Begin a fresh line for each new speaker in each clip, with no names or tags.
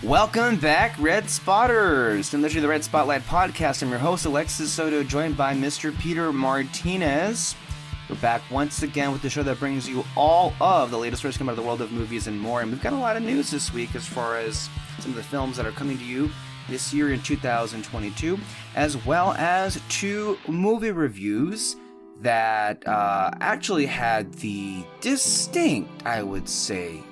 Welcome back, Red Spotters, to the Red Spotlight Podcast. I'm your host, Alexis Soto, joined by Mr. Peter Martinez. We're back once again with the show that brings you all of the latest stories coming out of the world of movies and more. And we've got a lot of news this week as far as some of the films that are coming to you this year in 2022, as well as 2 movie reviews that actually had the distinct, I would say,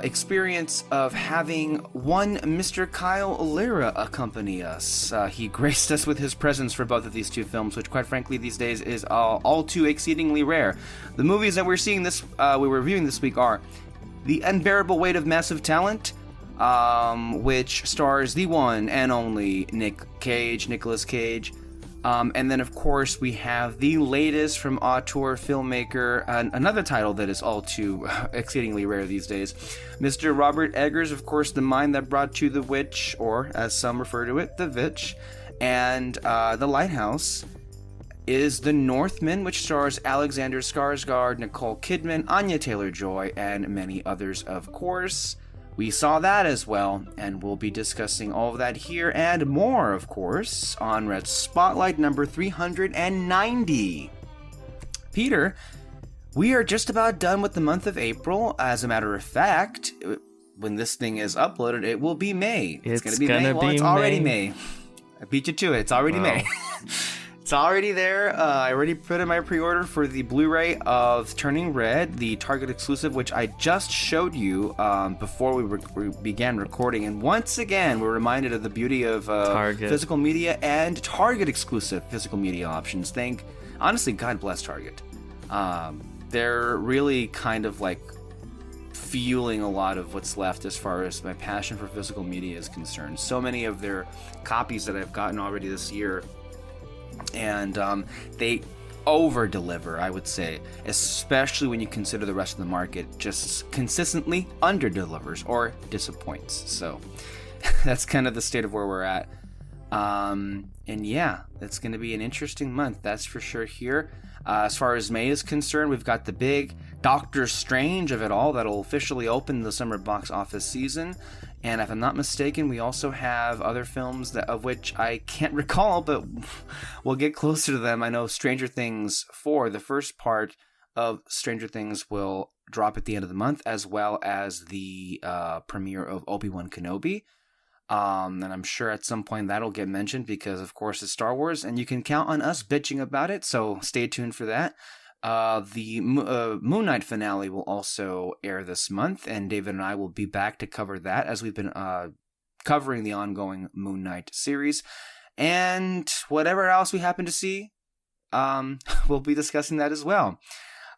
experience of having one Mr. Kyle Lira accompany us. He graced us with his presence for both of these 2 films, which quite frankly these days is all too exceedingly rare. The movies that we're reviewing this week are The Unbearable Weight of Massive Talent, which stars the one and only Nicolas Cage. And then, of course, we have the latest from auteur filmmaker, another title that is all too exceedingly rare these days, Mr. Robert Eggers, of course, the mind that brought you The Witch, or as some refer to it, The Vitch, and The Lighthouse is The Northman, which stars Alexander Skarsgård, Nicole Kidman, Anya Taylor-Joy, and many others, of course. We saw that as well, and we'll be discussing all of that here and more, of course, on Red Spotlight number 390. Peter, we are just about done with the month of April. As a matter of fact, when this thing is uploaded, it will be May. It's going to be May. Well, it's already May. I beat you to it. It's already May. It's already there. I already put in my pre-order for the Blu-ray of Turning Red, the Target exclusive, which I just showed you before we began recording. And once again, we're reminded of the beauty of physical media and Target exclusive physical media options. Honestly, God bless Target. They're really kind of like fueling a lot of what's left as far as my passion for physical media is concerned. So many of their copies that I've gotten already this year, and they over-deliver, I would say, especially when you consider the rest of the market just consistently under-delivers or disappoints. So that's kind of the state of where we're at. And yeah, it's going to be an interesting month, that's for sure here. As far as May is concerned, we've got the big Doctor Strange of it all that'll officially open the summer box office season. And if I'm not mistaken, we also have other films of which I can't recall, but we'll get closer to them. I know Stranger Things 4, the first part of Stranger Things, will drop at the end of the month, as well as the premiere of Obi-Wan Kenobi. And I'm sure at some point that'll get mentioned because, of course, it's Star Wars, and you can count on us bitching about it, so stay tuned for that. The Moon Knight finale will also air this month, and David and I will be back to cover that as we've been covering the ongoing Moon Knight series. And whatever else we happen to see, we'll be discussing that as well.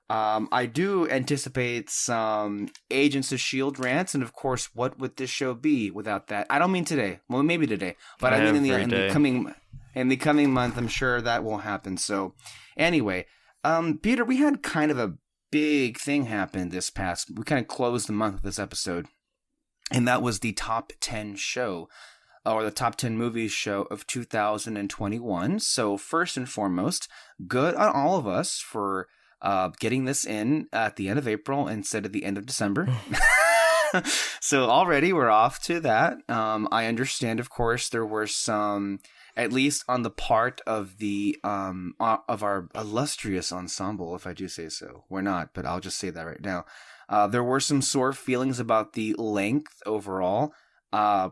I do anticipate some Agents of S.H.I.E.L.D. rants, and of course, what would this show be without that? I don't mean today. Well, maybe today, but I mean in the coming month, I'm sure that will happen. So, anyway. Peter, we had kind of a big thing happen we kind of closed the month with this episode, and that was the top 10 show, or the top 10 movies show of 2021. So first and foremost, good on all of us for getting this in at the end of April instead of the end of December. So already we're off to that. I understand, of course, there were some, at least on the part of the of our illustrious ensemble, if I do say so. We're not, but I'll just say that right now. There were some sore feelings about the length overall.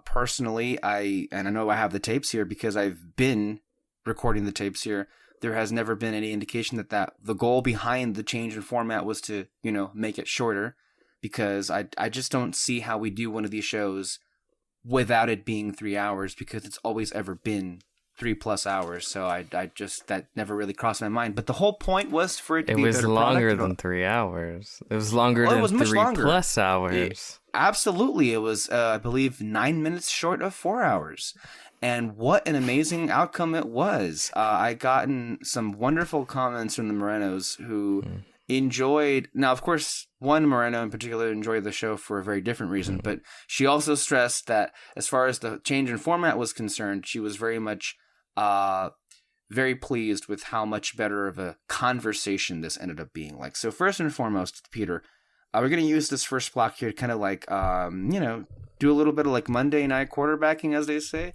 Personally, I know I have the tapes here because I've been recording the tapes here. There has never been any indication that the goal behind the change in format was to, make it shorter, because I just don't see how we do one of these shows without it being 3 hours, because it's always ever been 3+ hours. So that never really crossed my mind. But the whole point was for it to be a better product. It was longer than
3 hours. It was longer than 3+ hours.
Absolutely. It was, I believe, 9 minutes short of 4 hours. And what an amazing outcome it was. I gotten some wonderful comments from the Morenos who enjoyed. Now, of course, one Moreno in particular enjoyed the show for a very different reason, but she also stressed that as far as the change in format was concerned, she was very much very pleased with how much better of a conversation this ended up being like. So first and foremost, Peter, we're going to use this first block here to kind of like, do a little bit of like Monday night quarterbacking, as they say,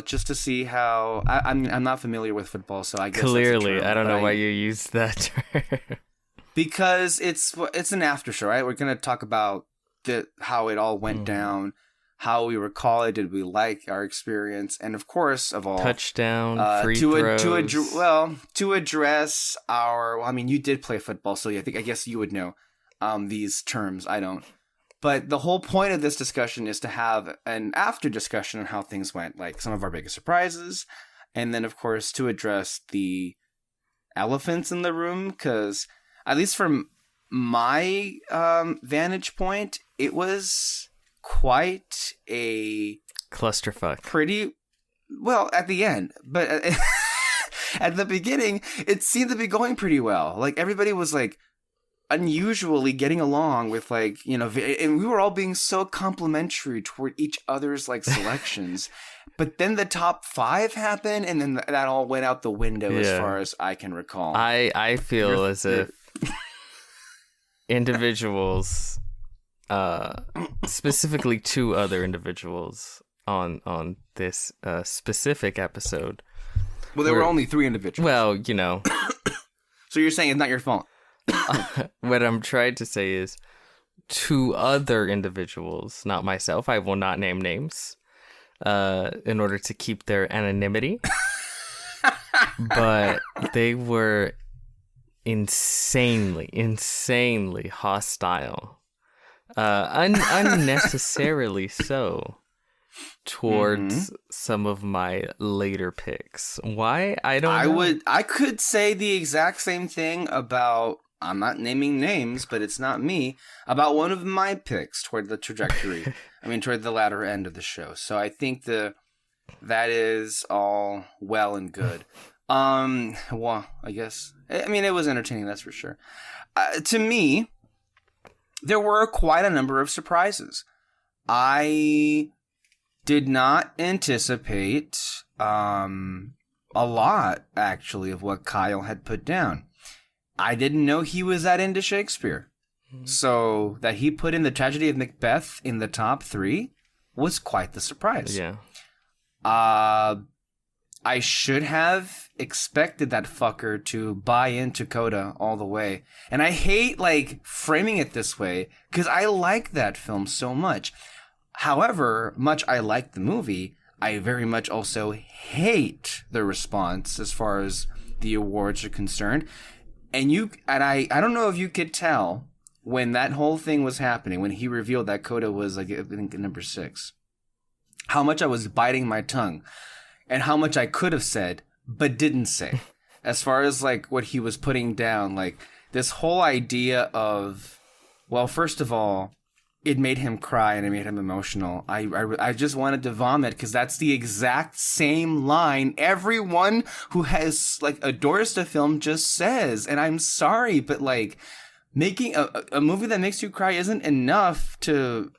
just to see how. I'm not familiar with football, so I guess
clearly
that's a term,
I don't know why you used that term.
Because it's an after show, right? We're gonna talk about how it all went down, how we recall it, did we like our experience, and of course, of all
touchdown, free throws.
To address our. Well, I mean, you did play football, so I guess you would know these terms. I don't. But the whole point of this discussion is to have an after discussion on how things went, like some of our biggest surprises, and then of course to address the elephants in the room, because at least from my vantage point, it was quite a
clusterfuck.
Pretty well at the end, but at the beginning, it seemed to be going pretty well. Like everybody was like unusually getting along with like, and we were all being so complimentary toward each other's like selections. But then the top 5 happened, and then that all went out the window as far as I can recall.
I feel as if individuals, specifically 2 other individuals on this specific episode.
Well, there were only 3 individuals.
Well,
So you're saying it's not your fault?
What I'm trying to say is 2 other individuals, not myself, I will not name names, in order to keep their anonymity. But they were insanely hostile, unnecessarily so, towards some of my later picks. Why? I don't know.
I could say the exact same thing about, I'm not naming names, but it's not me, about one of my picks toward the trajectory. Toward the latter end of the show. So I think that is all well and good. Well, I guess. It was entertaining, that's for sure. To me, there were quite a number of surprises. I did not anticipate a lot, actually, of what Kyle had put down. I didn't know he was that into Shakespeare. So that he put in The Tragedy of Macbeth in the top 3 was quite the surprise.
Yeah.
I should have expected that fucker to buy into Coda all the way. And I hate, framing it this way, because I like that film so much. However much I like the movie, I very much also hate the response as far as the awards are concerned. And I don't know if you could tell when that whole thing was happening, when he revealed that Coda was, I think, number 6, how much I was biting my tongue and how much I could have said but didn't say. As far as, what he was putting down, this whole idea of, well, first of all, it made him cry and it made him emotional. I just wanted to vomit, because that's the exact same line everyone who has adores the film just says. And I'm sorry, but making a movie that makes you cry isn't enough to.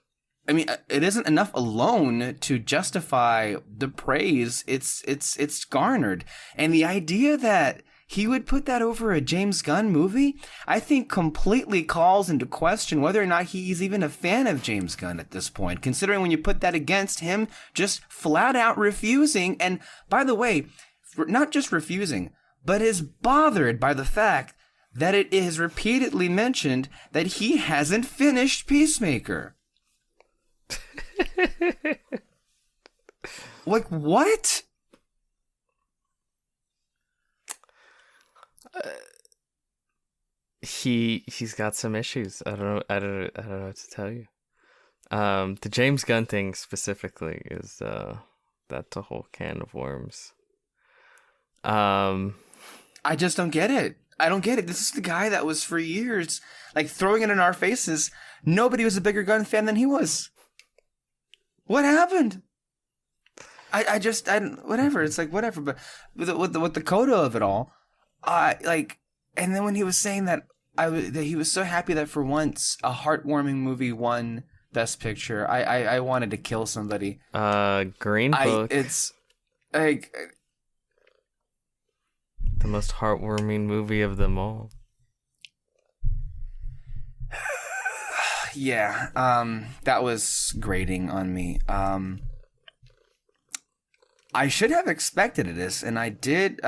It isn't enough alone to justify the praise it's garnered. And the idea that he would put that over a James Gunn movie, I think completely calls into question whether or not he's even a fan of James Gunn at this point, considering when you put that against him just flat out refusing, and by the way, not just refusing, but is bothered by the fact that it is repeatedly mentioned that he hasn't finished Peacemaker. What?
He's got some issues. I don't know what to tell you. The James Gunn thing specifically is that's a whole can of worms.
I just don't get it. I don't get it. This is the guy that was for years throwing it in our faces. Nobody was a bigger Gunn fan than he was. What happened? I whatever. It's whatever. But with the coda of it all, and then when he was saying that that he was so happy that for once a heartwarming movie won Best Picture, I wanted to kill somebody.
Green Book.
It's
the most heartwarming movie of them all.
Yeah, that was grating on me. I should have expected this, and I did,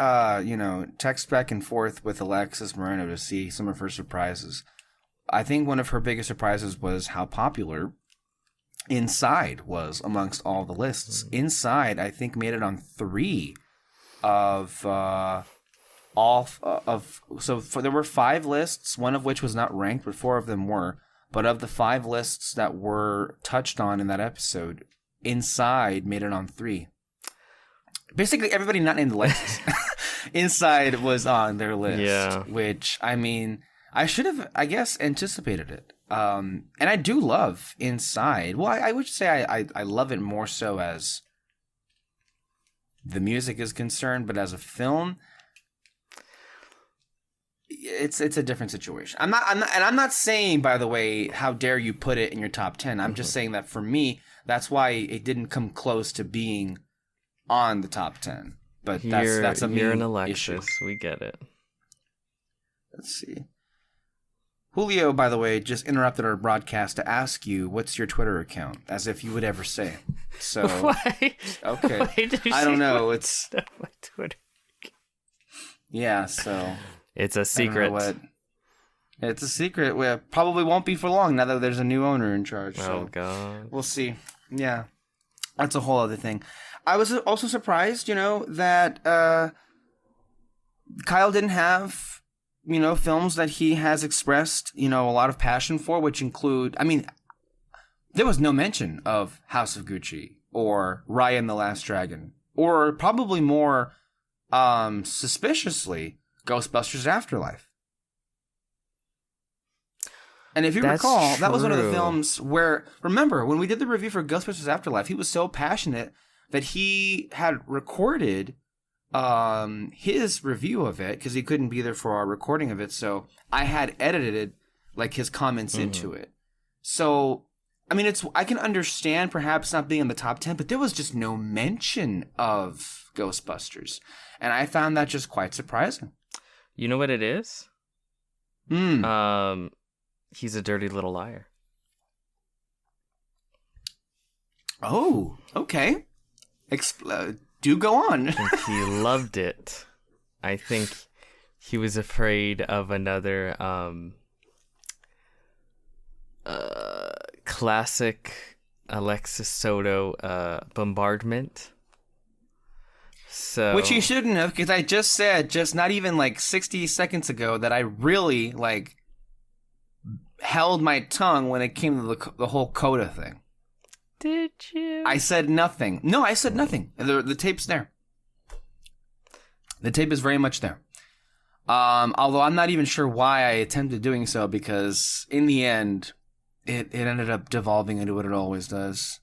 text back and forth with Alexis Moreno to see some of her surprises. I think one of her biggest surprises was how popular Inside was amongst all the lists. Inside, I think, made it on 3 of there were 5 lists, one of which was not ranked, but 4 of them were. But of the 5 lists that were touched on in that episode, Inside made it on 3. Basically, everybody not named Alexis Inside was on their list.
Yeah.
Which, I mean, I should have, I guess, anticipated it. And I do love Inside. Well, I would say I love it more so as the music is concerned, but as a film, it's a different situation. I'm not saying, by the way, how dare you put it in your top 10. I'm just saying that for me, that's why it didn't come close to being on the top 10. But that's a me
you're an Alexis.
issue.
We get it.
Let's see. Julio, by the way, just interrupted our broadcast to ask you, what's your Twitter account? As if you would ever say. So,
Why?
Okay.
Why did you
I don't
say
know.
my
It's
my Twitter.
yeah. So
It's a
I don't
secret.
know what. It's a secret. Well, probably won't be for long now that there's a new owner in charge.
Oh
So
God.
we'll see. Yeah, that's a whole other thing. I was also surprised, that Kyle didn't have, films that he has expressed, a lot of passion for, which include, I mean, there was no mention of House of Gucci or Raya and the Last Dragon, or probably more suspiciously, Ghostbusters Afterlife. And if you recall, that was one of the films where, remember, when we did the review for Ghostbusters Afterlife, he was so passionate that he had recorded his review of it because he couldn't be there for our recording of it. So I had edited his comments into it. So, I mean, I can understand perhaps not being in the top 10, but there was just no mention of Ghostbusters. And I found that just quite surprising.
You know what it is? He's a dirty little liar.
Oh, okay. Do go on.
I think he loved it. I think he was afraid of another classic Alexis Soto bombardment. So,
which he shouldn't have, because I just said, not even 60 seconds ago, that I really held my tongue when it came to the whole Coda thing.
Did you?
I said nothing. No, I said nothing. The tape's there. The tape is very much there. Although I'm not even sure why I attempted doing so, because in the end, it ended up devolving into what it always does.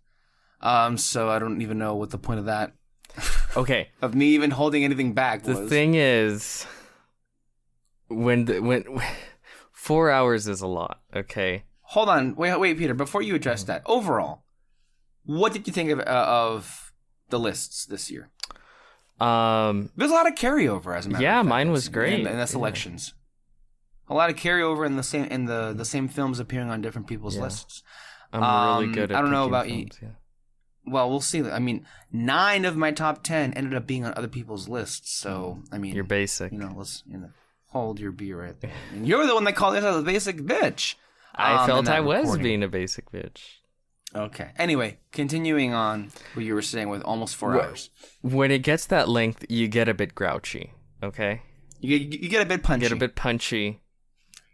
So I don't even know what the point of that.
Okay.
of me even holding anything back was.
The thing is, when 4 hours is a lot. Okay.
Hold on. Wait, Peter. Before you address that, overall, what did you think of the lists this year? There's a lot of carryover, as a matter of fact.
Mine was great.
In the selections. A lot of carryover in the same films appearing on different people's lists.
I'm really good at
I don't know about
films,
you. Well, we'll see. I mean, 9 of my top 10 ended up being on other people's lists. So, I mean,
you're basic.
Let's hold your beer right there. And you're the one that called yourself a basic bitch.
I felt I was being a basic bitch.
Okay. Anyway, continuing on what you were saying with almost 4 hours.
When it gets that length, you get a bit grouchy, okay?
You get a bit punchy.
Get a bit punchy.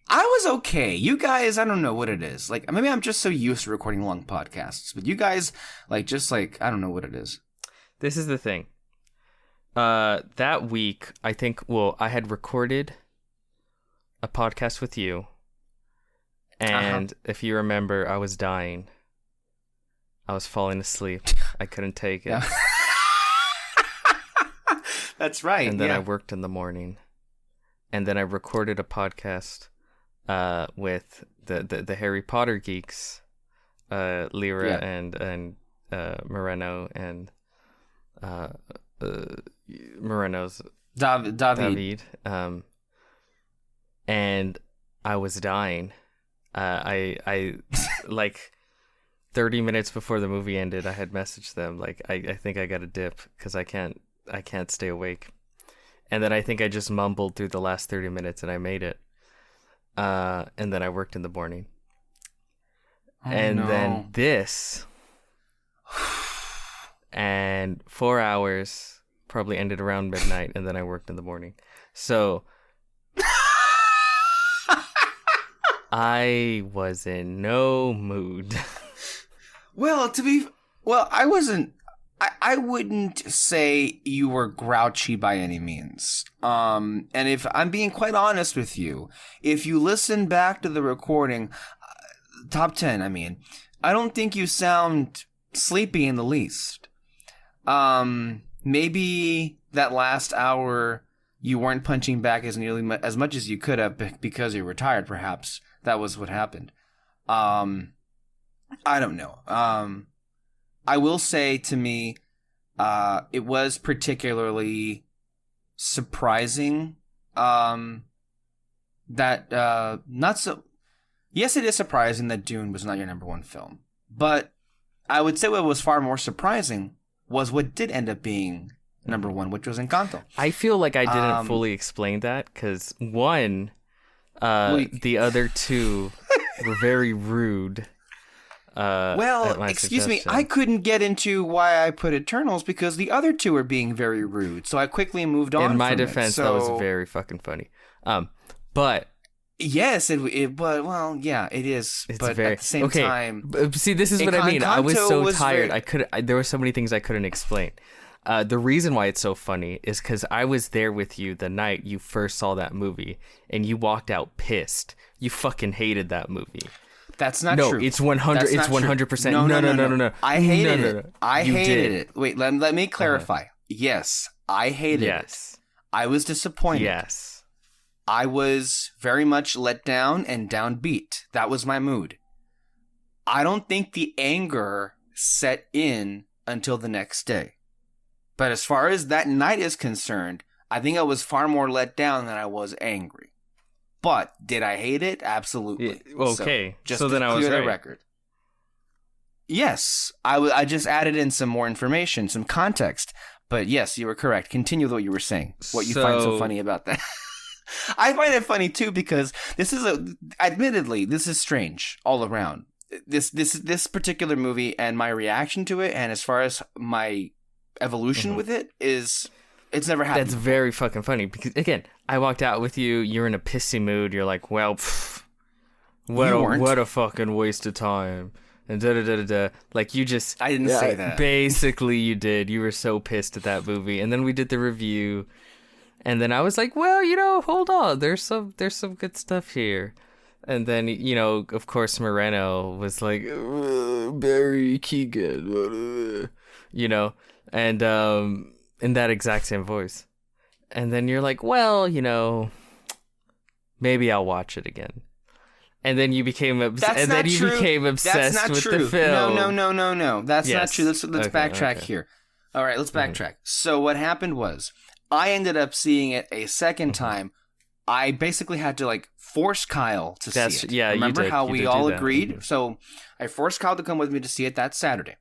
I was okay. You guys, I don't know what it is. Maybe I'm just so used to recording long podcasts. But you guys, I don't know what it is.
This is the thing. That week, I think, I had recorded a podcast with you. And if you remember, I was dying. I was falling asleep. I couldn't take it.
Yeah. That's right.
And then I worked in the morning. And then I recorded a podcast with the Harry Potter geeks, Lira and Moreno and Moreno's
David.
And I was dying. I like 30 minutes before the movie ended, I had messaged them like I think I got a dip because I can't stay awake. And then I think I just mumbled through the last 30 minutes and I made it. And then I worked in the morning. Then this and 4 hours probably ended around midnight, and then I worked in the morning. So I was in no mood.
Well, I wasn't. I wouldn't say you were grouchy by any means. And if I'm being quite honest with you, if you listen back to the recording, top 10, I mean, I don't think you sound sleepy in the least. Maybe that last hour you weren't punching back as much as you could have because you were tired, perhaps. That was what happened. I don't know. I will say, to me, it was particularly surprising that not so. Yes, it is surprising that Dune was not your number one film, but I would say what was far more surprising was what did end up being number one, which was Encanto.
I feel like I didn't fully explain that because one, the other two were very rude.
Well, excuse me, I couldn't get into why I put Eternals because the other two were being very rude, so I quickly moved on.
In my defense, that was very fucking funny. But
yes, but well, yeah, it is.
It's
but
very,
at the same time,
see, this is what I mean. I was so tired.
Very...
there were so many things I couldn't explain. The reason why it's so funny is because I was there with you the night you first saw that movie, and you walked out pissed. You fucking hated that movie.
That's not true.
No, it's 100. It's 100%.
No. I hated it. I hated
did.
it. Wait, let me clarify. Yes, I hated it. I was disappointed.
Yes.
I was very much let down and downbeat. That was my mood. I don't think the anger set in until the next day. But as far as that night is concerned, I think I was far more let down than I was angry. But did I hate it? Absolutely.
Okay.
Just
so
to
then I was
clear
right.
the record. Yes, I just added in some more information, some context. But yes, you were correct. Continue with what you were saying. What you find so funny about that. I find it funny too because admittedly, this is strange all around. This particular movie and my reaction to it, and as far as my evolution with it is. It's never happened.
That's very fucking funny because, again, I walked out with you. You're in a pissy mood. You're like, well, what a fucking waste of time. And da-da-da-da-da. Like, you just...
I didn't say that.
Basically, you did. You were so pissed at that movie. And then we did the review. And then I was like, well, hold on. There's some good stuff here. And then, of course, Moreno was like, Barry Keoghan, and... in that exact same voice. And then you're like, well, maybe I'll watch it again. And then you became obsessed with the film.
No. That's not true. Let's backtrack here. All right, let's backtrack. So what happened was I ended up seeing it a second time. I basically had to force Kyle to see it.
Yeah,
remember how we all agreed?
Mm-hmm.
So I forced Kyle to come with me to see it that Saturday.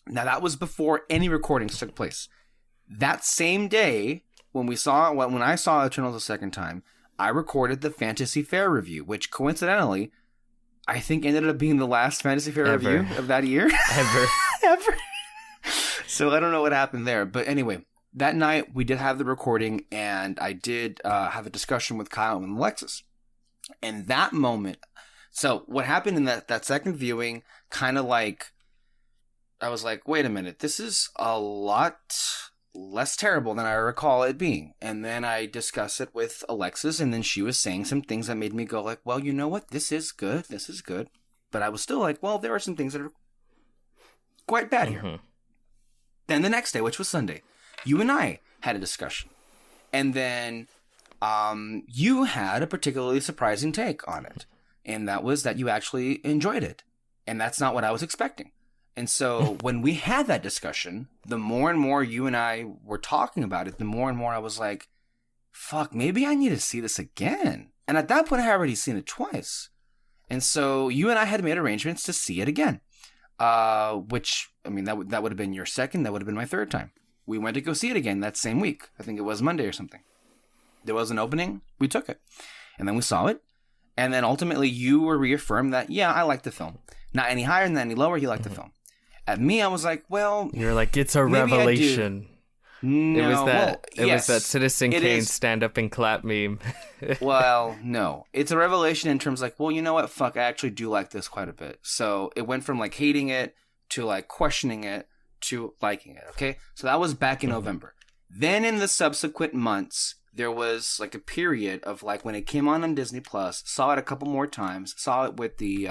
Now that was before any recordings took place. That same day, when I saw Eternals a second time, I recorded the Fantasy Fair review, which coincidentally, I think ended up being the last Fantasy Fair review of that year. Ever. So I don't know what happened there. But anyway, that night we did have the recording, and I did have a discussion with Kyle and Alexis. And that moment, so what happened in that second viewing, kind of I was like, wait a minute, this is a lot less terrible than I recall it being. And then I discussed it with Alexis, and then she was saying some things that made me go well, you know what? This is good. But I was still well, there are some things that are quite bad here. Mm-hmm. Then the next day, which was Sunday, you and I had a discussion. And then you had a particularly surprising take on it. And that was that you actually enjoyed it. And that's not what I was expecting. And so when we had that discussion, the more and more you and I were talking about it, the more and more I was like, fuck, maybe I need to see this again. And at that point, I had already seen it twice. And so you and I had made arrangements to see it again. Which, I mean, that would have been your second, that would have been my third time. We went to go see it again that same week. I think it was Monday or something. There was an opening, we took it. And then we saw it. And then ultimately you were reaffirmed that, yeah, I like the film. Not any higher than any lower, you like the film. At me, I was like, well...
You're like, it's a revelation.
No,
it was that Citizen Kane stand up and clap meme.
Well, no. It's a revelation in terms like, well, you know what? Fuck, I actually do like this quite a bit. So it went from like hating it to like questioning it to liking it, okay? So that was back in November. Then in the subsequent months, there was like a period of like when it came on Disney Plus, saw it a couple more times, saw it with the,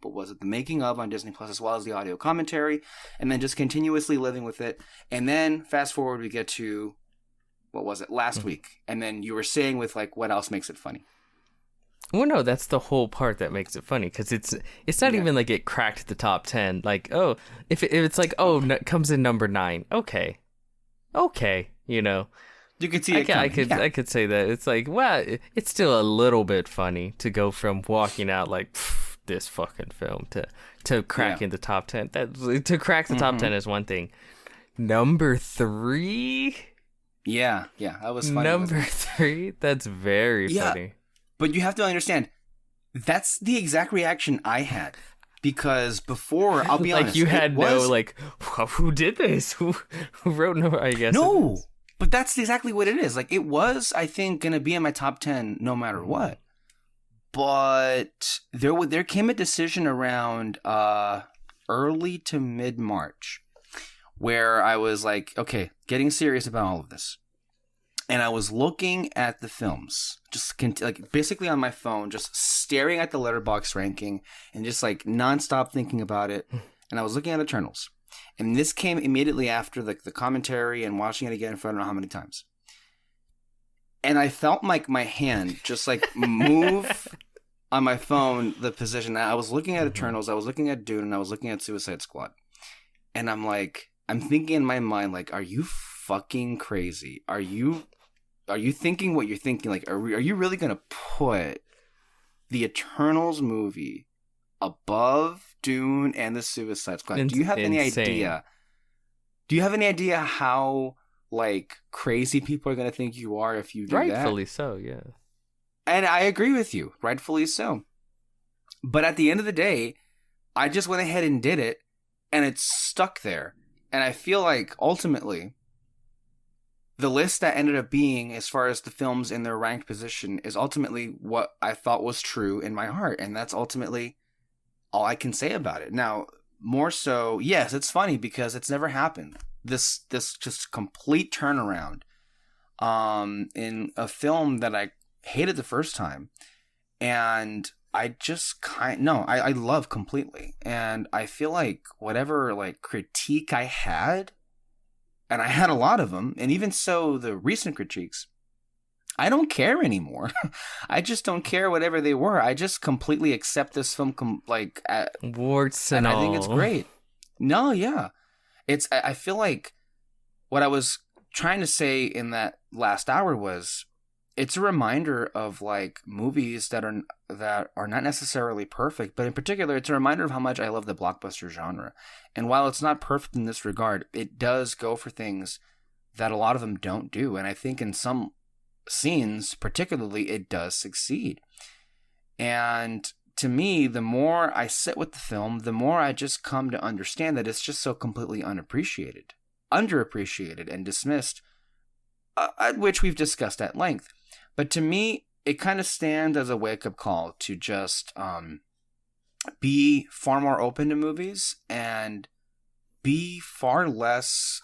the making of on Disney Plus as well as the audio commentary, and then just continuously living with it. And then fast forward, we get to, last week. And then you were saying with like, what else makes it funny?
Well, no, that's the whole part that makes it funny, because it's not even like it cracked the top 10. Like, oh, if it's like, oh, it comes in number 9. Okay, you know.
You could see it coming.
I could say that. It's like, well, it's still a little bit funny to go from walking out like, this fucking film to cracking the top 10. To crack the top 10 is one thing. Number 3?
Yeah, that was funny.
Number 3? That's very funny.
But you have to understand, that's the exact reaction I had. Because before, I'll be honest.
Like, you had who did this? Who wrote no, I guess.
No! But that's exactly what it is. Like, it was, I think, going to be in my top 10 no matter what. But there came a decision around early to mid-March where I was like, okay, getting serious about all of this. And I was looking at the films, just basically on my phone, just staring at the Letterboxd ranking and just like nonstop thinking about it. And I was looking at Eternals. And this came immediately after the commentary and watching it again for I don't know how many times. And I felt like my hand just like move on my phone the position. I was looking at Eternals, I was looking at Dune, and I was looking at Suicide Squad. And I'm thinking in my mind, like, are you fucking crazy? Are you thinking what you're thinking? Like, are you really going to put the Eternals movie above Dune and the Suicide Squad? Do you have any idea? Do you have any idea how like crazy people are going to think you are if you do that?
Rightfully so, yeah.
And I agree with you, rightfully so. But at the end of the day, I just went ahead and did it, and it's stuck there. And I feel like ultimately, the list that ended up being, as far as the films in their ranked position, is ultimately what I thought was true in my heart, and that's ultimately all I can say about it. Now, more so, yes, it's funny because it's never happened. This just complete turnaround in a film that I hated the first time, and I just I love completely. And I feel like whatever like critique I had, and I had a lot of them, and even so, the recent critiques, I don't care anymore. I just don't care whatever they were. I just completely accept this film,
warts
and
all.
I think it's great. No, yeah, I feel like what I was trying to say in that last hour was, it's a reminder of like movies that are not necessarily perfect, but in particular, it's a reminder of how much I love the blockbuster genre. And while it's not perfect in this regard, it does go for things that a lot of them don't do. And I think in some scenes, particularly, it does succeed. And to me, the more I sit with the film, the more I just come to understand that it's just so completely underappreciated, and dismissed, which we've discussed at length. But to me, it kind of stands as a wake-up call to just be far more open to movies and be far less,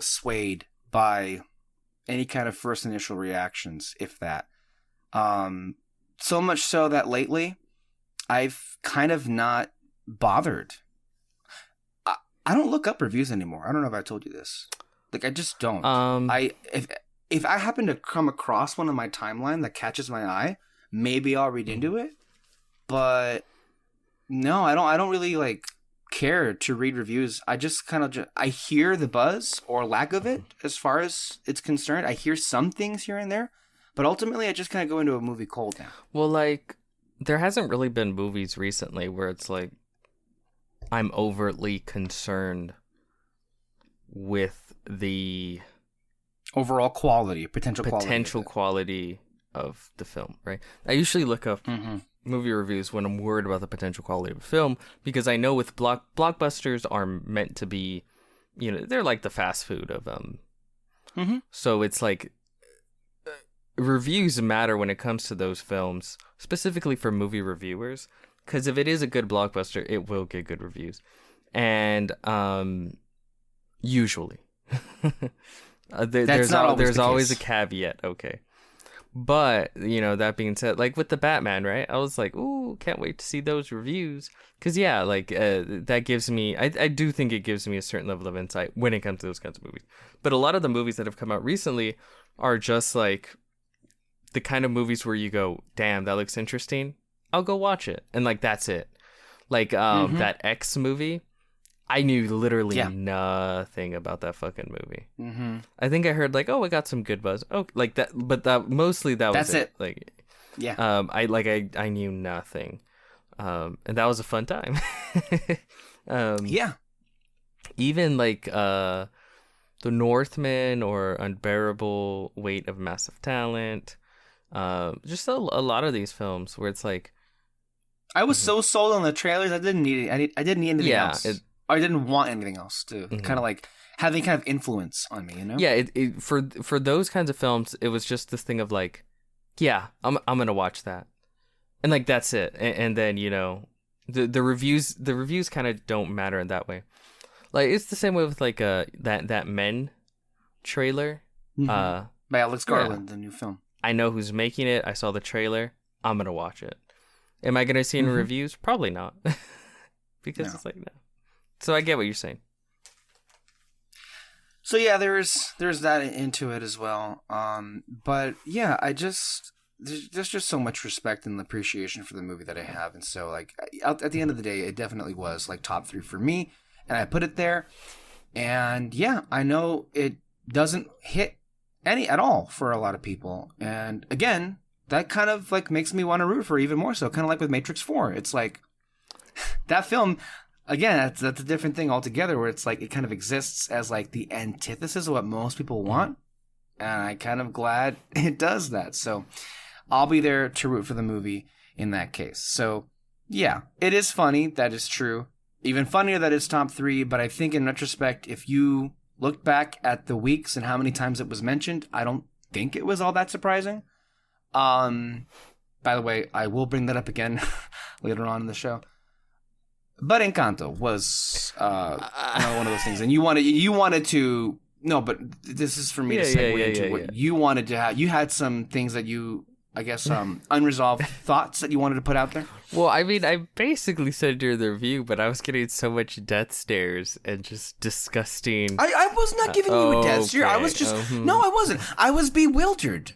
swayed by any kind of first initial reactions, if that. So much so that lately, I've kind of not bothered. I don't look up reviews anymore. I don't know if I told you this. Like, I just don't. If I happen to come across one on my timeline that catches my eye, maybe I'll read into it. But no, I don't really like care to read reviews. I just kind of I hear the buzz or lack of it as far as it's concerned. I hear some things here and there, But ultimately, I just kind of go into a movie cold now.
Well, like, there hasn't really been movies recently where it's like I'm overtly concerned with the
Overall quality, potential
quality of the film, right? I usually look up movie reviews when I'm worried about the potential quality of a film, because I know with blockbusters are meant to be, they're like the fast food of So it's like reviews matter when it comes to those films, specifically for movie reviewers, because if it is a good blockbuster, it will get good reviews, and usually. There's always a caveat, okay. But, that being said, like with the Batman, right? I was like, ooh, can't wait to see those reviews. Because, yeah, like, that gives me, I do think it gives me a certain level of insight when it comes to those kinds of movies. But a lot of the movies that have come out recently are just like the kind of movies where you go, damn, that looks interesting. I'll go watch it. And, like, that's it. Like, that X movie. I knew literally nothing about that fucking movie. I think I heard like, oh, it got some good buzz. Oh, like that, but that mostly that was it. Like,
yeah.
I knew nothing, and that was a fun time.
Yeah.
Even like The Northman or Unbearable Weight of Massive Talent, just a lot of these films where it's like,
I was so sold on the trailers. I didn't need it. I didn't need anything else. I didn't want anything else to kind of like have any kind of influence on me,
Yeah, for those kinds of films, it was just this thing of like, yeah, I'm gonna watch that, and like that's it. And then the reviews kind of don't matter in that way. Like it's the same way with like that Men trailer
by Alex Garland, the new film.
I know who's making it. I saw the trailer. I'm gonna watch it. Am I gonna see any reviews? Probably not, because it's like no. So I get what you're saying.
So yeah, there's that into it as well. But yeah, there's just so much respect and appreciation for the movie that I have, and so like at the end of the day, it definitely was like top 3 for me, and I put it there. And yeah, I know it doesn't hit any at all for a lot of people, and again, that kind of like makes me want to root for even more so. Kind of like with Matrix 4, it's like that film. Again, that's a different thing altogether, where it's like it kind of exists as like the antithesis of what most people want, and I'm kind of glad it does that. So I'll be there to root for the movie in that case. So yeah, it is funny, that is true. Even funnier that it's top 3, but I think in retrospect, if you look back at the weeks and how many times it was mentioned, I don't think it was all that surprising. By the way, I will bring that up again later on in the show. But Encanto was one of those things, and you wanted to no, but this is for me to segue into what you wanted to have. You had some things that you, I guess, unresolved thoughts that you wanted to put out there.
Well, I mean, I basically said during the review, but I was getting so much death stares and just disgusting.
I was not giving you a death stare. I was just no, I wasn't. I was bewildered.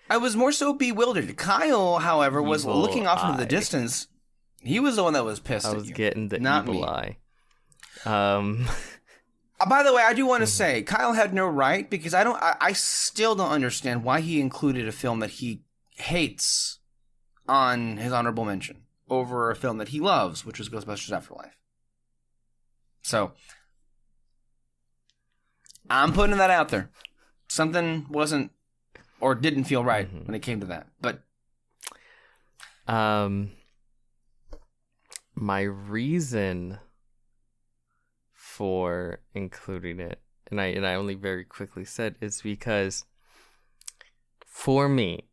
I was more so bewildered. Kyle, however, was looking off into the distance. He was the one that was pissed at you.
I was getting the evil eye.
By the way, I do want to say, Kyle had no right, because I still don't understand why he included a film that he hates on his honorable mention over a film that he loves, which was Ghostbusters Afterlife. So, I'm putting that out there. Something wasn't, or didn't feel right when it came to that. But,
my reason for including it, and I only very quickly said, is because for me,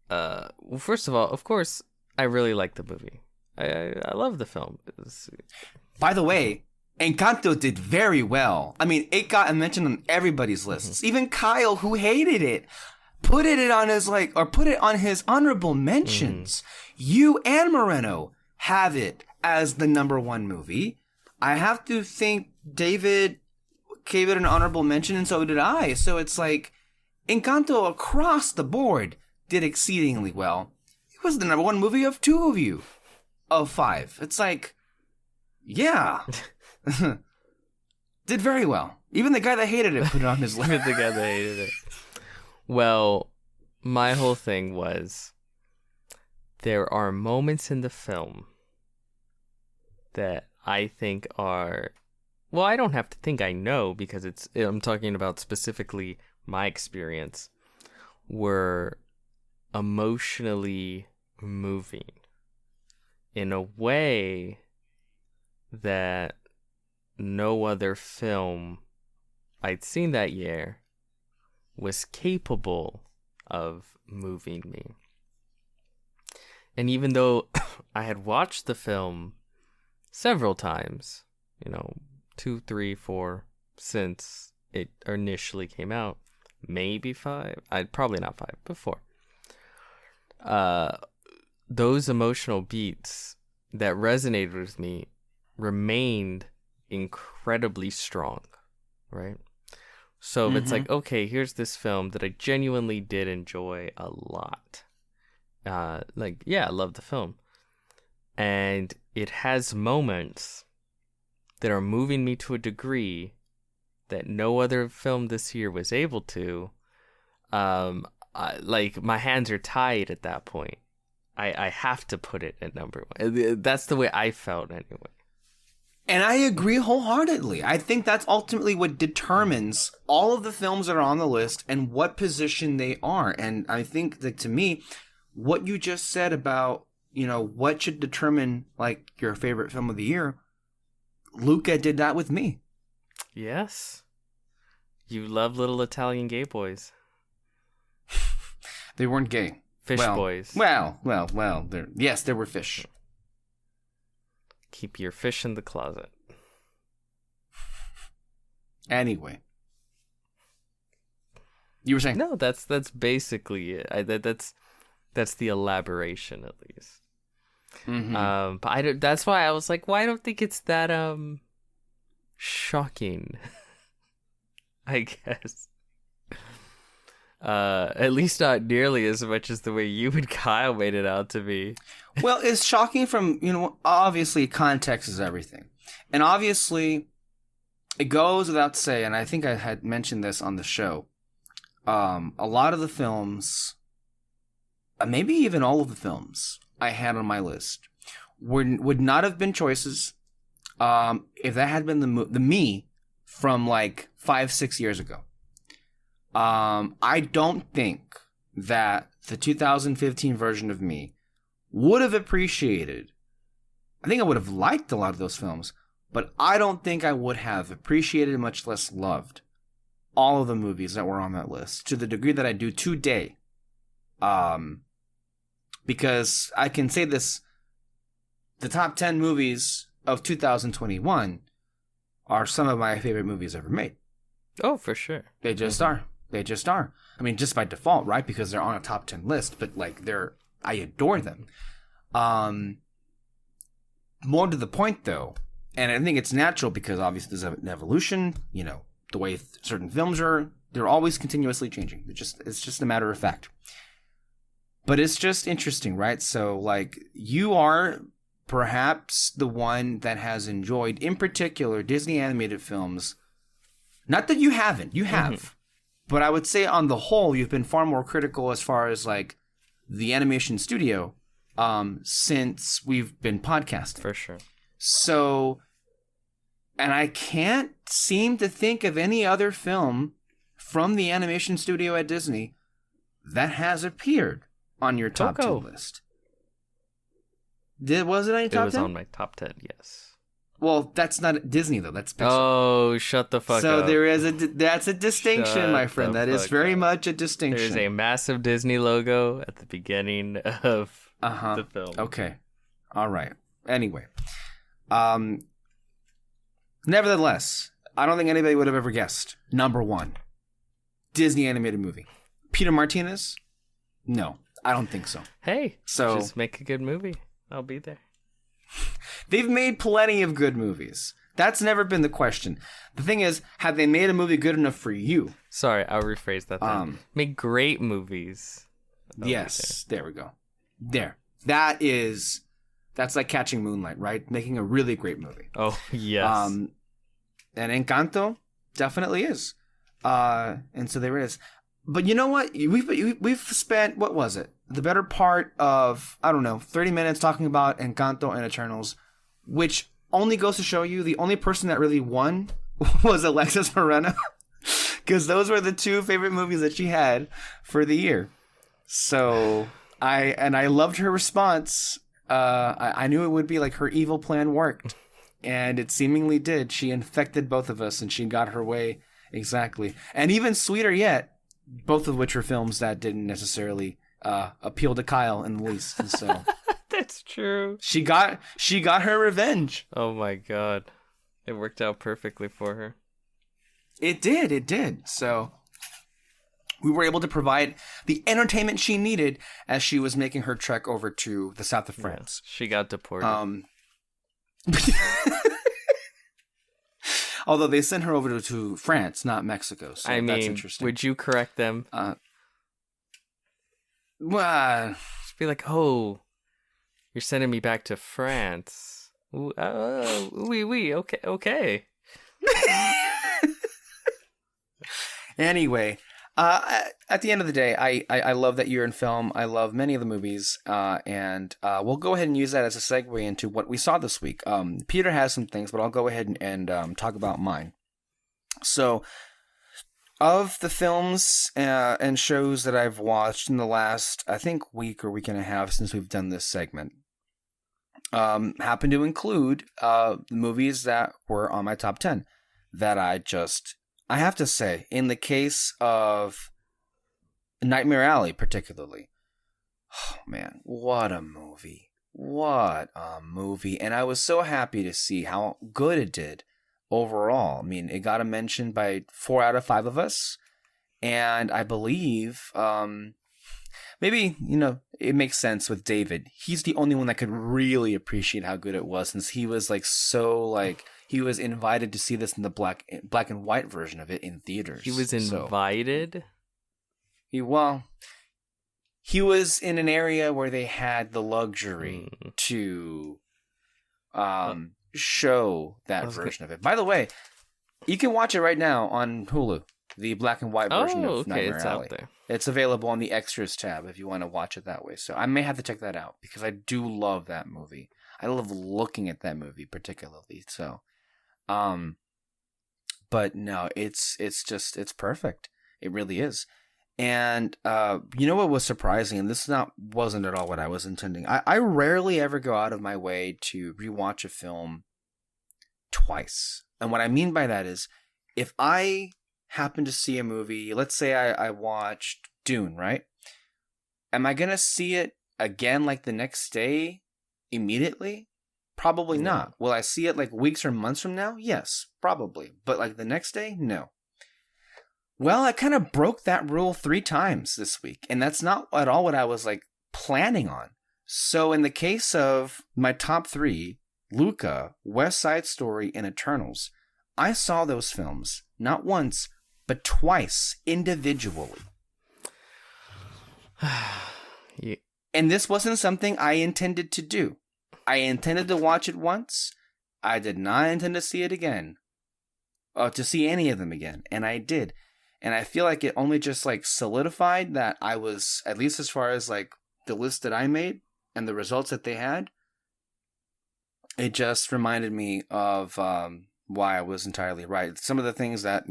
well, first of all, of course, I really like the movie. I love the film.
By the way, Encanto did very well. I mean, it got mentioned on everybody's lists. Even Kyle, who hated it, put it on his honorable mentions. You and Moreno have it as the number 1 movie. I have to think David gave it an honorable mention, and so did I. So it's like Encanto across the board did exceedingly well. It was the number 1 movie of 2 of you, of 5. It's like, yeah, did very well. Even the guy that hated it put it on his list.
The guy that hated it. Well, my whole thing was there are moments in the film that I think are, well, I don't have to think, I know, because I'm talking about specifically my experience, were emotionally moving in a way that no other film I'd seen that year was capable of moving me. And even though I had watched the film several times, 2, 3, 4 since it initially came out, maybe 5, probably not 5, but 4. Those emotional beats that resonated with me remained incredibly strong, right? So if it's like, okay, here's this film that I genuinely did enjoy a lot. I love the film. And it has moments that are moving me to a degree that no other film this year was able to. My hands are tied at that point. I have to put it at number 1. That's the way I felt anyway.
And I agree wholeheartedly. I think that's ultimately what determines all of the films that are on the list and what position they are. And I think that, to me, what you just said about, what should determine like your favorite film of the year, Luca did that with me.
Yes. You love little Italian gay boys.
They weren't gay.
Fish boys.
Well. There were fish.
Keep your fish in the closet.
Anyway. You were saying?
No, that's basically it. That's the elaboration, at least.
Mm-hmm.
But that's why I was like, well, I don't think it's that shocking. I guess. At least not nearly as much as the way you and Kyle made it out to be.
Well, it's shocking from, obviously context is everything. And obviously, it goes without saying, and I think I had mentioned this on the show, a lot of the films, maybe even all of the films I had on my list would not have been choices if that had been the me from like 5-6 years ago. I don't think that the 2015 version of me would have appreciated. I think I would have liked a lot of those films, but I don't think I would have appreciated, much less loved, all of the movies that were on that list to the degree that I do today. Because I can say this, the top 10 movies of 2021 are some of my favorite movies ever made.
Oh, for sure.
They just are. They just are. I mean, just by default, right? Because they're on a top 10 list, but like I adore them. More to the point, though, and I think it's natural because obviously there's an evolution. The way certain films are, they're always continuously changing. It's just a matter of fact. But it's just interesting, right? So, like, you are perhaps the one that has enjoyed, in particular, Disney animated films. Not that you haven't. You have. Mm-hmm. But I would say on the whole, you've been far more critical as far as, like, the animation studio since we've been podcasting.
For sure.
So, and I can't seem to think of any other film from the animation studio at Disney that has appeared on your top 10 list. Was it on your top 10?
It was on my top 10, yes.
Well, that's not Disney, though. That's Pixar.
Oh, shut the fuck up.
So there is that's a distinction, my friend. That is very much a distinction.
There's a massive Disney logo at the beginning of the film.
Okay. All right. Anyway. Nevertheless, I don't think anybody would have ever guessed. Number 1. Disney animated movie. Peter Martinez? No, I don't think so.
Hey, just make a good movie. I'll be there.
They've made plenty of good movies. That's never been the question. The thing is, have they made a movie good enough for you?
Sorry, I'll rephrase that then. Make great movies.
Yes, there we go. There. That's like Catching Moonlight, right? Making a really great movie.
Oh, yes.
And Encanto definitely is. And so there is. But you know what? We've spent, what was it? The better part of, I don't know, 30 minutes talking about Encanto and Eternals, which only goes to show you the only person that really won was Alexis Moreno. Because those were the two favorite movies that she had for the year. So I loved her response. I knew it would be like her evil plan worked. And it seemingly did. She infected both of us and she got her way exactly. And even sweeter yet, both of which are films that didn't necessarily appeal to Kyle in the least. And so
That's true.
she got her revenge.
Oh my god. It worked out perfectly for her.
It did. So we were able to provide the entertainment she needed as she was making her trek over to the south of France.
Yeah, she got deported.
Although they sent her over to France, not Mexico. So that's interesting.
Would you correct them?
Well,
Just be like, oh, you're sending me back to France. Oui, okay.
Anyway, at the end of the day, I love that you're in film. I love many of the movies, and we'll go ahead and use that as a segue into what we saw this week. Peter has some things, but I'll go ahead and talk about mine. So, of the films and shows that I've watched in the last, I think, week or week and a half since we've done this segment, happen to include movies that were on my top 10 that I have to say, in the case of Nightmare Alley particularly, oh man, what a movie. And I was so happy to see how good it did overall. I mean, it got a mention by 4 out of 5 of us. And I believe, maybe, it makes sense with David. He's the only one that could really appreciate how good it was, since he was he was invited to see this in the black and white version of it in theaters.
He was invited?
He was in an area where they had the luxury to show that version of it. By the way, you can watch it right now on Hulu, the black and white version of Nightmare
it's
Alley.
out there.
It's available on the extras tab if you want to watch it that way. So I may have to check that out because I do love that movie. I love looking at that movie particularly. So, but no, it's perfect. It really is. And you know what was surprising, and this wasn't at all what I was intending. I rarely ever go out of my way to rewatch a film twice. And what I mean by that is, if I happen to see a movie, let's say I watched Dune, right? Am I gonna see it again like the next day immediately? Probably not. Will I see it like weeks or months from now? Yes, probably. But like the next day? No. Well, I kind of broke that rule 3 times this week, and that's not at all what I was like planning on. So in the case of my top 3, Luca, West Side Story, and Eternals, I saw those films not once, but twice individually.
Yeah.
And this wasn't something I intended to do. I intended to watch it once. I did not intend to see it again. To see any of them again. And I did. And I feel like it only just like solidified that I was, at least as far as like the list that I made and the results that they had, it just reminded me of why I was entirely right. Some of the things that,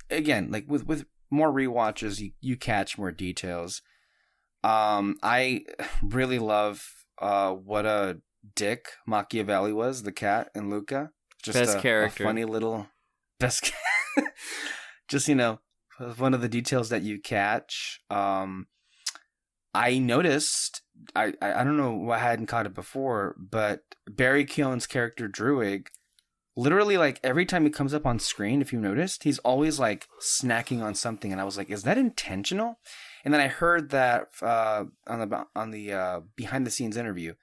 again, like with more rewatches, you catch more details. I really love what a dick Machiavelli was, the cat in Luca. Just
best character.
A funny little best. Just one of the details that you catch. I noticed. I don't know why I hadn't caught it before, but Barry Keoghan's character Druig, literally like every time he comes up on screen, if you noticed, he's always like snacking on something, and I was like, is that intentional? And then I heard that on the behind the scenes interview,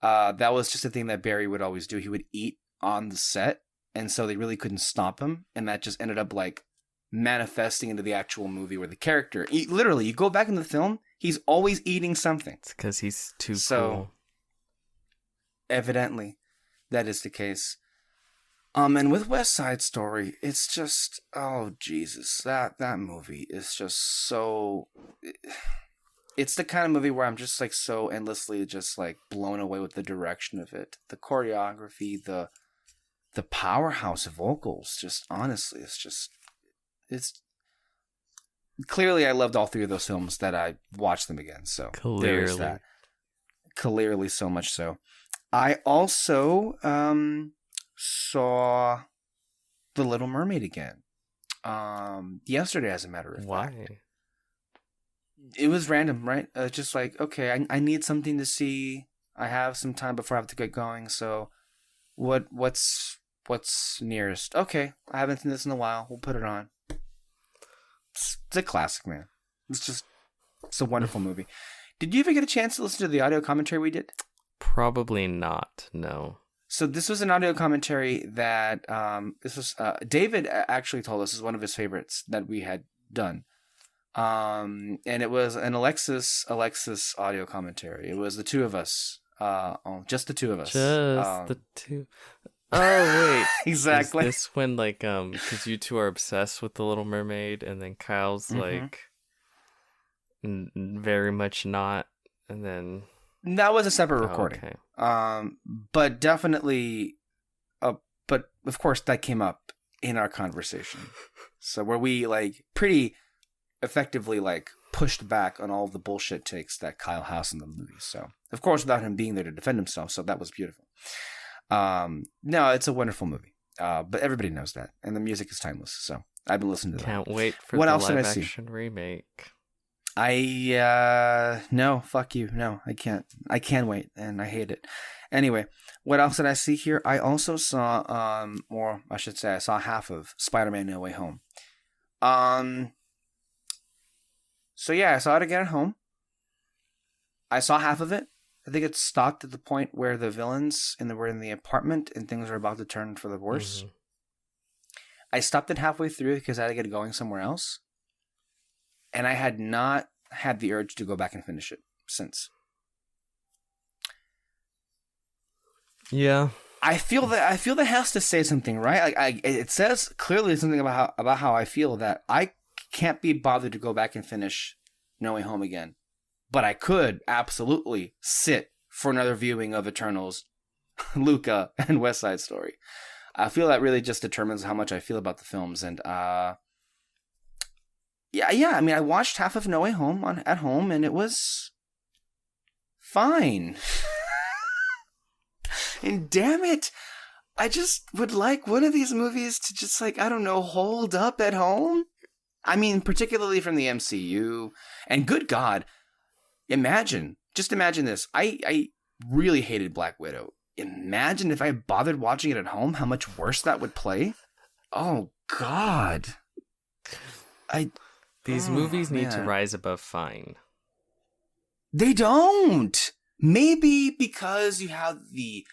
that was just a thing that Barry would always do. He would eat on the set, and so they really couldn't stop him, and that just ended up like manifesting into the actual movie where the character, literally, you go back in the film, he's always eating something.
It's because he's too
so
cool.
Evidently, that is the case. And with West Side Story, it's just, oh Jesus, that movie is just so. It's the kind of movie where I'm just like so endlessly just like blown away with the direction of it, the choreography, the powerhouse of vocals. Just honestly, it's clearly I loved all three of those films that I watched them again. So there is that. Clearly, so much so. I also saw The Little Mermaid again. Yesterday, as a matter of fact.
Why?
It was random, right? Just like, okay, I need something to see. I have some time before I have to get going. So, what's nearest? Okay, I haven't seen this in a while. We'll put it on. It's a classic, man. It's a wonderful movie. Did you ever get a chance to listen to the audio commentary we did?
Probably not. No.
So this was an audio commentary that this was David actually told us is one of his favorites that we had done. And it was an Alexis audio commentary. It was the two of us. Just the two of us.
Just the two. Oh wait,
exactly.
Is this when like because you two are obsessed with the Little Mermaid, and then Kyle's like very much not, and then
that was a separate recording.
Okay.
But definitely, but of course that came up in our conversation. So where we like pretty effectively like pushed back on all the bullshit takes that Kyle has in the movie. So of course without him being there to defend himself. So that was beautiful. No, it's a wonderful movie. But everybody knows that, and the music is timeless. So I've been listening to that.
Can't wait for
what
the
else
live
did I see?
action remake.
No, fuck you. No, I can't. I can wait, and I hate it. Anyway, what else did I see here? I also saw, or I should say, I saw half of Spider-Man: No Way Home. So yeah, I saw it again at home. I saw half of it. I think it stopped at the point where the villains were in the apartment and things were about to turn for the worse. Mm-hmm. I stopped it halfway through because I had to get going somewhere else. And I had not had the urge to go back and finish it since.
Yeah.
I feel that has to say something, right? Like it says clearly something about how I feel, that I can't be bothered to go back and finish No Way Home again. But I could absolutely sit for another viewing of Eternals, Luca, and West Side Story. I feel that really just determines how much I feel about the films. And yeah. I mean, I watched half of No Way Home at home, and it was fine. And damn it, I just would like one of these movies to just like, I don't know, hold up at home. I mean, particularly from the MCU. And good God, just imagine this. I really hated Black Widow. Imagine if I bothered watching it at home, how much worse that would play. Oh God.
These movies need to rise above fine.
They don't. Maybe because you have the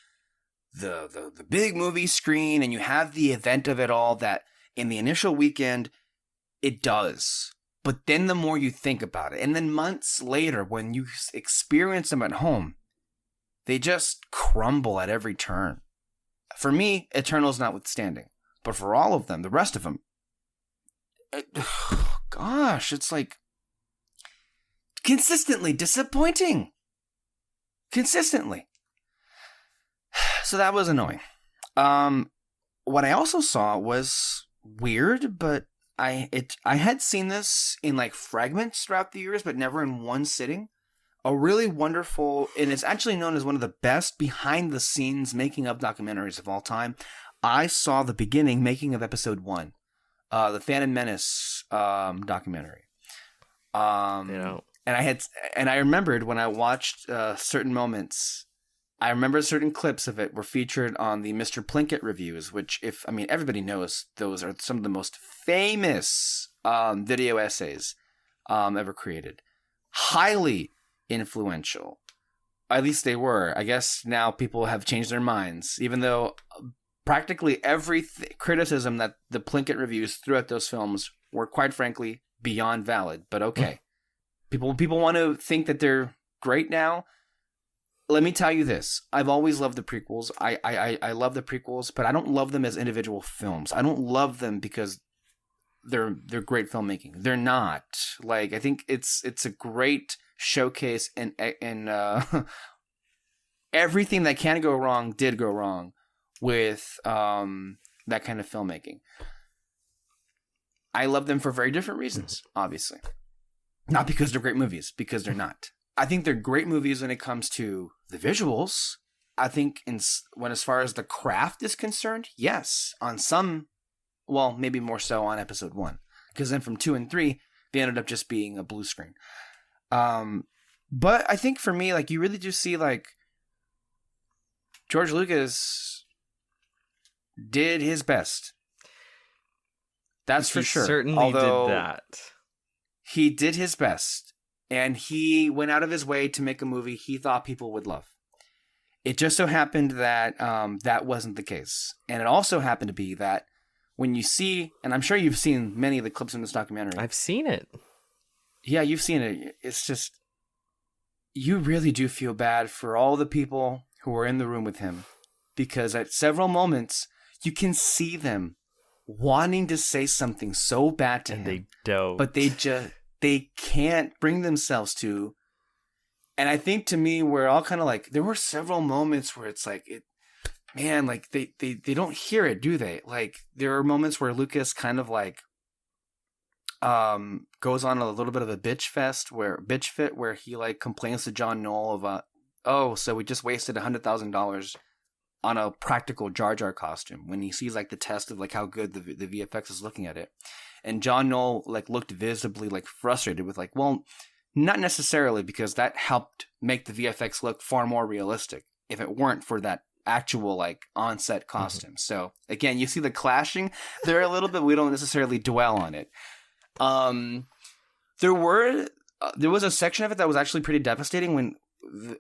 big movie screen and you have the event of it all, that in the initial weekend it does. But then the more you think about it, and then months later when you experience them at home, they just crumble at every turn. For me, Eternals notwithstanding. But for all of them, the rest of them, gosh, it's like consistently disappointing. Consistently. So that was annoying. What I also saw was weird, but I had seen this in like fragments throughout the years, but never in one sitting. A really wonderful, and it's actually known as one of the best behind the scenes making of documentaries of all time. I saw the beginning making of episode 1, the Phantom Menace documentary. And I remembered when I watched certain moments, I remember certain clips of it were featured on the Mr. Plinkett reviews, which everybody knows those are some of the most famous video essays ever created. Highly influential. At least they were. I guess now people have changed their minds, even though practically every criticism that the Plinkett reviews threw at those films were quite frankly beyond valid. But okay. People want to think that they're great now. let me tell you this. I've always loved the prequels. I love the prequels, but I don't love them as individual films. I don't love them because they're great filmmaking. They're not. Like, I think it's a great showcase, and everything that can go wrong did go wrong with that kind of filmmaking. I love them for very different reasons, obviously. Not because they're great movies, because they're not. I think they're great movies when it comes to the visuals. I think when as far as the craft is concerned, yes. On some, well, maybe more so on episode 1. Because then from 2 and 3, they ended up just being a blue screen. But I think for me, like, you really do see, like, George Lucas did his best. That's for sure.
Certainly did that.
He did his best, and he went out of his way to make a movie he thought people would love. It just so happened that that wasn't the case. And it also happened to be that when you see, and I'm sure you've seen many of the clips in this documentary.
I've seen it.
Yeah, you've seen it. It's just, you really do feel bad for all the people who were in the room with him. Because at several moments, you can see them wanting to say something so bad to him.
And they don't. But
they can't bring themselves to. And I think to me, we're all kind of like, there were several moments where it's like, they don't hear it, do they? Like, there are moments where Lucas kind of like goes on a little bit of a bitch fit where he like complains to John Knoll about, oh, so we just wasted $100,000 on a practical Jar Jar costume, when he sees like the test of like how good the VFX is looking at it. And John Knoll like looked visibly like frustrated with like, well, not necessarily, because that helped make the VFX look far more realistic if it weren't for that actual like on-set costume. Mm-hmm. So again, you see the clashing there a little bit. We don't necessarily dwell on it. There was a section of it that was actually pretty devastating when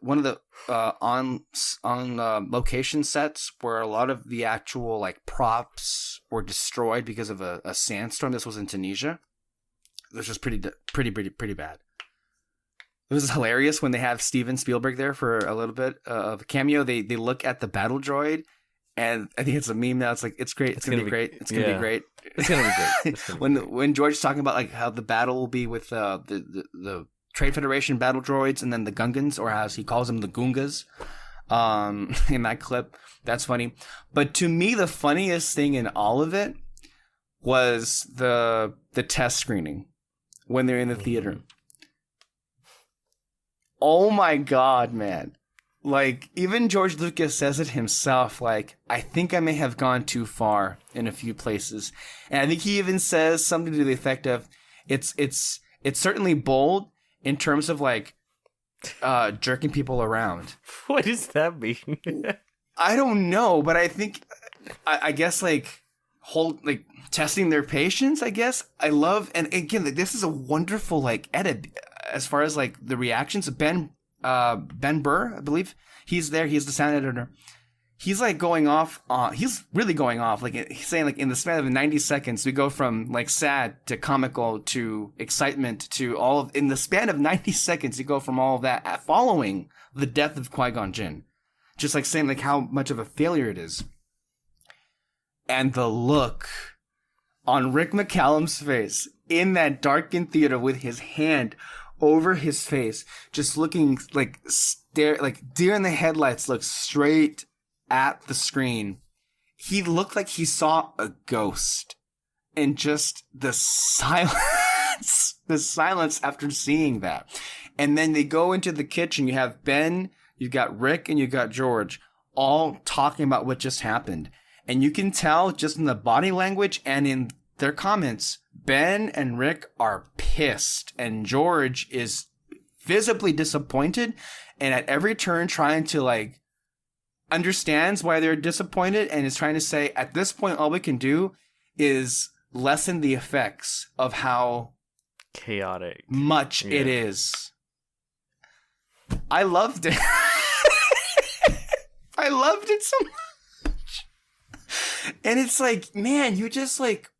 one of the on location sets where a lot of the actual like props were destroyed because of a sandstorm. This was in Tunisia. This was pretty bad. It was hilarious when they have Steven Spielberg there for a little bit of a cameo. They look at the battle droid, and I think it's a meme now. It's like, it's great. It's gonna be great. It's gonna be great.
It's gonna be great.
When George's talking about like how the battle will be with the Trade Federation battle droids and then the Gungans, or as he calls them, the Gungas, in that clip. That's funny. But to me, the funniest thing in all of it was the test screening when they're in the theater. Oh my God, man. Like, even George Lucas says it himself, like, I think I may have gone too far in a few places. And I think he even says something to the effect of, it's certainly bold in terms of like jerking people around.
What does that mean?
I don't know, but I think I guess like testing their patience, I guess. I love, and again, like, this is a wonderful like edit as far as like the reactions of Ben Burr, I believe. He's there, he's the sound editor. He's like going off he's really going off. Like, he's saying like in the span of 90 seconds, we go from like sad to comical to excitement to all of, in the span of 90 seconds, you go from all of that following the death of Qui-Gon Jinn. Just like saying like how much of a failure it is. And the look on Rick McCallum's face in that darkened theater with his hand over his face, just looking like deer in the headlights, look straight at the screen. He looked like he saw a ghost, and just the silence after seeing that. And then they go into the kitchen. You have Ben, you got Rick, and you got George all talking about what just happened. And you can tell just in the body language and in their comments, Ben and Rick are pissed, and George is visibly disappointed, and at every turn trying to like understands why they're disappointed, and is trying to say, at this point, all we can do is lessen the effects of how
chaotic
much it is. I loved it. I loved it so much. And it's like, man, you just like,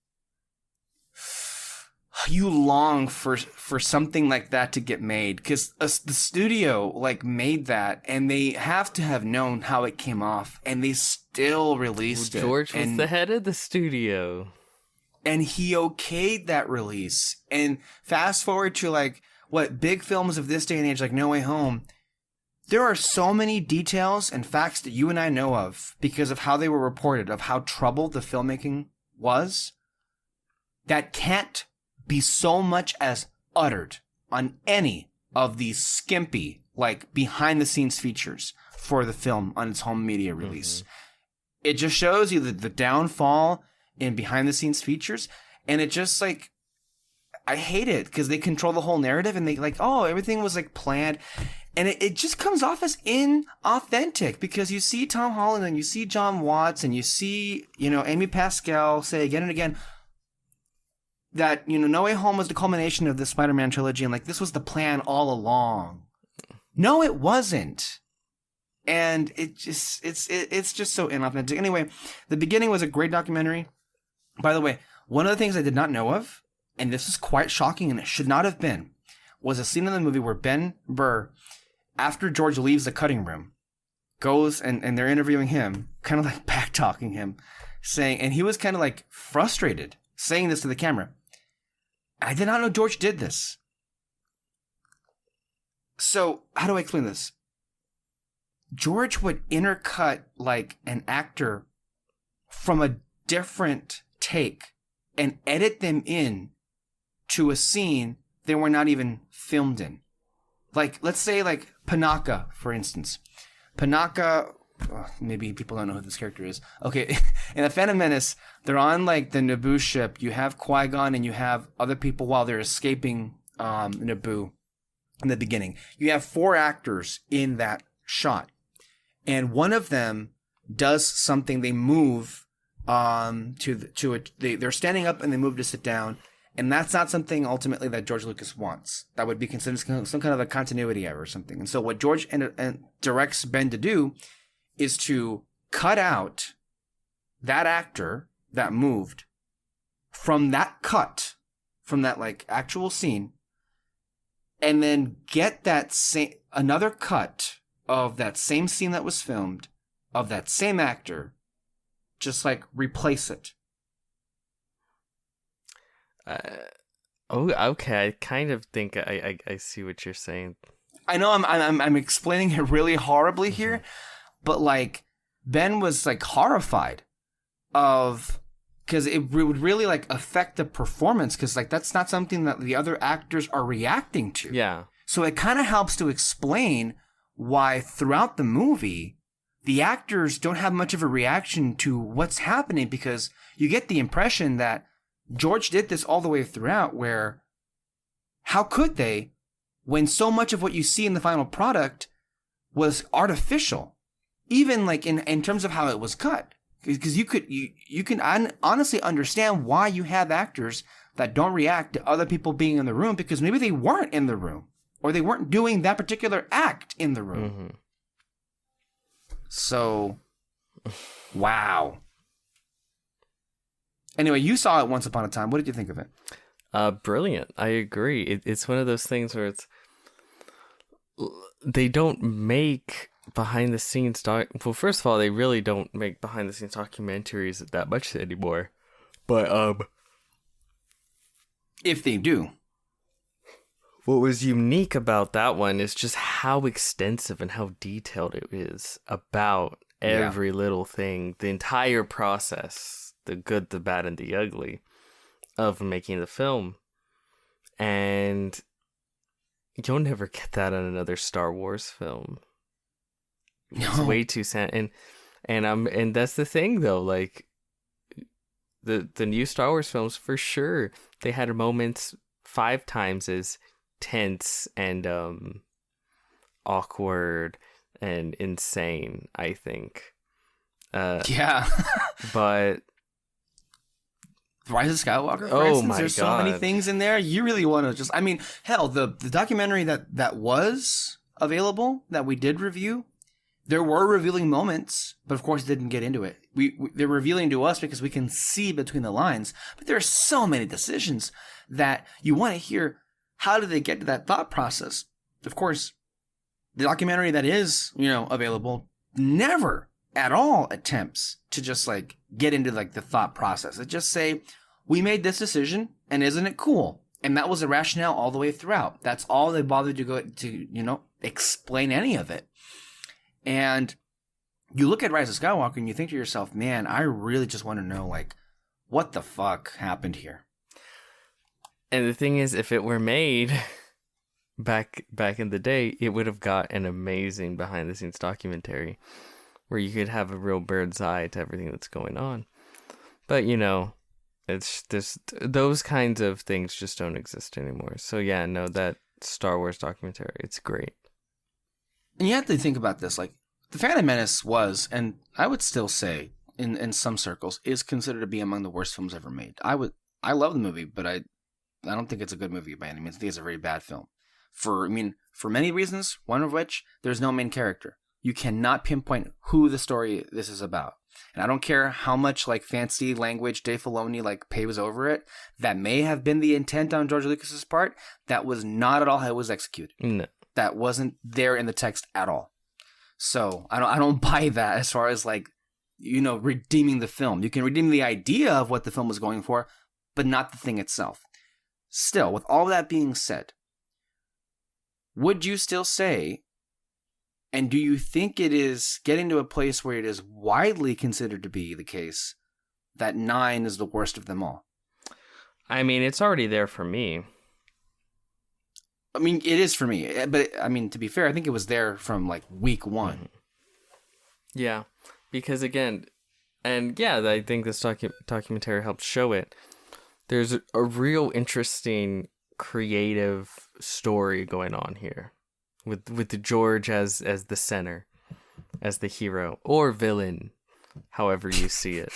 you long for something like that to get made, because the studio like made that, and they have to have known how it came off, and they still released it.
George was the head of the studio,
and he okayed that release. And fast forward to like what big films of this day and age, like No Way Home. There are so many details and facts that you and I know of because of how they were reported, of how troubled the filmmaking was, that can't be so much as uttered on any of these skimpy, like, behind-the-scenes features for the film on its home media release. It just shows you the downfall in behind-the-scenes features, and it just, like, I hate it, because they control the whole narrative, and they, like, oh, everything was, like, planned, and it just comes off as inauthentic, because you see Tom Holland, and you see John Watts, and you see, you know, Amy Pascal say again and again that, you know, No Way Home was the culmination of the Spider-Man trilogy, and, like, this was the plan all along. No, it wasn't. And it's just so inauthentic. Anyway, the beginning was a great documentary. By the way, one of the things I did not know of, and this is quite shocking and it should not have been, was a scene in the movie where Ben Burr, after George leaves the cutting room, goes and they're interviewing him, kind of like back-talking him, saying, and he was kind of like frustrated, saying this to the camera. I did not know George did this. So, how do I explain this? George would intercut like an actor from a different take and edit them in to a scene they were not even filmed in. Like, let's say like Panaka, for instance. Panaka, maybe people don't know who this character is. Okay, in The Phantom Menace, they're on like the Naboo ship. You have Qui-Gon and you have other people while they're escaping Naboo in the beginning. You have 4 actors in that shot. And one of them does something. They move they're standing up and they move to sit down. And that's not something ultimately that George Lucas wants. That would be considered some kind of a continuity error or something. And so what George directs Ben to do is to cut out that actor that moved from that cut, from that like actual scene, and then get that another cut of that same scene that was filmed, of that same actor, just like replace it.
Okay. I kind of think I see what you're saying.
I know I'm explaining it really horribly here, but like Ben was like horrified because it would really like affect the performance, because like that's not something that the other actors are reacting to.
Yeah.
So it kind of helps to explain why throughout the movie the actors don't have much of a reaction to what's happening, because you get the impression that George did this all the way throughout, where how could they, when so much of what you see in the final product was artificial, even like in terms of how it was cut, because you can honestly understand why you have actors that don't react to other people being in the room, because maybe they weren't in the room or they weren't doing that particular act in the room. Mm-hmm. So, wow. Anyway, you saw it once upon a time. What did you think of it?
Brilliant. I agree. It's one of those things where they don't make behind the scenes well, first of all, they really don't make behind the scenes documentaries that much anymore. But
if they do,
what was unique about that one is just how extensive and how detailed it is about every little thing, the entire process, the good, the bad, and the ugly of making the film. And you'll never get that in another Star Wars film. It's way too sad. And that's the thing though, like the new Star Wars films, for sure, they had moments 5 times as tense and awkward and insane, I think.
Yeah.
But
Rise of Skywalker, for instance, there's
God.
So many things in there. You really want to just, I mean, hell, the documentary that was available, that we did review, there were revealing moments, but of course didn't get into it. they're revealing to us because we can see between the lines. But there are so many decisions that you want to hear. How did they get to that thought process? Of course, the documentary that is, available never at all attempts to just like get into like the thought process. It just say, we made this decision and isn't it cool? And that was the rationale all the way throughout. That's all they bothered to go to, explain any of it. And you look at Rise of Skywalker and you think to yourself, man, I really just want to know, like, what the fuck happened here?
And the thing is, if it were made back in the day, it would have got an amazing behind the scenes documentary where you could have a real bird's eye to everything that's going on. But, it's just those kinds of things just don't exist anymore. So yeah, no, that Star Wars documentary, it's great.
And you have to think about this, like, The Phantom Menace was, and I would still say, in some circles, is considered to be among the worst films ever made. I love the movie, but I don't think it's a good movie by any means. I think it's a very bad film. For many reasons, one of which, there's no main character. You cannot pinpoint who the story this is about. And I don't care how much like fancy language Dave Filoni like paves over it. That may have been the intent on George Lucas's part. That was not at all how it was executed.
No.
That wasn't there in the text at all. So I don't buy that as far as like, redeeming the film. You can redeem the idea of what the film was going for, but not the thing itself. Still, with all that being said, would you still say, and do you think it is getting to a place where it is widely considered to be the case that 9 is the worst of them all?
I mean, it's already there for me.
I mean, it is for me. But, I mean, to be fair, I think it was there from, like, week 1. Mm-hmm.
Yeah. Because, again, and yeah, I think this documentary helped show it. There's a real interesting creative story going on here. With George as the center, as the hero or villain, however you see it.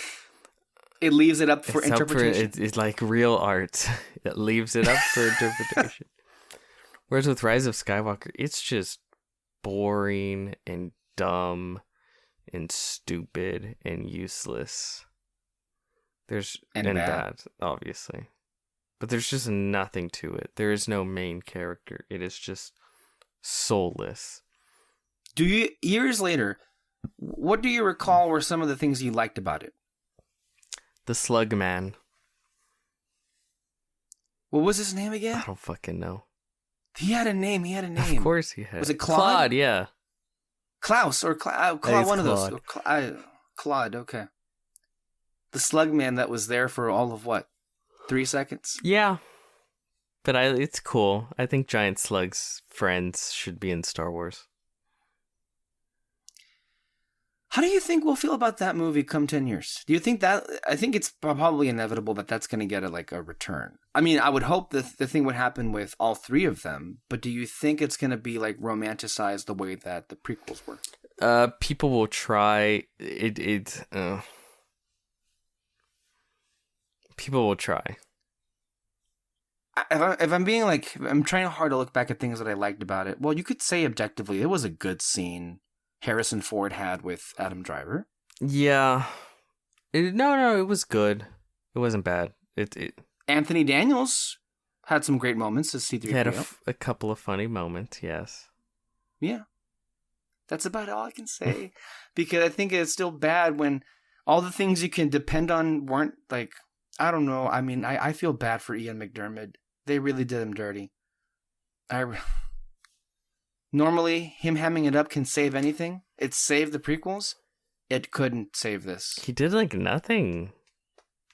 It leaves it up for interpretation.
It's like real art. It leaves it up for interpretation. Whereas with Rise of Skywalker, it's just boring and dumb and stupid and useless. And bad, obviously. But there's just nothing to it. There is no main character. It is just soulless.
Years later, what do you recall were some of the things you liked about it?
The Slug Man.
What was his name again?
I don't fucking know.
He had a name.
Of course he had.
Was it Claude?
Claude, yeah.
Klaus or Claude, one of those. Claude, okay. The Slug Man that was there for all of what? 3 seconds?
Yeah. But it's cool. I think giant slugs friends should be in Star Wars.
How do you think we'll feel about that movie come 10 years? Do you think that... I think it's probably inevitable that that's going to get a return. I mean, I would hope that the thing would happen with all 3 of them, but do you think it's going to be like romanticized the way that the prequels were?
People will try. People will try.
If I'm being like, I'm trying hard to look back at things that I liked about it. Well, you could say objectively, it was a good scene Harrison Ford had with Adam Driver.
Yeah. No, it was good. It wasn't bad.
Anthony Daniels had some great moments as C-3PO.
He had a couple of funny moments, yes.
Yeah. That's about all I can say. Because I think it's still bad when all the things you can depend on weren't like, I don't know. I mean, I feel bad for Ian McDiarmid. They really did him dirty. Normally, him hamming it up can save anything. It saved the prequels. It couldn't save this.
He did like nothing.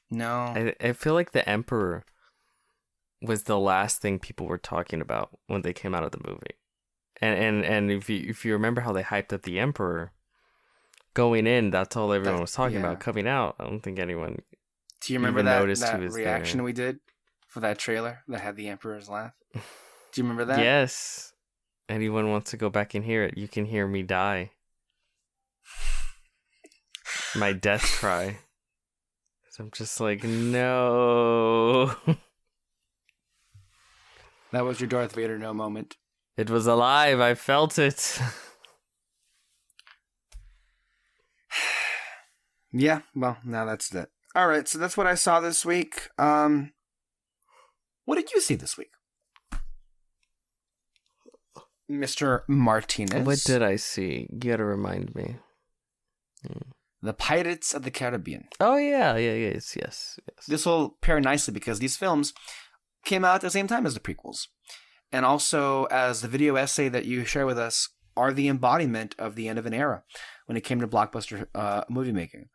No.
I feel like the Emperor was the last thing people were talking about when they came out of the movie. And if you remember how they hyped up the Emperor, going in, that's all everyone was talking about. Coming out, I don't think anyone...
Do you remember that reaction we did for that trailer that had the Emperor's laugh? Do you remember that?
Yes. Anyone wants to go back and hear it, you can hear me die. My death cry. I'm just like, no.
That was your Darth Vader no moment.
It was alive. I felt it.
Yeah, well, now that's it. All right, so that's what I saw this week. What did you see this week, Mr. Martinez?
What did I see? You gotta remind me.
The Pirates of the Caribbean.
Oh, yeah, yes.
This will pair nicely because these films came out at the same time as the prequels. And also, as the video essay that you share with us, are the embodiment of the end of an era when it came to blockbuster movie making.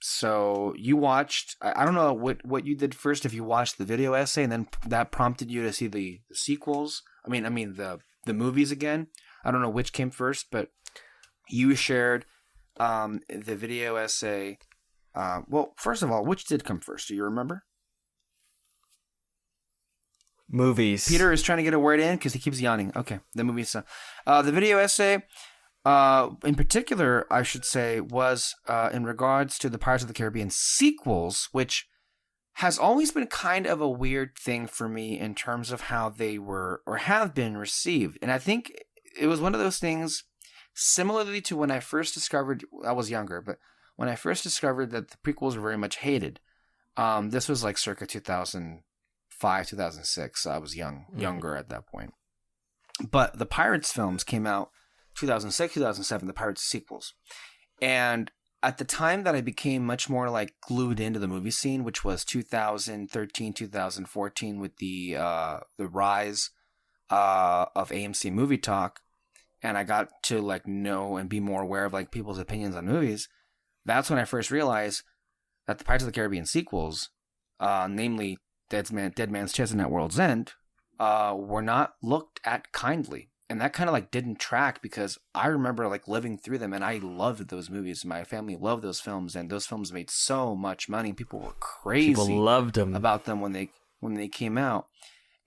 So you watched, I don't know what you did first, if you watched the video essay and then that prompted you to see the sequels. I mean the movies again. I don't know which came first, but you shared the video essay. Well, first of all, which did come first? Do you remember?
Movies.
Peter is trying to get a word in because he keeps yawning. Okay, the movies. The video essay, in particular, I should say, was in regards to the Pirates of the Caribbean sequels, which has always been kind of a weird thing for me in terms of how they were or have been received. And I think it was one of those things, similarly to when I first discovered, I was younger, but when I first discovered that the prequels were very much hated, this was like circa 2005, 2006. I was younger at that point. But the Pirates films came out 2006, 2007, the Pirates sequels. And at the time that I became much more like glued into the movie scene, which was 2013, 2014 with the rise of AMC Movie Talk, and I got to like know and be more aware of like people's opinions on movies, that's when I first realized that the Pirates of the Caribbean sequels, namely Dead Man's Chest and At World's End, were not looked at kindly. And that kind of like didn't track because I remember like living through them and I loved those movies. My family loved those films and those films made so much money. People were crazy.
People loved them
about them when they came out.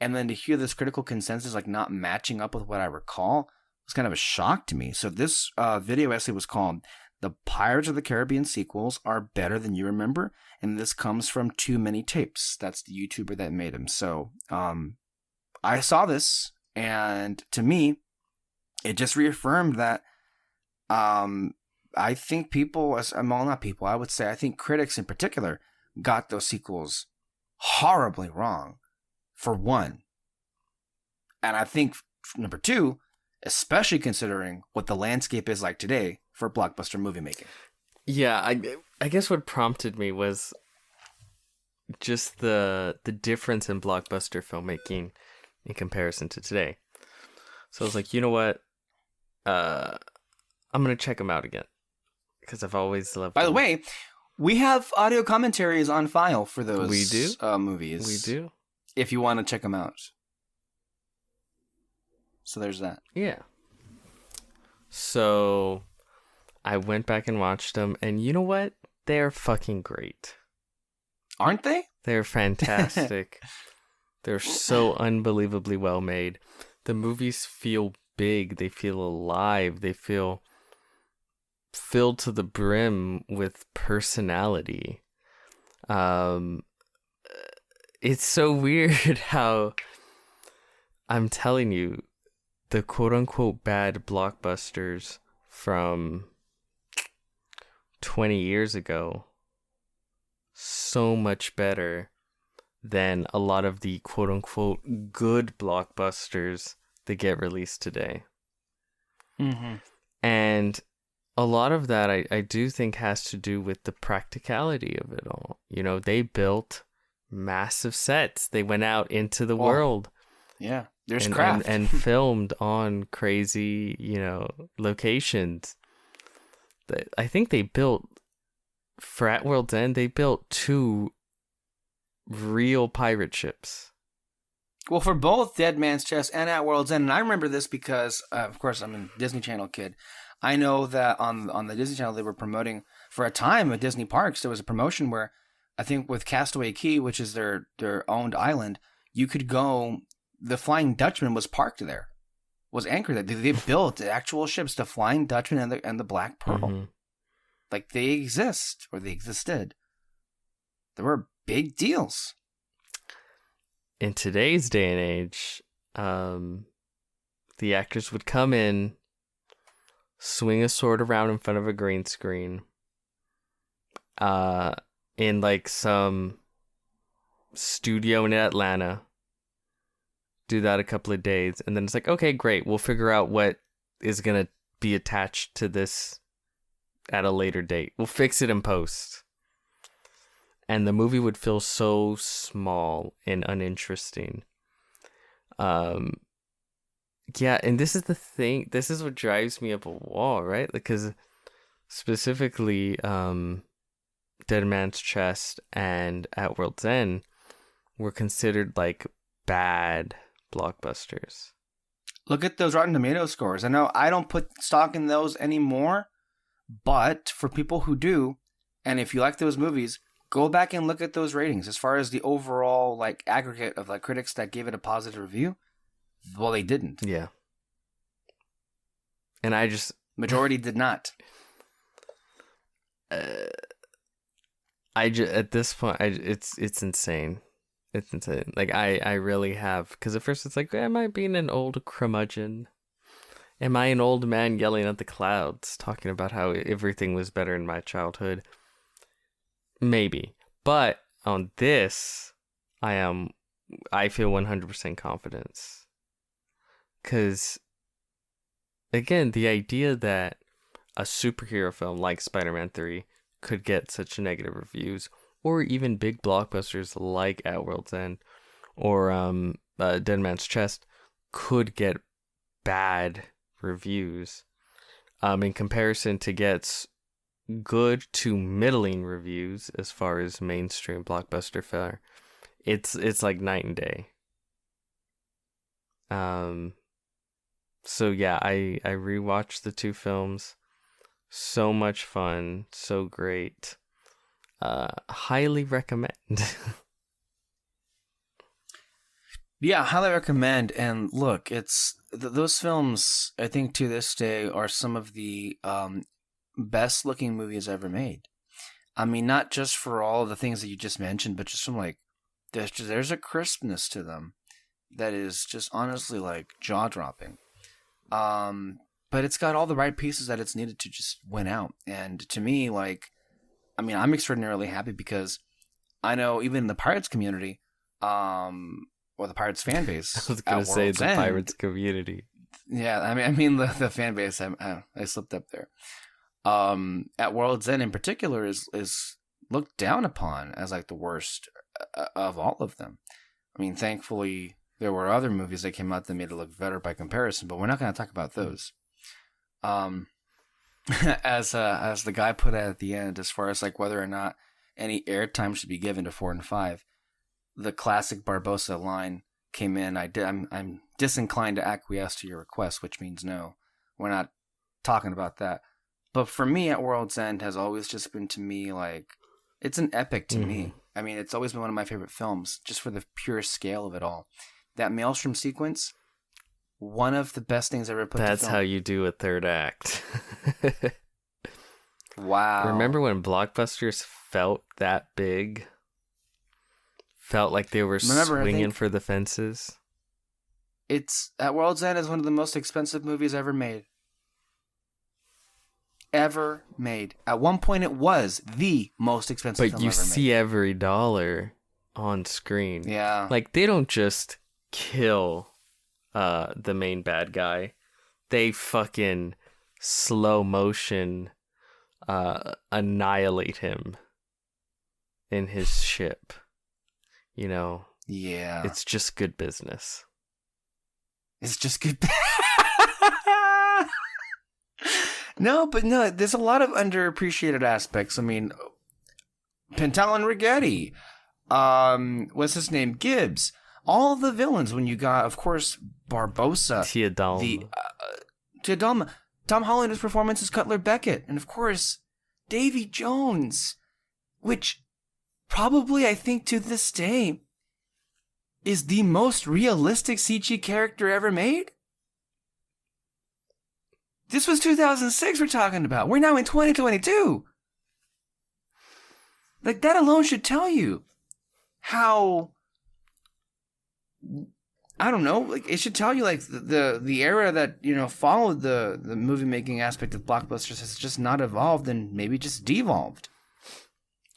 And then to hear this critical consensus like not matching up with what I recall was kind of a shock to me. So this video essay was called "The Pirates of the Caribbean Sequels Are Better Than You Remember," and this comes from Too Many Tapes. That's the YouTuber that made him. So I saw this. And to me, it just reaffirmed that I think people, I would say I think critics in particular got those sequels horribly wrong, for one. And I think, number two, especially considering what the landscape is like today for blockbuster movie making.
Yeah, I guess what prompted me was just the difference in blockbuster filmmaking in comparison to today. So I was like, you know what? I'm going to check them out again because I've always loved them.
By the way, we have audio commentaries on file for those movies.
We do.
If you want to check them out. So there's that.
Yeah. So I went back and watched them, and you know what? They're fucking great.
Aren't they?
They're fantastic. They're so unbelievably well made. The movies feel big. They feel alive. They feel filled to the brim with personality. It's so weird how, I'm telling you, the quote-unquote bad blockbusters from 20 years ago, so much better than a lot of the quote-unquote good blockbusters that get released today.
Mm-hmm.
And a lot of that I do think has to do with the practicality of it all. You know, they built massive sets. They went out into the world.
Yeah, there's craft.
And filmed on crazy, locations. I think they built, for At World's End, they built 2 real pirate ships.
Well, for both Dead Man's Chest and At World's End, and I remember this because, of course, I'm a Disney Channel kid. I know that on the Disney Channel, they were promoting, for a time at Disney Parks, there was a promotion where, I think with Castaway Cay, which is their owned island, you could go, the Flying Dutchman was parked there, was anchored there. They built actual ships, the Flying Dutchman and the Black Pearl.
Mm-hmm.
Like, they exist, or they existed. There were big deals.
In today's day and age, the actors would come in, swing a sword around in front of a green screen, in like some studio in Atlanta, do that a couple of days, and then it's like, okay, great, we'll figure out what is gonna be attached to this at a later date. We'll fix it in post. And the movie would feel so small and uninteresting. Yeah, and this is the thing. This is what drives me up a wall, right? Because specifically, Dead Man's Chest and At World's End were considered like bad blockbusters.
Look at those Rotten Tomato scores. I know I don't put stock in those anymore, but for people who do, and if you like those movies, go back and look at those ratings. As far as the overall like aggregate of like critics that gave it a positive review, well, they didn't.
Yeah. And I just
majority did not.
I just at this point, it's insane. It's insane. Like I really have, because at first it's like, am I being an old curmudgeon? Am I an old man yelling at the clouds, talking about how everything was better in my childhood? Maybe. But on this, I feel 100% confidence. Because, again, the idea that a superhero film like Spider-Man 3 could get such negative reviews, or even big blockbusters like At World's End or Dead Man's Chest could get bad reviews, in comparison to gets good to middling reviews as far as mainstream blockbuster fare. It's like night and day. So yeah, I rewatched the two films. So much fun, so great. Highly recommend.
Yeah, highly recommend. And look, it's those films, I think to this day, are some of the best looking movies ever made. I mean, not just for all of the things that you just mentioned, but just from like there's a crispness to them that is just honestly like jaw dropping. But it's got all the right pieces that it's needed to just win out. And to me, like, I mean, I'm extraordinarily happy because I know even the Pirates community, or the Pirates fan base.
I was gonna say the Pirates community.
Yeah, I mean the fan base. I slipped up there. At World's End in particular is looked down upon as like the worst of all of them. I mean, thankfully there were other movies that came out that made it look better by comparison, but we're not going to talk about those. As the guy put it at the end, as far as like whether or not any airtime should be given to 4 and 5, the classic Barbosa line came in. I'm disinclined to acquiesce to your request, which means no, we're not talking about that. But for me, At World's End has always just been, to me, like, it's an epic to me. I mean, it's always been one of my favorite films, just for the pure scale of it all. That Maelstrom sequence, one of the best things ever put to film.
That's how you do a third act.
Wow.
Remember when blockbusters felt that big? Felt like they were swinging for the fences?
At World's End is one of the most expensive movies ever made. Ever made. At one point, it was the most expensive film ever made. But you
see every dollar on screen.
Yeah.
Like, they don't just kill the main bad guy. They fucking slow motion annihilate him in his ship. You know?
Yeah.
It's just good business.
It's just good. No, there's a lot of underappreciated aspects. I mean, Pentel and Rigetti, what's his name? Gibbs. All the villains, when you got, of course, Barbosa. Tiadalma. Tom Hollander's performance as Cutler Beckett. And, of course, Davy Jones, which probably, I think, to this day, is the most realistic CG character ever made. This was 2006 we're talking about. We're now in 2022. Like, that alone should tell you how I don't know. Like, it should tell you, like, the era that, you know, followed the movie making aspect of blockbusters has just not evolved and maybe just devolved.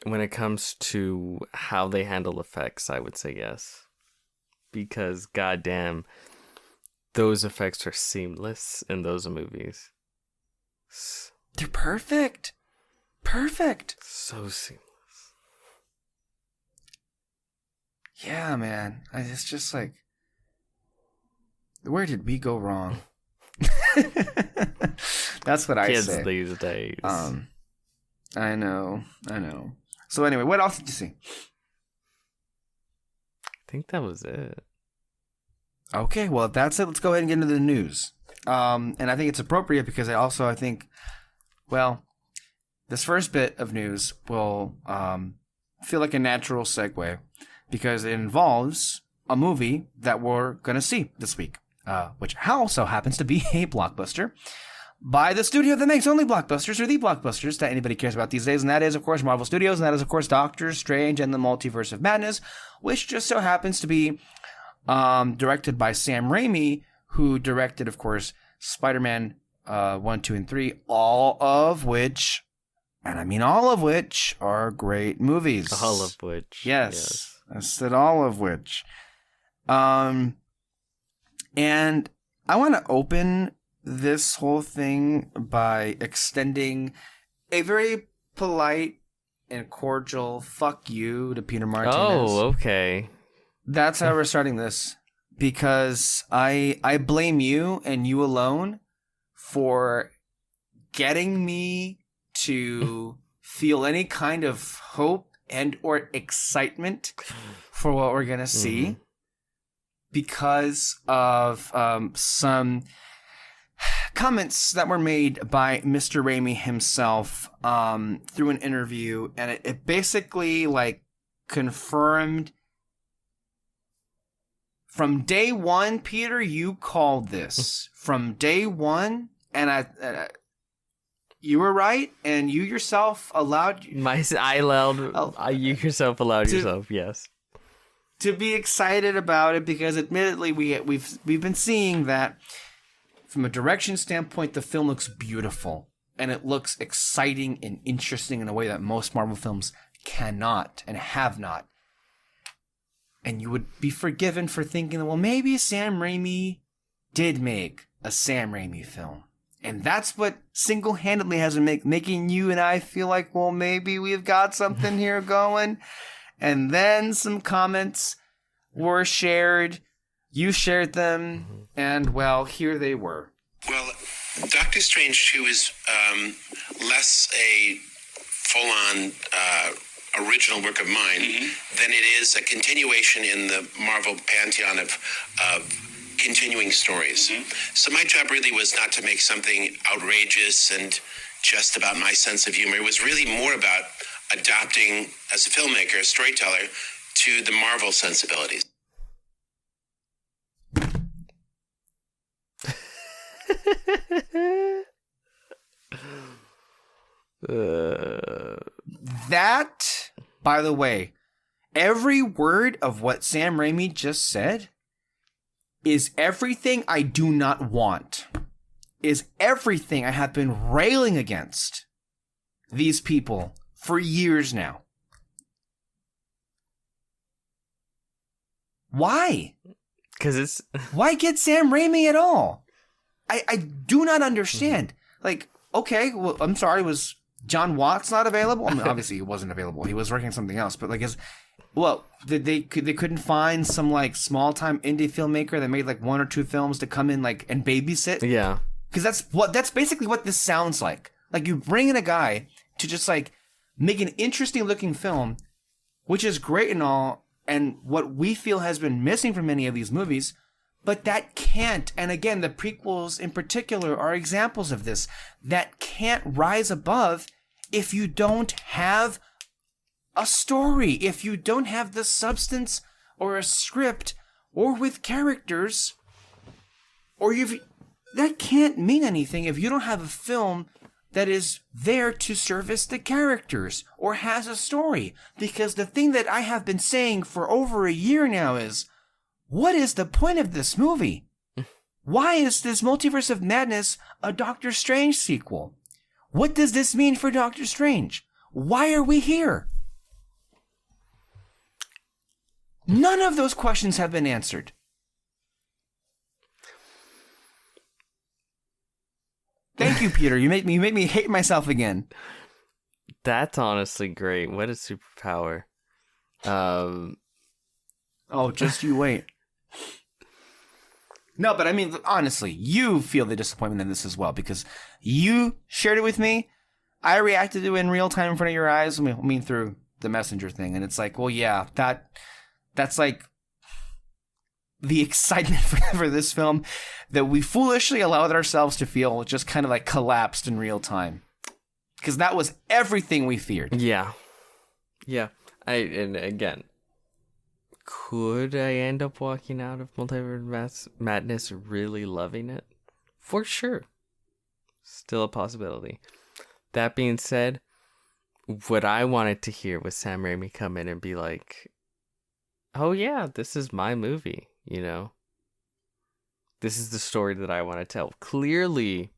When it comes to how they handle effects, I would say yes. Because, goddamn, those effects are seamless in those movies.
They're perfect. Perfect.
So seamless.
Yeah, man. It's just like, where did we go wrong? That's what I
Kids
say.
These days.
I know. So anyway, what else did you see?
I think that was it.
Okay, well, if that's it, let's go ahead and get into the news. And I think it's appropriate because I think, well, this first bit of news will feel like a natural segue because it involves a movie that we're going to see this week, which also happens to be a blockbuster by the studio that makes only blockbusters, or the blockbusters that anybody cares about these days, and that is, of course, Marvel Studios, and that is, of course, Doctor Strange and the Multiverse of Madness, which just so happens to be directed by Sam Raimi, who directed, of course, Spider-Man 1, 2, and 3, all of which, and I mean all of which, are great movies.
All of which.
Yes. I said all of which. And I want to open this whole thing by extending a very polite and cordial fuck you to Peter Martinez.
Oh, okay.
That's how we're starting this. Because I blame you and you alone for getting me to feel any kind of hope and or excitement for what we're going to see because of some comments that were made by Mr. Raimi himself through an interview. And it basically like confirmed from day one, Peter, you called this from day one. And you were right, and you yourself allowed
You yourself allowed yourself, yes,
to be excited about it because, admittedly, we've been seeing that from a direction standpoint, the film looks beautiful and it looks exciting and interesting in a way that most Marvel films cannot and have not. And you would be forgiven for thinking, well, maybe Sam Raimi did make a Sam Raimi film. And that's what single-handedly has been making you and I feel like, well, maybe we've got something here going. And then some comments were shared. You shared them. And, well, here they were.
Well, Doctor Strange 2 is less a full-on original work of mine than it is a continuation in the Marvel pantheon of continuing stories. So my job really was not to make something outrageous and just about my sense of humor. It was really more about adopting, as a filmmaker, a storyteller, to the Marvel sensibilities.
That, by the way, every word of what Sam Raimi just said is everything I do not want, is everything I have been railing against these people for years now. Why?
Because
Why get Sam Raimi at all? I do not understand. Like, okay, well, I'm sorry, was John Watts not available? I mean, obviously he wasn't available. He was working on something else, but like they couldn't find some like small time indie filmmaker that made like 1 or 2 films to come in like and babysit.
Yeah,
because that's basically what this sounds like. Like you bring in a guy to just like make an interesting looking film, which is great and all, and what we feel has been missing from many of these movies, but that can't. And again, the prequels in particular are examples of this. That can't rise above if you don't have a story, if you don't have the substance or a script or with characters, or that can't mean anything if you don't have a film that is there to service the characters or has a story. Because the thing that I have been saying for over a year now is, what is the point of this movie? Why is this Multiverse of Madness a Doctor Strange sequel? What does this mean for Doctor Strange? Why are we here? None of those questions have been answered. Thank you, Peter. You made me hate myself again.
That's honestly great. What a superpower.
Oh, just you wait. No, but I mean, honestly, you feel the disappointment in this as well because you shared it with me. I reacted to it in real time in front of your eyes. I mean, through the messenger thing, and it's like, well, yeah, that's like the excitement for this film that we foolishly allowed ourselves to feel just kind of like collapsed in real time because that was everything we feared.
Yeah. And again, could I end up walking out of Multiverse Madness really loving it? For sure. Still a possibility. That being said, what I wanted to hear was Sam Raimi come in and be like, oh yeah, this is my movie, you know? This is the story that I want to tell. Clearly,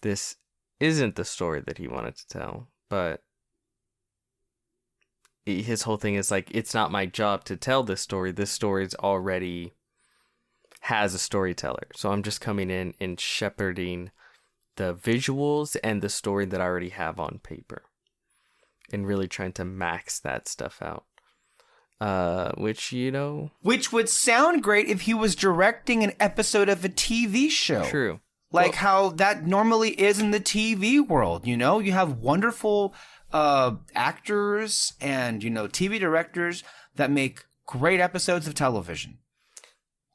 this isn't the story that he wanted to tell, but his whole thing is like, it's not my job to tell this story. This story's already has a storyteller. So I'm just coming in and shepherding the visuals and the story that I already have on paper and really trying to max that stuff out. Which would sound great if he was directing an episode of a TV show. True.
Like how that normally is in the TV world, you know? You have wonderful actors and, TV directors that make great episodes of television.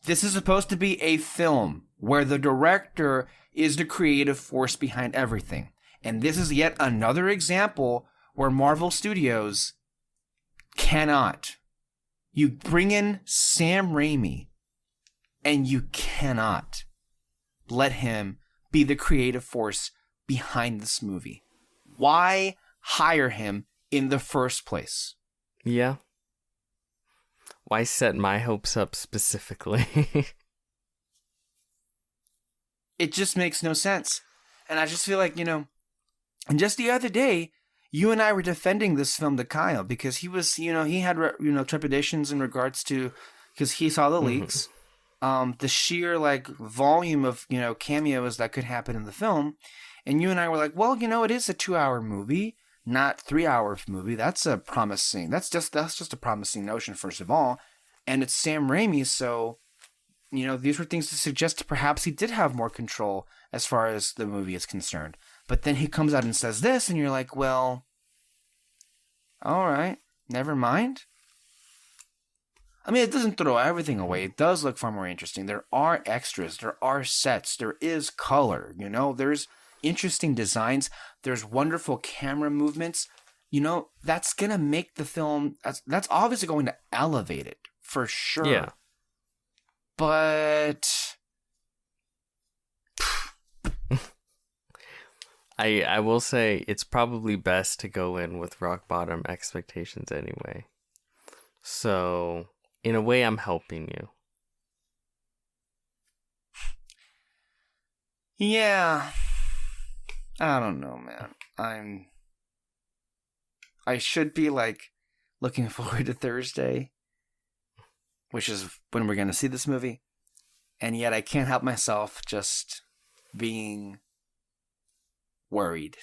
This is supposed to be a film where the director is the creative force behind everything. And this is yet another example where Marvel Studios cannot. You bring in Sam Raimi and you cannot let him be the creative force behind this movie. Why hire him in the first place?
Yeah. Why set my hopes up specifically?
It just makes no sense. And I just feel like, and just the other day, you and I were defending this film to Kyle because he was, he had, trepidations in regards to, because he saw the leaks, the sheer volume of, cameos that could happen in the film. And you and I were like, well, it is a 2-hour movie, not 3-hour movie. That's a promising, that's just a promising notion, first of all. And it's Sam Raimi. So, these were things to suggest that perhaps he did have more control as far as the movie is concerned. But then he comes out and says this, and you're like, well, all right, never mind. I mean, it doesn't throw everything away. It does look far more interesting. There are extras. There are sets. There is color. There's interesting designs. There's wonderful camera movements. That's going to make the film, that's obviously going to elevate it, for sure.
Yeah.
But
I will say it's probably best to go in with rock bottom expectations anyway. So, in a way, I'm helping you.
Yeah. I don't know, man. I should be looking forward to Thursday, which is when we're going to see this movie. And yet I can't help myself just being worried.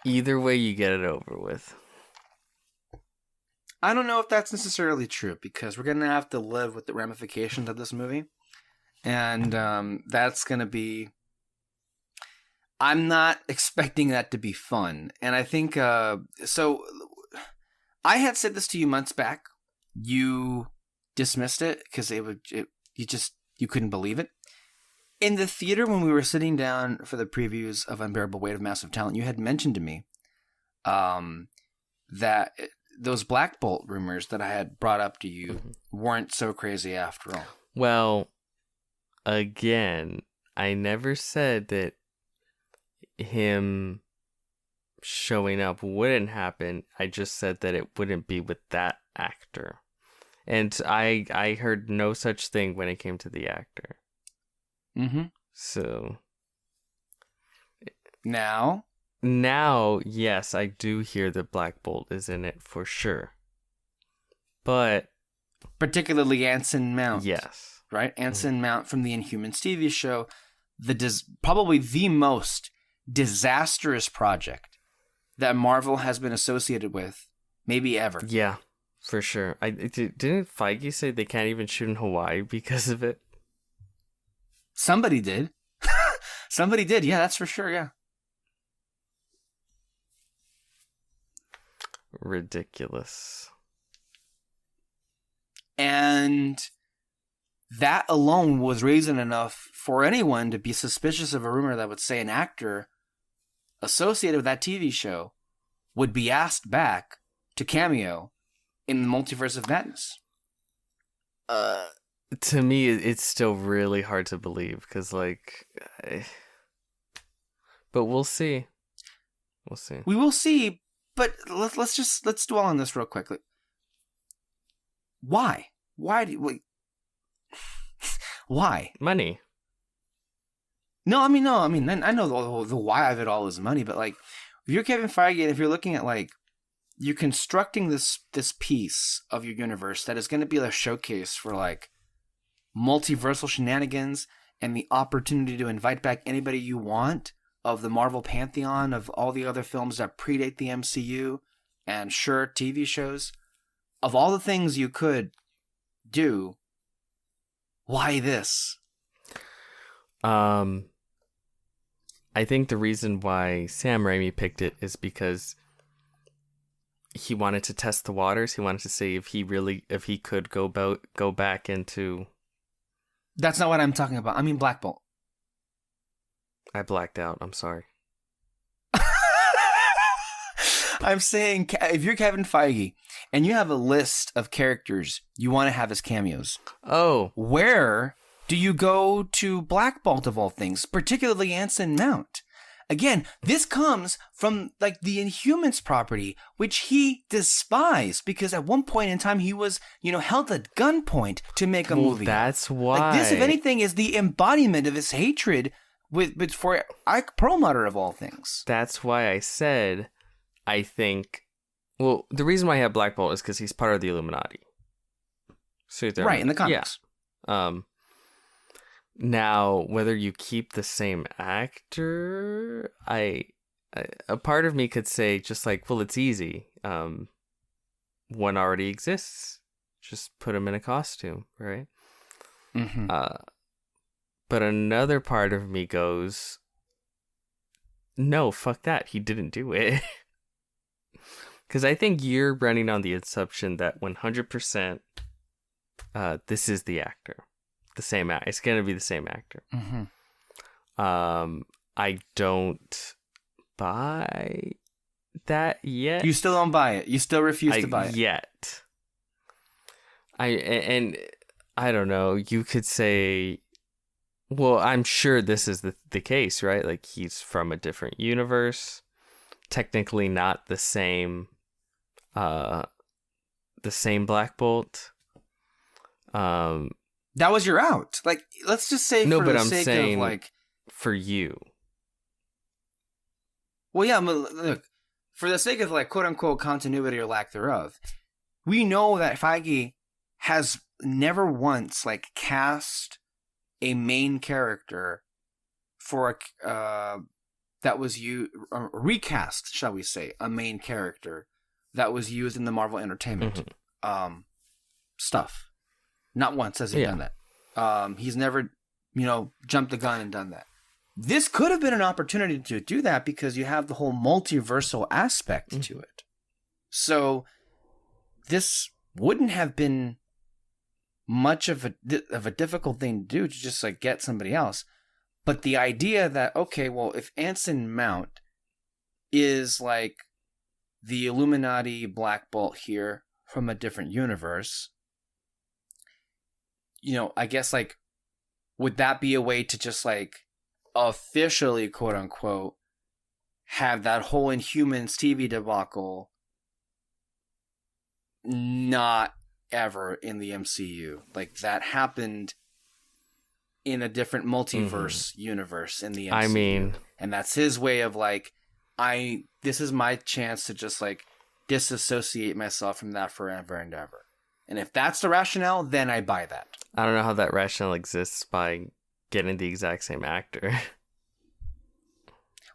Either way, you get it over with.
I don't know if that's necessarily true because we're going to have to live with the ramifications of this movie. And that's going to be... I'm not expecting that to be fun. And I think... So, I had said this to you months back. You dismissed it because you couldn't believe it. In the theater, when we were sitting down for the previews of Unbearable Weight of Massive Talent, you had mentioned to me that those Black Bolt rumors that I had brought up to you weren't so crazy after all.
Well, again, I never said that him showing up wouldn't happen. I just said that it wouldn't be with that actor. And I heard no such thing when it came to the actor.
Mm-hmm.
So
Now,
yes, I do hear that Black Bolt is in it for sure. But
particularly Anson Mount.
yes.
Right? Anson Mount from the Inhumans TV show, probably the most disastrous project that Marvel has been associated with, maybe ever.
Yeah, for sure. Didn't Feige say they can't even shoot in Hawaii because of it?
Somebody did. Somebody did. Yeah, that's for sure. Yeah.
Ridiculous.
And that alone was reason enough for anyone to be suspicious of a rumor that would say an actor associated with that TV show would be asked back to cameo in the Multiverse of Madness.
To me, it's still really hard to believe because, but we'll see. We'll see.
We will see, but let's dwell on this real quickly. Why? Why? Why?
Money.
No, I mean, I know the why of it all is money, but if you're Kevin Feige, and if you're looking at you're constructing this piece of your universe that is going to be a showcase for multiversal shenanigans and the opportunity to invite back anybody you want of the Marvel pantheon of all the other films that predate the MCU and sure TV shows, of all the things you could do, why this?
I think the reason why Sam Raimi picked it is because he wanted to test the waters. He wanted to see if he could go back into.
That's not what I'm talking about. I mean Black Bolt.
I blacked out. I'm sorry.
I'm saying if you're Kevin Feige and you have a list of characters you want to have as cameos.
Oh.
Where do you go to Black Bolt of all things, particularly Anson Mount? Again, this comes from the Inhumans property, which he despised because at one point in time he was, held at gunpoint to make a movie.
That's why.
This, if anything, is the embodiment of his hatred for Ike Perlmutter of all things.
That's why I said, I think. Well, the reason why I have Black Bolt is because he's part of the Illuminati. So
right in the comics.
Yeah. Now, whether you keep the same actor, a part of me could say just it's easy. One already exists. Just put him in a costume, right?
Mm-hmm.
But another part of me goes, no, fuck that. He didn't do it. Because I think you're running on the assumption that 100% this is the actor. The same actor. It's going to be the same actor.
Mm-hmm.
I don't buy that yet.
You still don't buy it. You still refuse to buy it.
Yet. I don't know. You could say, well, I'm sure this is the case, right? He's from a different universe. Technically not the same Black Bolt.
That was your out. Let's just say
no,
for
but
the
I'm
sake
saying
of
for you.
Well, yeah, look, for the sake of quote unquote continuity or lack thereof, we know that Feige has never once cast a main character for that was recast, shall we say, a main character that was used in the Marvel Entertainment stuff. Not once has he done that. He's never, jumped the gun and done that. This could have been an opportunity to do that because you have the whole multiversal aspect to it. So this wouldn't have been much of a difficult thing to do to just get somebody else. But the idea that, okay, well, if Anson Mount is the Illuminati Black Bolt here from a different universe, I guess would that be a way to just officially quote unquote have that whole Inhumans TV debacle not ever in the MCU. Like, that happened in a different multiverse universe in the MCU.
I mean,
and that's his way of like, this is my chance to just like disassociate myself from that forever and ever. And if that's the rationale, then I buy that.
I don't know how that rationale exists by getting the exact same actor.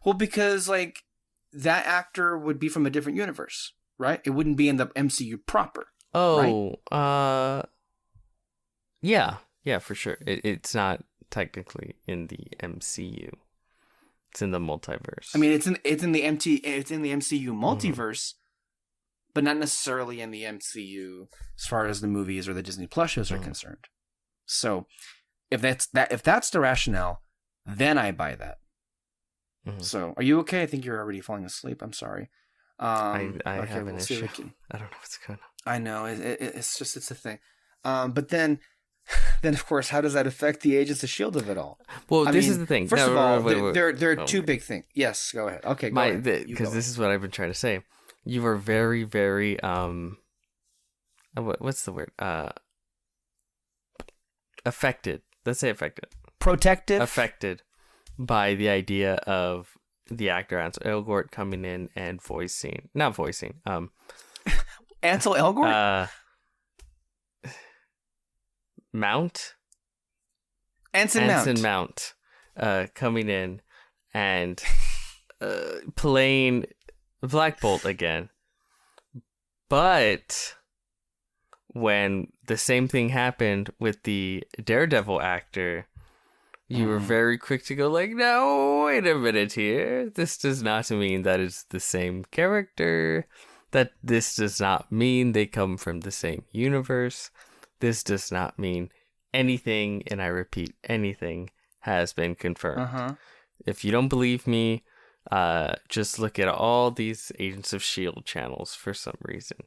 Well, because like that actor would be from a different universe, right? It wouldn't be in the MCU proper.
Oh,
right?
Yeah, for sure. It's not technically in the MCU. It's in the multiverse.
I mean, it's in the MCU multiverse, but not necessarily in the MCU as far as the movies or the Disney Plus shows are concerned. So, if that's the rationale, then I buy that. So, are you okay? I think you're already falling asleep. I'm sorry.
I have an issue. I don't know what's going on.
I know it's a thing. But then of course, how does that affect the Agents of S.H.I.E.L.D. of it all?
Well, this is the thing.
First of all,
wait.
there are two big things. Yes, go ahead. Okay, go ahead.
Because this is what I've been trying to say. You are very, very what's the word? Affected. Let's say affected.
Protective.
Affected by the idea of the actor Ansel Elgort coming in and not voicing.
Ansel Elgort. Anson
Mount coming in and playing Black Bolt again. But when the same thing happened with the Daredevil actor, you were very quick to go like, no, wait a minute here. This does not mean that it's the same character. That this does not mean they come from the same universe. This does not mean anything, and I repeat, anything has been confirmed. If you don't believe me, just look at all these Agents of S.H.I.E.L.D. channels for some reason.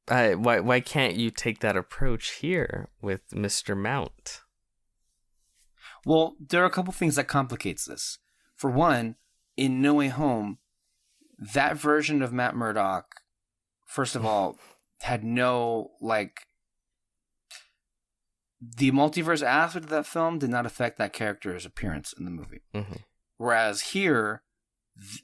Why can't you take that approach here with Mr. Mount?
Well, there are a couple things that complicates this. For one, in No Way Home, that version of Matt Murdock, first of all, had no, like, the multiverse aspect of that film did not affect that character's appearance in the movie. Whereas here,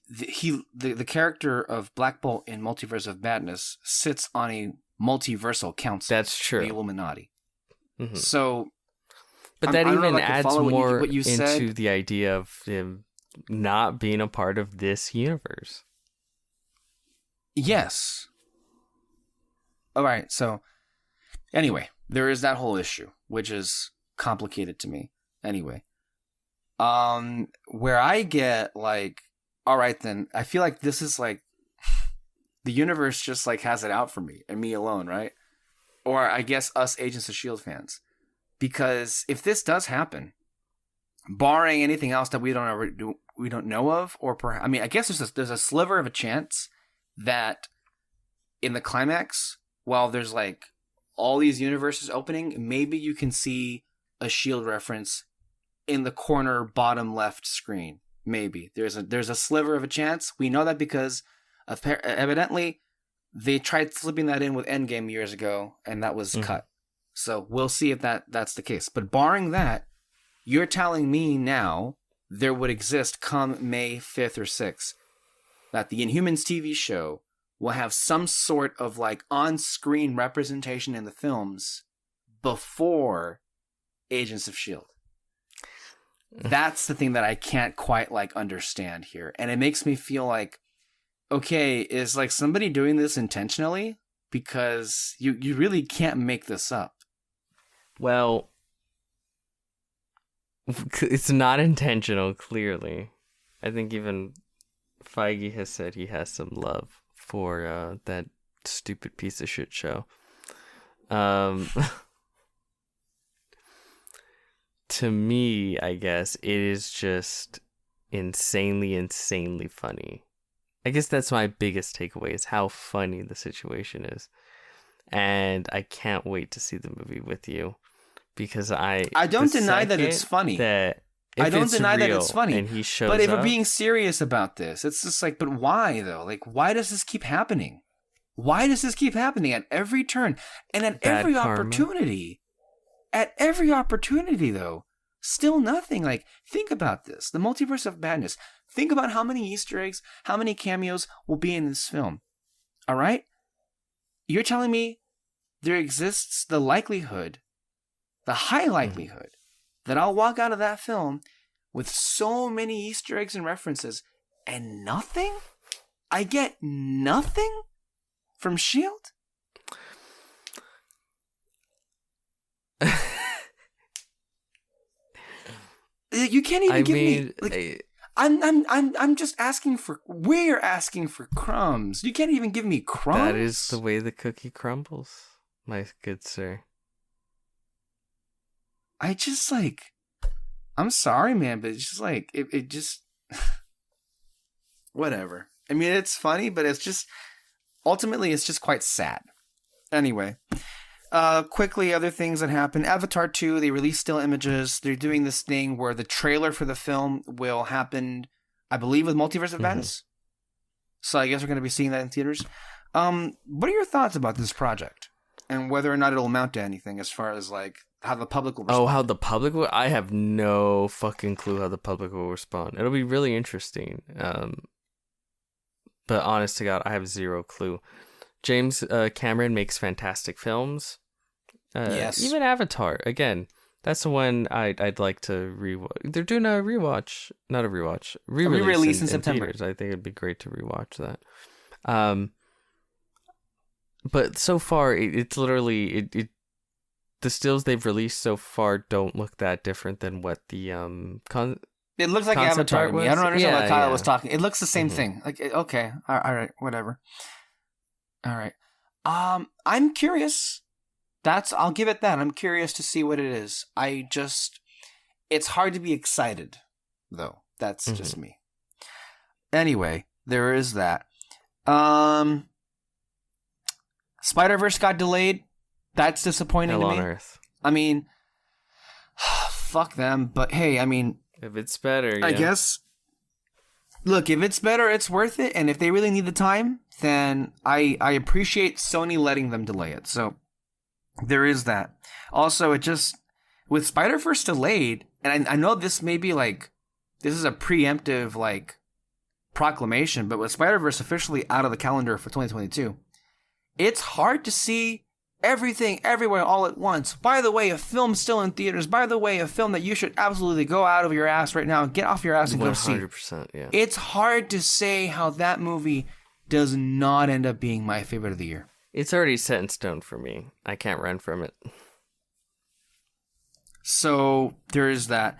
the character of Black Bolt in Multiverse of Madness sits on a multiversal council.
That's true.
The Illuminati. So,
but that even adds more
what you
into
said.
the idea of him not being a part of this universe.
Yes. All right. So, anyway, there is that whole issue, which is complicated to me. Anyway, where I get like, all right, then I feel like this is like the universe just like has it out for me and me alone, right? Or I guess us Agents of S.H.I.E.L.D. fans, because if this does happen, barring anything else that we don't know of, or perhaps, I mean, I guess there's a sliver of a chance that in the climax, while there's like all these universes opening, maybe you can see a S.H.I.E.L.D. reference in the corner bottom left screen. Maybe there's a sliver of a chance. We know that because evidently they tried slipping that in with Endgame years ago, and that was cut. So we'll see if that's the case. But barring that, you're telling me now there would exist come May 5th or 6th that the Inhumans TV show will have some sort of like on-screen representation in the films before Agents of S.H.I.E.L.D. That's the thing that I can't quite like understand here. And it makes me feel like, okay, is like somebody doing this intentionally? Because you really can't make this up.
Well, it's not intentional, clearly. I think even Feige has said he has some love for that stupid piece of shit show. To me, I guess, it is just insanely funny. I guess that's my biggest takeaway, is how funny the situation is. And I can't wait to see the movie with you. Because I don't
deny that it's funny.
That
I don't deny that it's funny.
And he shows
but if
up,
we're being serious about this, it's just like, but why though? Like, why does this keep happening? Why does this keep happening at every turn and at every opportunity? At every opportunity, though, still nothing. Like, think about this. The Multiverse of Madness. Think about how many Easter eggs, how many cameos will be in this film. All right? You're telling me there exists the likelihood, the high likelihood, that I'll walk out of that film with so many Easter eggs and references and nothing? I get nothing from S.H.I.E.L.D.? You can't even give me. Like, I'm just asking for. We're asking for crumbs. You can't even give me crumbs.
That is the way the cookie crumbles, my good sir.
I just like. I'm sorry, man, but it's just like it just. Whatever. I mean, it's funny, but it's just. Ultimately, it's just quite sad. Anyway. Quickly, other things that happen. Avatar 2, they released still images. They're doing this thing where the trailer for the film will happen, I believe, with Multiverse of Madness. So I guess we're going to be seeing that in theaters. What are your thoughts about this project? And whether or not it'll amount to anything as far as, like, how the public will respond?
Oh, how the public will? I have no fucking clue how the public will respond. It'll be really interesting. But honest to God, I have zero clue. James Cameron makes fantastic films.
Yes.
Even Avatar. Again, that's the one I'd like to rewatch. They're doing a rewatch. Not a rewatch.
Re-release in September.
Theaters. I think it'd be great to rewatch that. But so far, it's literally... the stills they've released so far don't look that different than what the...
It looks like
concept
Avatar
art
to me.
was?
I don't understand
Yeah,
what Kyle
yeah.
was talking. It looks the same thing. Like, okay. All right. Whatever. All right. I'm curious. I'll give it that. I'm curious to see what it is. It's hard to be excited, though. That's just me. Anyway, there is that. Spider-Verse got delayed. That's disappointing
Hell
to me.
on Earth.
I mean, fuck them. But hey, I mean,
If it's better,
I guess. Look, if it's better, it's worth it. And if they really need the time, then I appreciate Sony letting them delay it. So there is that. Also, with Spider-Verse delayed, and I know this may be like, this is a preemptive like proclamation, but with Spider-Verse officially out of the calendar for 2022, it's hard to see everything everywhere all at once. By the way, a film still in theaters. By the way, a film that you should absolutely go out of your ass right now and get off your ass and go see.
100%, yeah.
It's hard to say how that movie does not end up being my favorite of the year.
It's already set in stone for me. I can't run from it.
So there is that.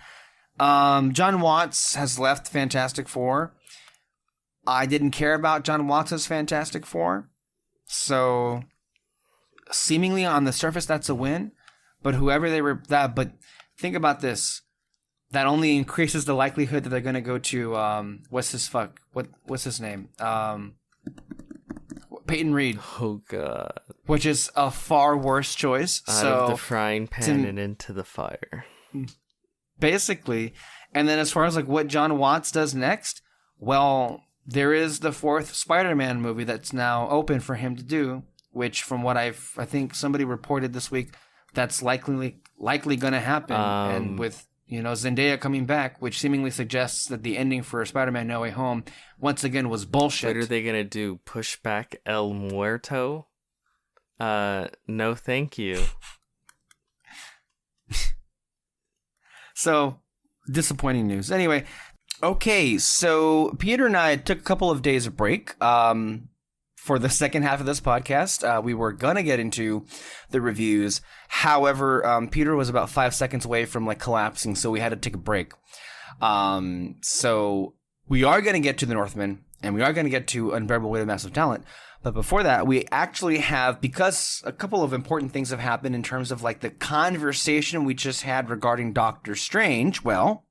John Watts has left Fantastic Four. I didn't care about John Watts' Fantastic Four. So seemingly on the surface, that's a win. But but think about this. That only increases the likelihood that they're going to go to, what's his name? Peyton Reed.
Oh, God.
Which is a far worse choice.
Out of the frying pan and into the fire.
Basically. And then as far as like what John Watts does next, well, there is the 4th Spider-Man movie that's now open for him to do, which from what I think somebody reported this week, that's likely going to happen. And with, Zendaya coming back, which seemingly suggests that the ending for Spider-Man No Way Home once again was bullshit.
What are they going to do? Push back El Muerto? No, thank you.
So, disappointing news. Anyway, okay, so Peter and I took a couple of days of break for the second half of this podcast. We were going to get into the reviews. However, Peter was about 5 seconds away from collapsing, so we had to take a break. So we are going to get to The Northman, and we are going to get to Unbearable Weight of Massive Talent. But before that, we actually have, because a couple of important things have happened in terms of the conversation we just had regarding Doctor Strange. Well,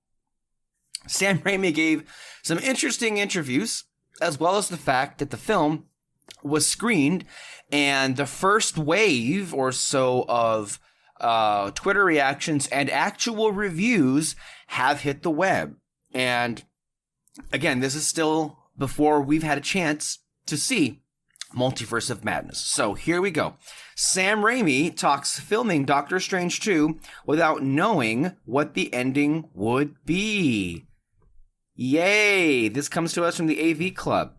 Sam Raimi gave some interesting interviews, as well as the fact that the film was screened, and the first wave or so of Twitter reactions and actual reviews have hit the web. And again, this is still before we've had a chance to see Multiverse of Madness. So here we go. Sam Raimi talks filming Doctor Strange 2 without knowing what the ending would be. Yay! This comes to us from the AV Club.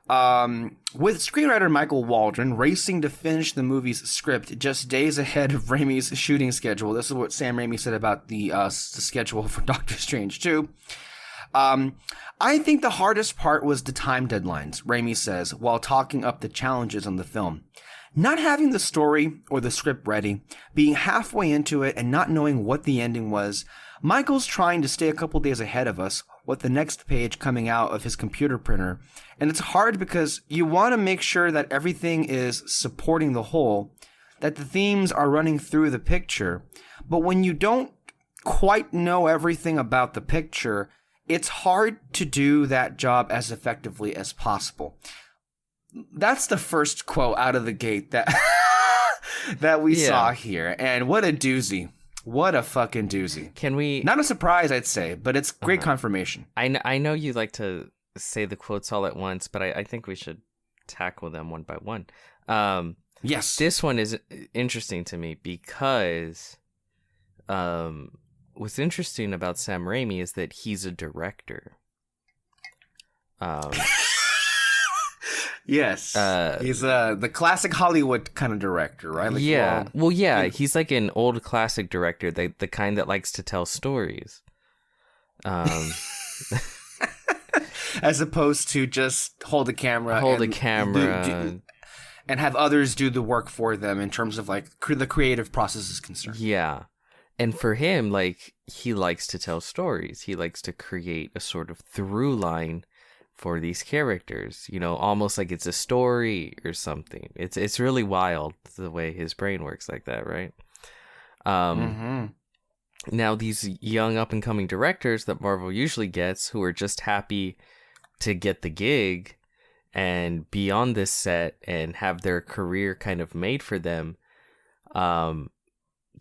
With screenwriter Michael Waldron racing to finish the movie's script just days ahead of Raimi's shooting schedule. This is what Sam Raimi said about the schedule for Doctor Strange 2. I think the hardest part was the time deadlines, Raimi says, while talking up the challenges on the film. Not having the story or the script ready, being halfway into it and not knowing what the ending was. Michael's trying to stay a couple days ahead of us with the next page coming out of his computer printer. And it's hard because you want to make sure that everything is supporting the whole, that the themes are running through the picture. But when you don't quite know everything about the picture, it's hard to do that job as effectively as possible. That's the first quote out of the gate that that we saw here. And what a doozy. What a fucking doozy.
Can we...
Not a surprise, I'd say, but it's great confirmation.
I know you like to say the quotes all at once, but I think we should tackle them one by one.
Yes.
This one is interesting to me because... what's interesting about Sam Raimi is that he's a director.
Yes. He's the classic Hollywood kind of director, right? Like,
yeah. Well, yeah, he's like an old classic director, the kind that likes to tell stories.
As opposed to just hold a camera. And have others do the work for them in terms of like the creative process is concerned.
Yeah. And for him, like, he likes to tell stories. He likes to create a sort of through line for these characters, you know, almost like it's a story or something. It's really wild the way his brain works like that, right? Now, these young up-and-coming directors that Marvel usually gets, who are just happy to get the gig and be on this set and have their career kind of made for them,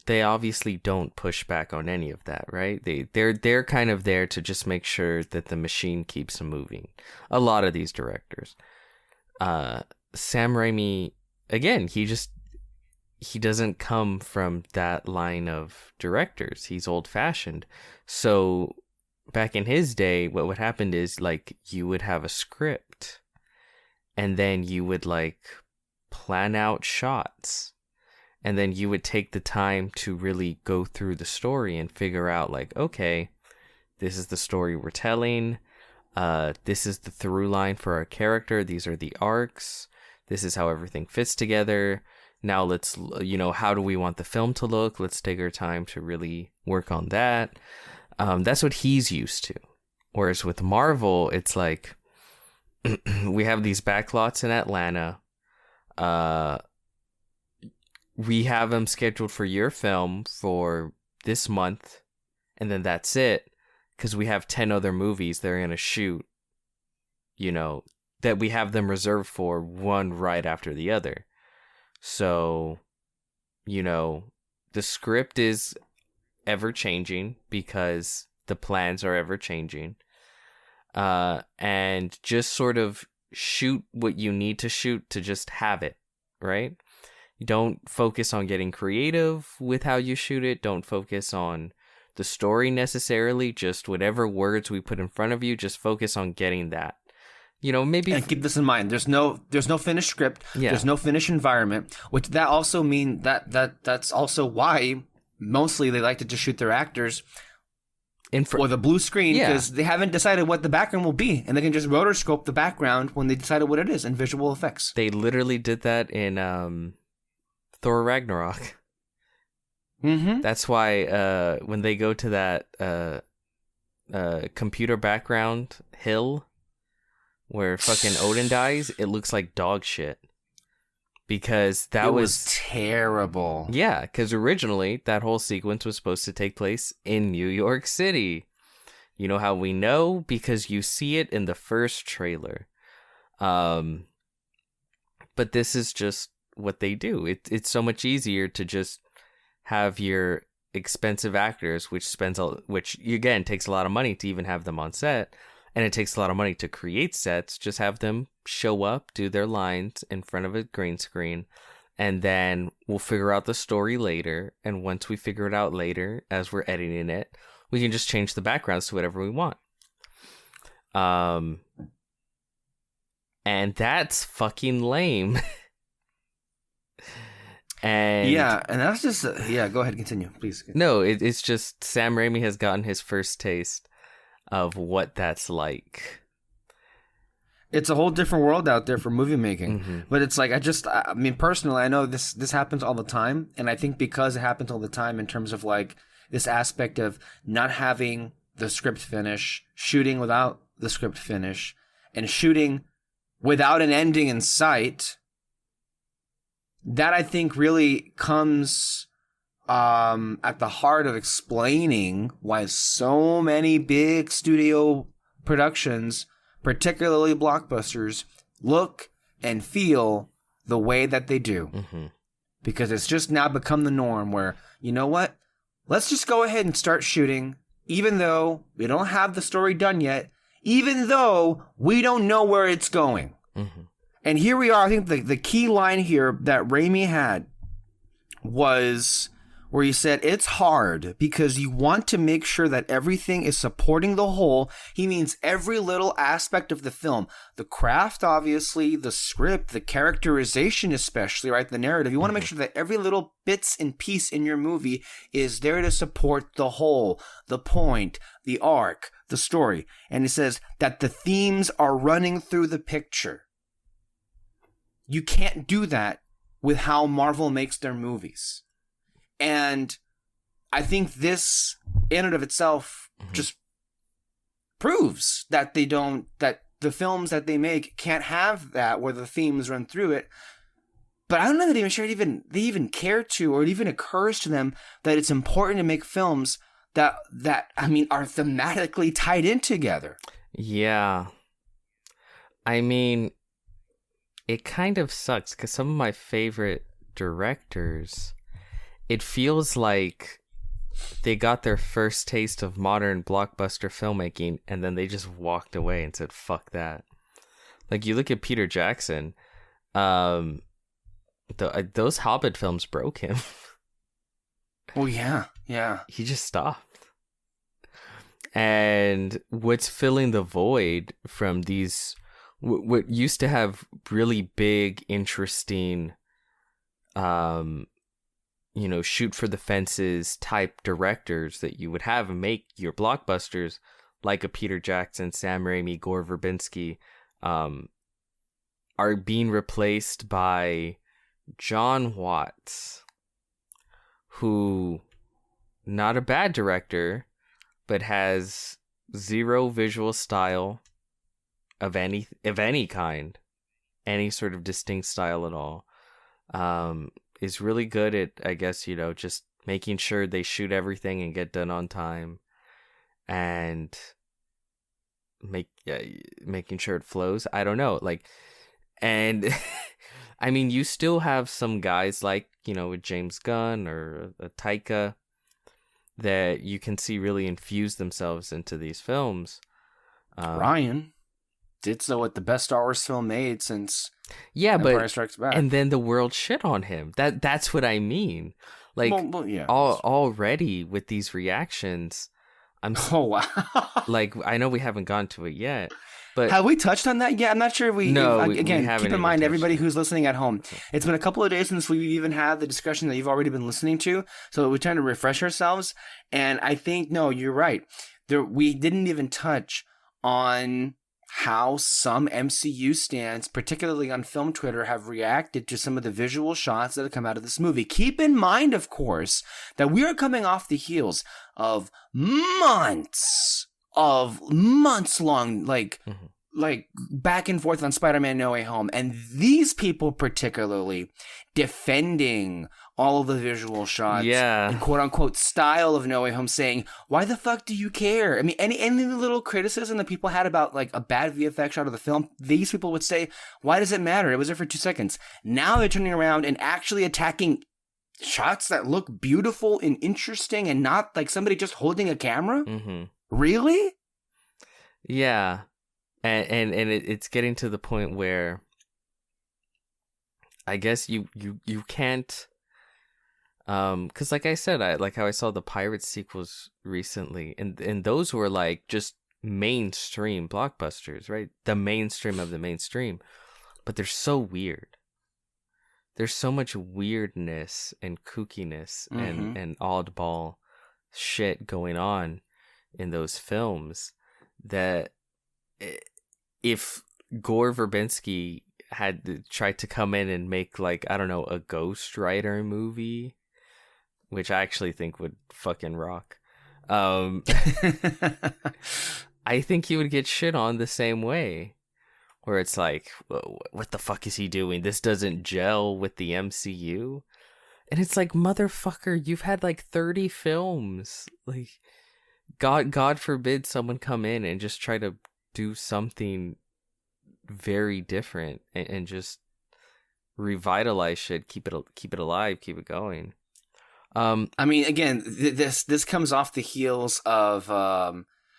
they obviously don't push back on any of that, right? They're kind of there to just make sure that the machine keeps moving. A lot of these directors. Sam Raimi, again, he doesn't come from that line of directors. He's old-fashioned. So back in his day, what would happen is, like, you would have a script and then you would, like, plan out shots. And then you would take the time to really go through the story and figure out, like, okay, this is the story we're telling. This is the through line for our character. These are the arcs. This is how everything fits together. Now let's, how do we want the film to look? Let's take our time to really work on that. That's what he's used to. Whereas with Marvel, it's like, we have these backlots in Atlanta. We have them scheduled for your film for this month, and then that's it, because we have 10 other movies they're going to shoot, that we have them reserved for, one right after the other. So, the script is ever-changing because the plans are ever-changing. And just sort of shoot what you need to shoot to just have it, right? Don't focus on getting creative with how you shoot it. Don't focus on the story necessarily. Just whatever words we put in front of you, just focus on getting that. Maybe...
And keep this in mind. There's no finished script. Yeah. There's no finished environment, which that also mean that's also why mostly they like to just shoot their actors or the blue screen, because they haven't decided what the background will be, and they can just rotoscope the background when they decided what it is in visual effects.
They literally did that in Thor Ragnarok. Mm-hmm. That's why when they go to that computer background hill where fucking Odin dies, it looks like dog shit. Because that was
terrible.
Yeah, because originally that whole sequence was supposed to take place in New York City. You know how we know? Because you see it in the first trailer. But this is just what they do. It's so much easier to just have your expensive actors, which again takes a lot of money to even have them on set, and it takes a lot of money to create sets. Just have them show up, do their lines in front of a green screen, and then we'll figure out the story later. And once we figure it out later, as we're editing it, we can just change the backgrounds to whatever we want. And that's fucking lame. And
that's just go ahead, continue, please.
No, it's just Sam Raimi has gotten his first taste of what that's like.
It's a whole different world out there for movie making. But it's like, I mean, personally, I know this happens all the time, and I think because it happens all the time in terms of like this aspect of not having the script finish, shooting without the script finish, and shooting without an ending in sight, that I think really comes at the heart of explaining why so many big studio productions, particularly blockbusters, look and feel the way that they do. Because it's just now become the norm where, you know what? Let's just go ahead and start shooting, even though we don't have the story done yet, even though we don't know where it's going. And here we are. I think the key line here that Raimi had was where he said, it's hard because you want to make sure that everything is supporting the whole. He means every little aspect of the film. The craft, obviously, the script, the characterization especially, right? The narrative. You want to make sure that every little bits and piece in your movie is there to support the whole, the point, the arc, the story. And he says that the themes are running through the picture. You can't do that with how Marvel makes their movies. And I think this, in and of itself, just proves that that the films that they make can't have that where the themes run through it. But I don't know that even sure they even care to, or it even occurs to them that it's important to make films that I mean are thematically tied in together.
Yeah. I mean, it kind of sucks because some of my favorite directors, it feels like they got their first taste of modern blockbuster filmmaking and then they just walked away and said, fuck that. Like, you look at Peter Jackson, those Hobbit films broke him.
Oh, yeah.
He just stopped. And what's filling the void from these, what used to have really big, interesting, shoot for the fences type directors that you would have make your blockbusters, like a Peter Jackson, Sam Raimi, Gore Verbinski, are being replaced by John Watts, who, not a bad director, but has zero visual style of any kind, any sort of distinct style at all. Is really good at, I guess, just making sure they shoot everything and get done on time, and making sure it flows. I don't know, and I mean, you still have some guys like, with James Gunn or Taika that you can see really infuse themselves into these films.
Ryan did so with the best Star Wars film made since
Empire
Strikes Back.
And then the world shit on him. That's what I mean. Already with these reactions,
oh wow.
I know we haven't gone to it yet, but
have we touched on that yet? I'm not sure if we.
No,
we keep in mind, everybody who's listening at home,
Okay.
It's been a couple of days since we've even had the discussion that you've already been listening to, so we're trying to refresh ourselves. And I think, no, you're right. We didn't even touch on how some MCU stans, particularly on film Twitter, have reacted to some of the visual shots that have come out of this movie. Keep in mind, of course, that we are coming off the heels of months long, like back and forth on Spider-Man No Way Home, and these people particularly defending all of the visual shots and quote-unquote style of No Way Home, saying, why the fuck do you care? I mean, any little criticism that people had about a bad VFX shot of the film, these people would say, why does it matter? It was there for 2 seconds. Now they're turning around and actually attacking shots that look beautiful and interesting and not like somebody just holding a camera?
Mm-hmm.
Really?
Yeah. And it's getting to the point where I guess you can't, because like I said, I like how I saw the Pirates sequels recently, and those were like just mainstream blockbusters, right? The mainstream of the mainstream, but they're so weird. There's so much weirdness and kookiness and oddball shit going on in those films that if Gore Verbinski had tried to come in and make like, I don't know, a Ghost Rider movie, which I actually think would fucking rock, I think he would get shit on the same way, where it's like, what the fuck is he doing? This doesn't gel with the MCU. And it's like, motherfucker, you've had like 30 films. Like, God forbid someone come in and just try to do something very different and just revitalize shit, keep it alive, keep it going.
I mean, again, this comes off the heels of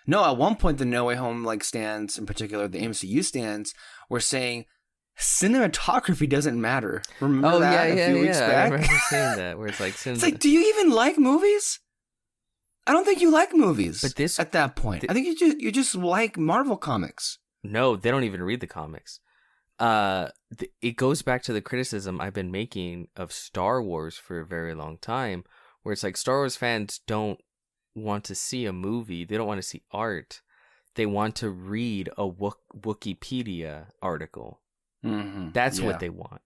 no. At one point, the No Way Home like stands, in particular the MCU stands, were saying cinematography doesn't matter. Remember that a few weeks back?
I remember saying that. Where it's like,
it's like, do you even like movies? I don't think you like movies. But this at that point, I think you just like Marvel comics.
No, they don't even read the comics. It goes back to the criticism I've been making of Star Wars for a very long time, where it's like Star Wars fans don't want to see a movie. They don't want to see art. They want to read a Wikipedia article.
Mm-hmm.
That's what they want.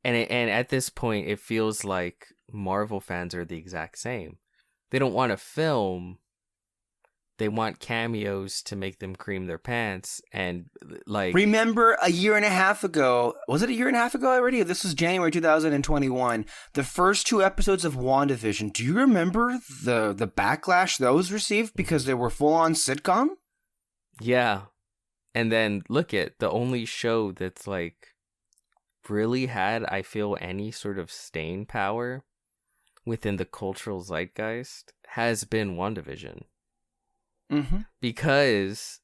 And at this point, it feels like Marvel fans are the exact same. They don't want a film. They want cameos to make them cream their pants. And like,
remember a year and a half ago, was it a year and a half ago already? This was January 2021. The first 2 episodes of WandaVision. Do you remember the backlash those received because they were full on sitcom?
Yeah. And then look at the only show that's like really had, I feel, any sort of staying power within the cultural zeitgeist has been WandaVision.
Mm-hmm.
Because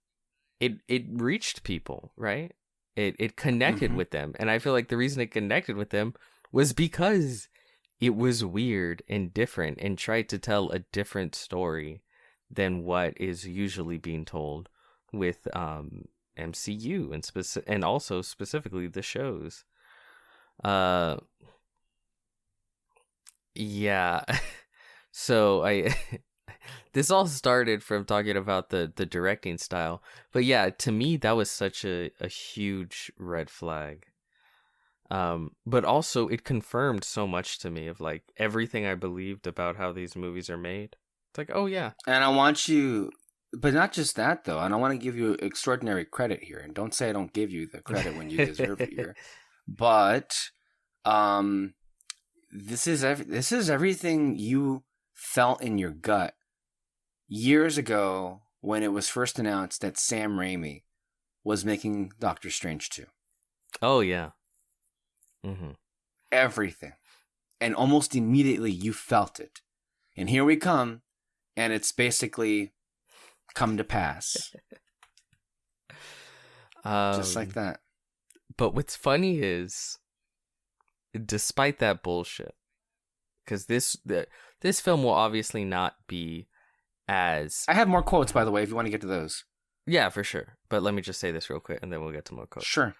it reached people, right? It connected with them. And I feel like the reason it connected with them was because it was weird and different and tried to tell a different story than what is usually being told with MCU and also specifically the shows. Yeah. So this all started from talking about the directing style. But yeah, to me, that was such a huge red flag. But also it confirmed so much to me of like everything I believed about how these movies are made. It's like, oh yeah.
And I want you, but not just that though. And I want to give you extraordinary credit here. And don't say I don't give you the credit when you deserve it here. But this is everything you felt in your gut years ago when it was first announced that Sam Raimi was making Doctor Strange 2.
Oh, yeah. Mm-hmm.
Everything. And almost immediately you felt it. And here we come, and it's basically come to pass. Just like that.
But what's funny is, despite that bullshit, because this film will obviously not be as...
I have more quotes, by the way, if you want to get to those.
Yeah, for sure. But let me just say this real quick, and then we'll get to more quotes.
Sure.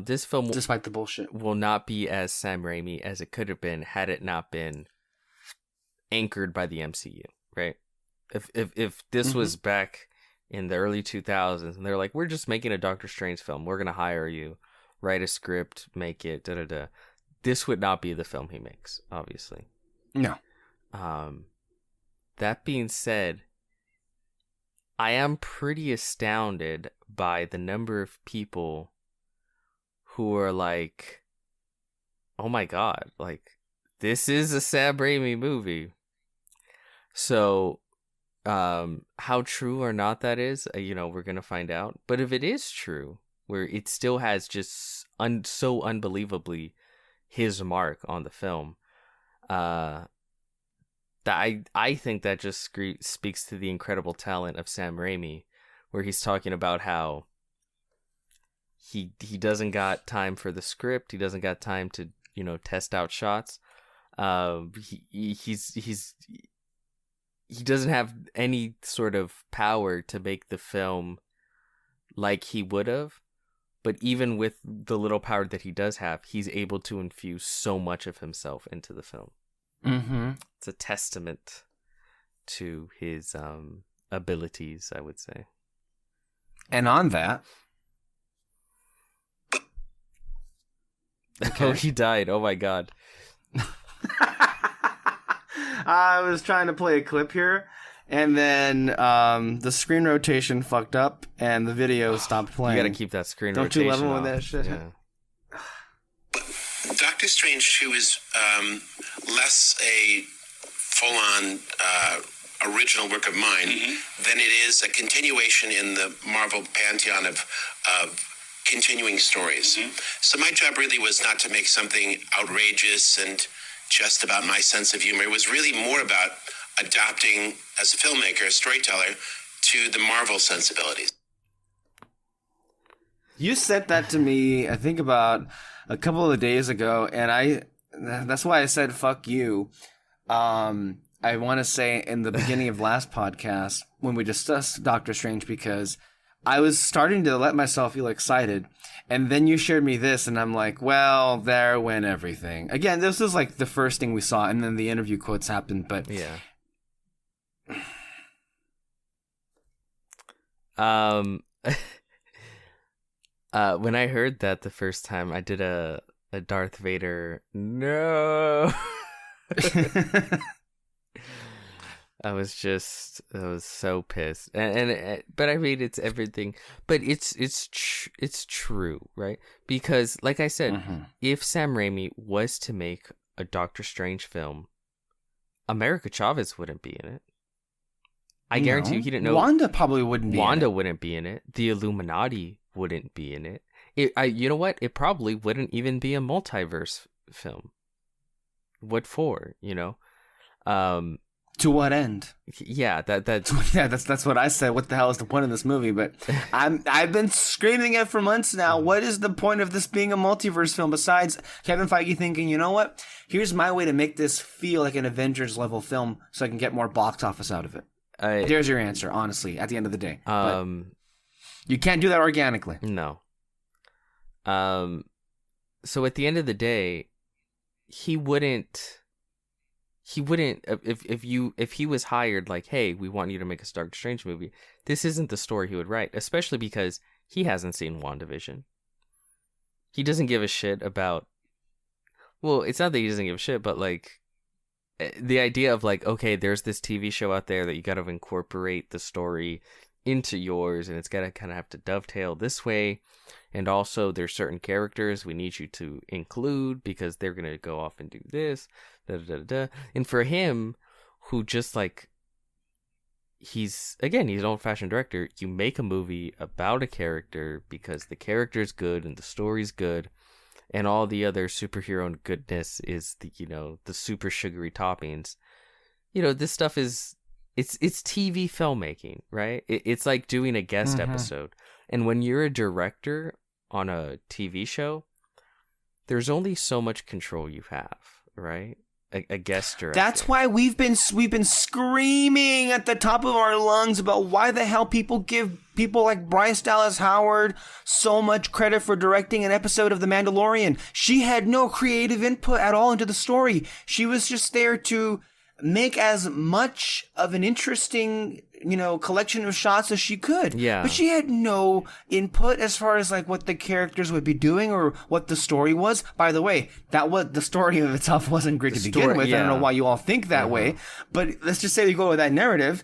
This film,
despite the bullshit,
will not be as Sam Raimi as it could have been had it not been anchored by the MCU, right? If this was back in the early 2000s, and they're like, we're just making a Doctor Strange film, we're gonna hire you, write a script, make it, da-da-da. This would not be the film he makes, obviously.
No.
That being said, I am pretty astounded by the number of people who are like, oh my god, like, this is a Sam Raimi movie. So, how true or not that is, we're gonna find out. But if it is true, where it still has just so unbelievably his mark on the film, that I think that just speaks to the incredible talent of Sam Raimi, where he's talking about how he doesn't got time for the script, he doesn't got time to test out shots. He doesn't have any sort of power to make the film like he would have, but even with the little power that he does have, he's able to infuse so much of himself into the film.
Mm-hmm.
It's a testament to his abilities, I would say.
And on that...
Okay. Oh, he died. Oh, my God.
I was trying to play a clip here, and then the screen rotation fucked up, and the video stopped playing.
You gotta keep that screen
Don't
rotation.
Don't you love it
off.
when that shit?
Yeah.
Doctor Strange 2 is less a full-on original work of mine than it is a continuation in the Marvel pantheon of continuing stories. So my job really was not to make something outrageous and just about my sense of humor. It was really more about adapting, as a filmmaker, a storyteller, to the Marvel sensibilities.
You sent that to me, I think, about a couple of days ago, and that's why I said fuck you. I want to say in the beginning of last podcast when we discussed Doctor Strange, because I was starting to let myself feel excited, and then you shared me this, and I'm like, well, there went everything. Again, this was like the first thing we saw, and then the interview quotes happened, but...
Yeah. When I heard that the first time, I did a Darth Vader, no! I was so pissed, but I mean, it's everything, but it's true, right? Because, like I said, if Sam Raimi was to make a Doctor Strange film, America Chavez wouldn't be in it. I guarantee you he didn't know.
Wanda probably wouldn't be in it.
Wanda wouldn't be in it. The Illuminati wouldn't be in it. You know what? It probably wouldn't even be a multiverse film. What for?
To what end?
Yeah, that's
yeah, that's what I said. What the hell is the point of this movie? But I've been screaming it for months now. What is the point of this being a multiverse film besides Kevin Feige thinking, you know what? Here's my way to make this feel like an Avengers level film, so I can get more box office out of it. There's your answer, honestly. At the end of the day, but you can't do that organically.
No. So at the end of the day, he wouldn't. If he was hired, like, hey, we want you to make a Doctor Strange movie, this isn't the story he would write, especially because he hasn't seen WandaVision. He doesn't give a shit about, well, it's not that he doesn't give a shit, but like the idea of like, okay, there's this TV show out there that you got to incorporate the story into yours, and it's got to kind of have to dovetail this way, and also there's certain characters we need you to include because they're going to go off and do this, da, da, da, da. And for him, who just like, he's an old-fashioned director, you make a movie about a character because the character's good and the story's good, and all the other superhero goodness is the super sugary toppings. This stuff is, it's TV filmmaking, right? It's like doing a guest episode. And when you're a director on a TV show, there's only so much control you have, right? A guest director.
That's why we've been screaming at the top of our lungs about why the hell people give people like Bryce Dallas Howard so much credit for directing an episode of The Mandalorian. She had no creative input at all into the story. She was just there to make as much of an interesting, collection of shots as she could.
Yeah.
But she had no input as far as like what the characters would be doing or what the story was. By the way, the story of itself wasn't great to begin with.
Yeah.
I don't know why you all think that way, but let's just say you go with that narrative.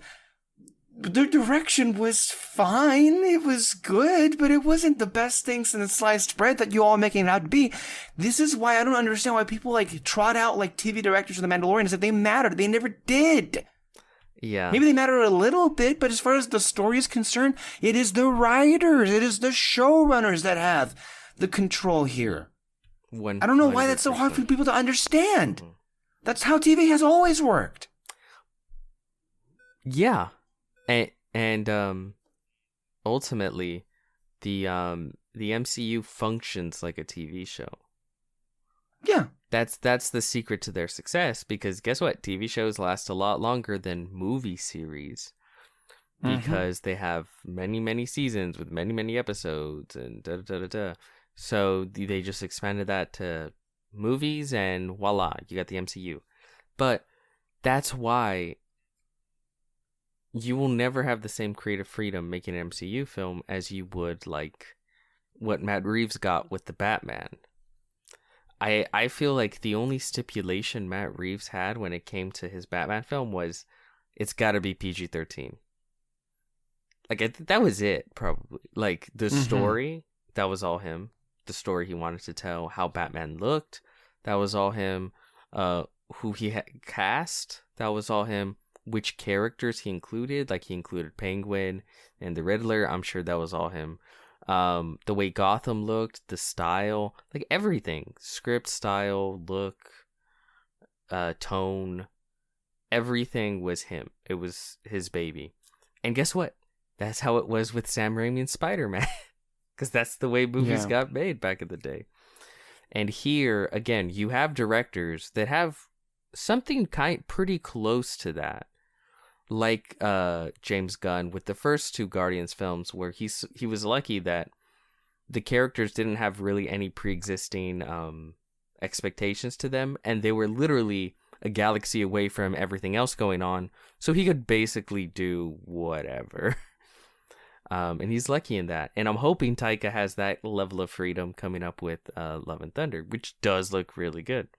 The direction was fine. It was good, but it wasn't the best thing since sliced bread that you all are making it out to be. This is why I don't understand why people like trot out like TV directors of The Mandalorian as if they mattered. They never did.
Yeah.
Maybe they matter a little bit, but as far as the story is concerned, it is the writers, it is the showrunners that have the control here. I don't know why that's so hard for people to understand. That's how TV has always worked.
Yeah. And ultimately the MCU functions like a TV show.
Yeah.
That's the secret to their success, because guess what? TV shows last a lot longer than movie series because they have many, many seasons with many, many episodes and da-da-da-da-da. So they just expanded that to movies and voila, you got the MCU. But that's why you will never have the same creative freedom making an MCU film as you would like what Matt Reeves got with the Batman. I feel like the only stipulation Matt Reeves had when it came to his Batman film was it's got to be PG-13. Like, that was it, probably. Like, the story, that was all him. The story he wanted to tell, how Batman looked, that was all him. Who he cast, that was all him. Which characters he included, like he included Penguin and the Riddler, I'm sure that was all him. The way Gotham looked, the style, like everything, script, style, look, tone, everything was him. It was his baby. And guess what? That's how it was with Sam Raimi and Spider-Man, because that's the way movies got made back in the day. And here, again, you have directors that have something pretty close to that. Like James Gunn with the first two Guardians films, where he was lucky that the characters didn't have really any pre-existing expectations to them, and they were literally a galaxy away from everything else going on, so he could basically do whatever. And he's lucky in that. And I'm hoping Taika has that level of freedom coming up with Love and Thunder, which does look really good.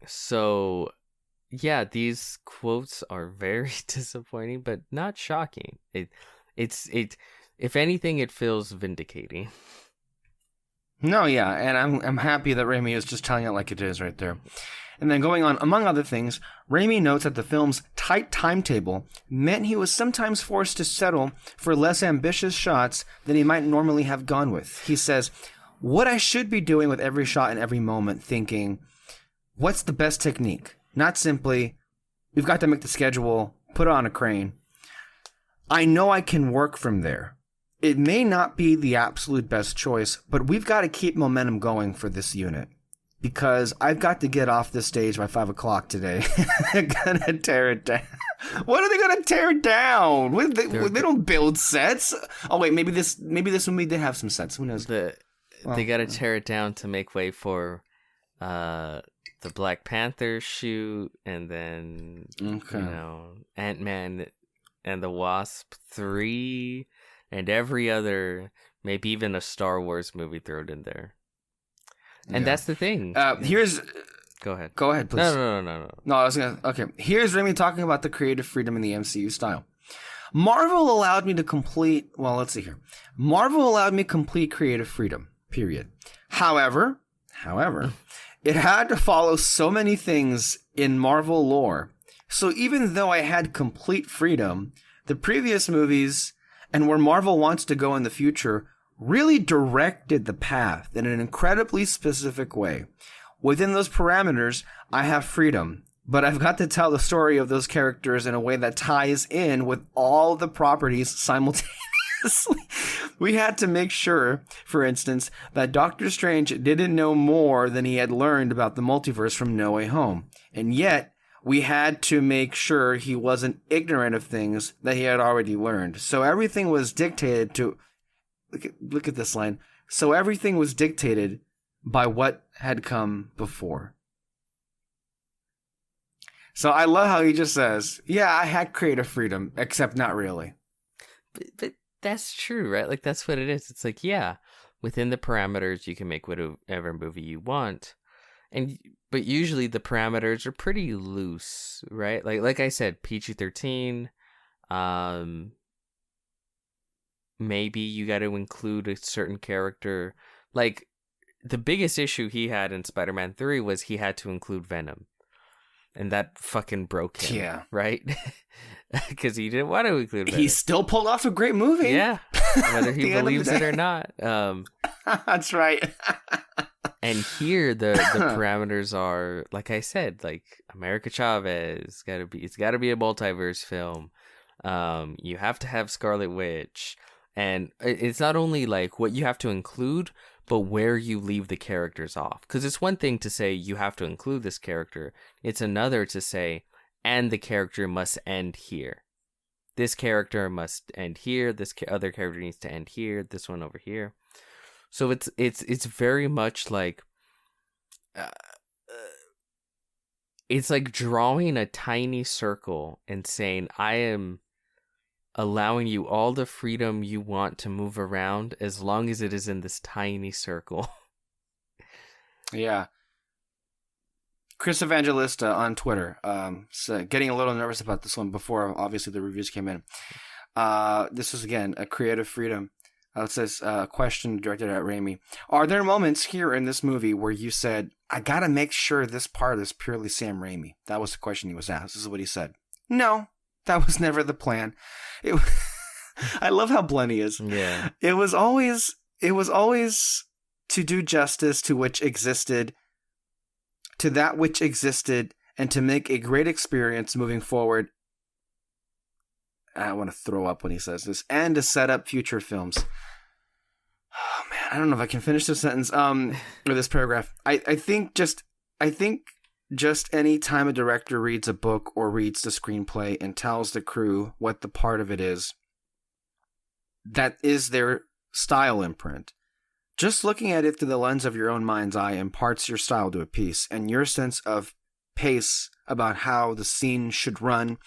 So... yeah, these quotes are very disappointing, but not shocking. It's if anything, it feels vindicating.
No, yeah, and I'm happy that Raimi is just telling it like it is right there. And then going on, among other things, Raimi notes that the film's tight timetable meant he was sometimes forced to settle for less ambitious shots than he might normally have gone with. He says, "What I should be doing with every shot and every moment, thinking, what's the best technique? Not simply, we've got to make the schedule, put it on a crane. I know I can work from there. It may not be the absolute best choice, but we've got to keep momentum going for this unit. Because I've got to get off this stage by 5 o'clock today. They're going to tear it down." What are they going to tear down? They don't build sets. Oh, wait, maybe this movie did have some sets. Who knows?
They got to tear it down to make way for... the Black Panther shoot, and then Ant-Man and the Wasp 3, and every other, maybe even a Star Wars movie thrown in there. And that's the thing.
Go ahead, please.
No.
No, I was gonna. Okay, here's Raimi talking about the creative freedom in the MCU style. Marvel allowed me complete creative freedom. Period. However. It had to follow so many things in Marvel lore. So even though I had complete freedom, the previous movies and where Marvel wants to go in the future really directed the path in an incredibly specific way. Within those parameters, I have freedom, but I've got to tell the story of those characters in a way that ties in with all the properties simultaneously. We had to make sure, for instance, that Doctor Strange didn't know more than he had learned about the multiverse from No Way Home. And yet, we had to make sure he wasn't ignorant of things that he had already learned. So everything was dictated to... Look at this line. So everything was dictated by what had come before. So I love how he just says, yeah, I had creative freedom, except not really.
But that's true, right? Like, that's what it is. It's like, yeah, within the parameters, you can make whatever movie you want. But usually the parameters are pretty loose, right? Like I said, PG-13, maybe you got to include a certain character. Like, the biggest issue he had in Spider-Man 3 was he had to include Venom. And that fucking broke him. Yeah. Right? Because he didn't want to include Venom.
He still pulled off a great movie.
Yeah. Whether he believes it or not.
That's right.
And here the parameters are, like I said, like America Chavez, it's gotta be a multiverse film. You have to have Scarlet Witch, and it's not only like what you have to include, but where you leave the characters off. Because it's one thing to say you have to include this character. It's another to say, and the character must end here. This character must end here. This other character needs to end here. This one over here. So it's very much like, it's like drawing a tiny circle and saying, I am allowing you all the freedom you want to move around as long as it is in this tiny circle.
Yeah. Chris Evangelista on Twitter, getting a little nervous about this one before obviously the reviews came in. This was again a creative freedom. It says a question directed at Raimi. Are there moments here in this movie where you said, I gotta make sure this part is purely Sam Raimi? That was the question he was asked. This is what he said. No, that was never the plan. I love how blunt he is.
Yeah.
It was always to do justice to that which existed, and to make a great experience moving forward. I want to throw up when he says this, and to set up future films. Oh man, I don't know if I can finish this sentence, or this paragraph. I think just any time a director reads a book or reads the screenplay and tells the crew what the part of it is, that is their style imprint. Just looking at it through the lens of your own mind's eye imparts your style to a piece, and your sense of pace about how the scene should run,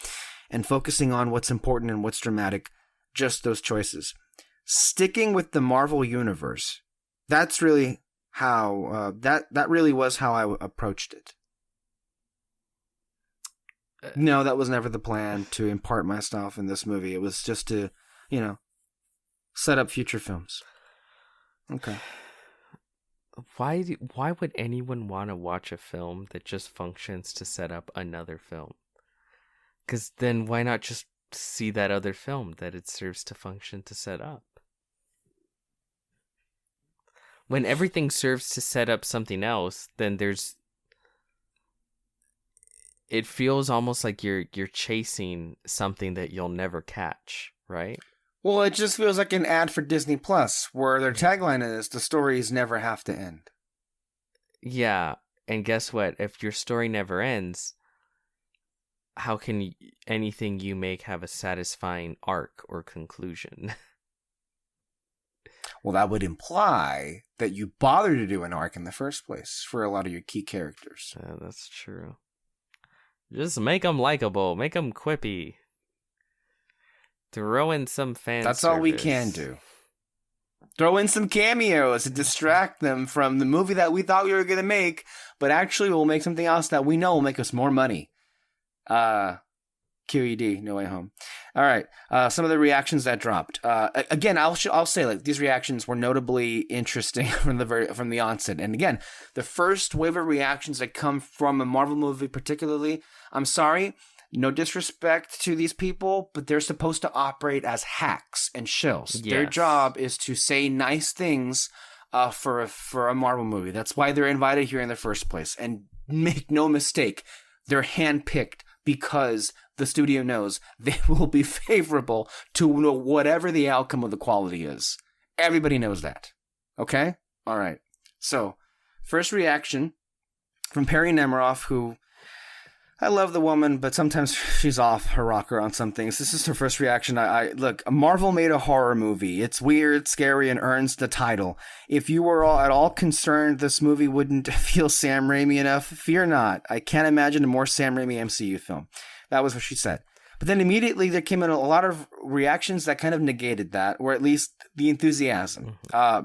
and focusing on what's important and what's dramatic, just those choices. Sticking with the Marvel universe, that's really how, that really was how I approached it. No, that was never the plan, to impart my style in this movie. It was just to, set up future films. Okay.
Why would anyone want to watch a film that just functions to set up another film? Because then why not just see that other film that it serves to function to set up? When everything serves to set up something else, then it feels almost like you're chasing something that you'll never catch, right?
Well, it just feels like an ad for Disney Plus, where their tagline is, the stories never have to end.
Yeah, and guess what? If your story never ends, how can anything you make have a satisfying arc or conclusion?
Well, that would imply that you bother to do an arc in the first place for a lot of your key characters.
Yeah, that's true. Just make them likable, make them quippy. Throw in some fan
That's
service.
all we can do. Throw in some cameos to distract them from the movie that we thought we were going to make, but actually we'll make something else that we know will make us more money. QED, No Way Home. All right. Some of the reactions that dropped. Again, I'll say, like, these reactions were notably interesting from the onset. And again, the first wave of reactions that come from a Marvel movie, particularly, I'm sorry, no disrespect to these people, but they're supposed to operate as hacks and shills. Yes. Their job is to say nice things for a Marvel movie. That's why they're invited here in the first place. And make no mistake, they're handpicked because the studio knows they will be favorable to whatever the outcome of the quality is. Everybody knows that. Okay? All right. So, first reaction from Perry Nemiroff, who... I love the woman, but sometimes she's off her rocker on some things. This is her first reaction. Look, Marvel made a horror movie. It's weird, scary, and earns the title. If you were at all concerned this movie wouldn't feel Sam Raimi enough, fear not. I can't imagine a more Sam Raimi MCU film. That was what she said. But then immediately there came in a lot of reactions that kind of negated that, or at least the enthusiasm.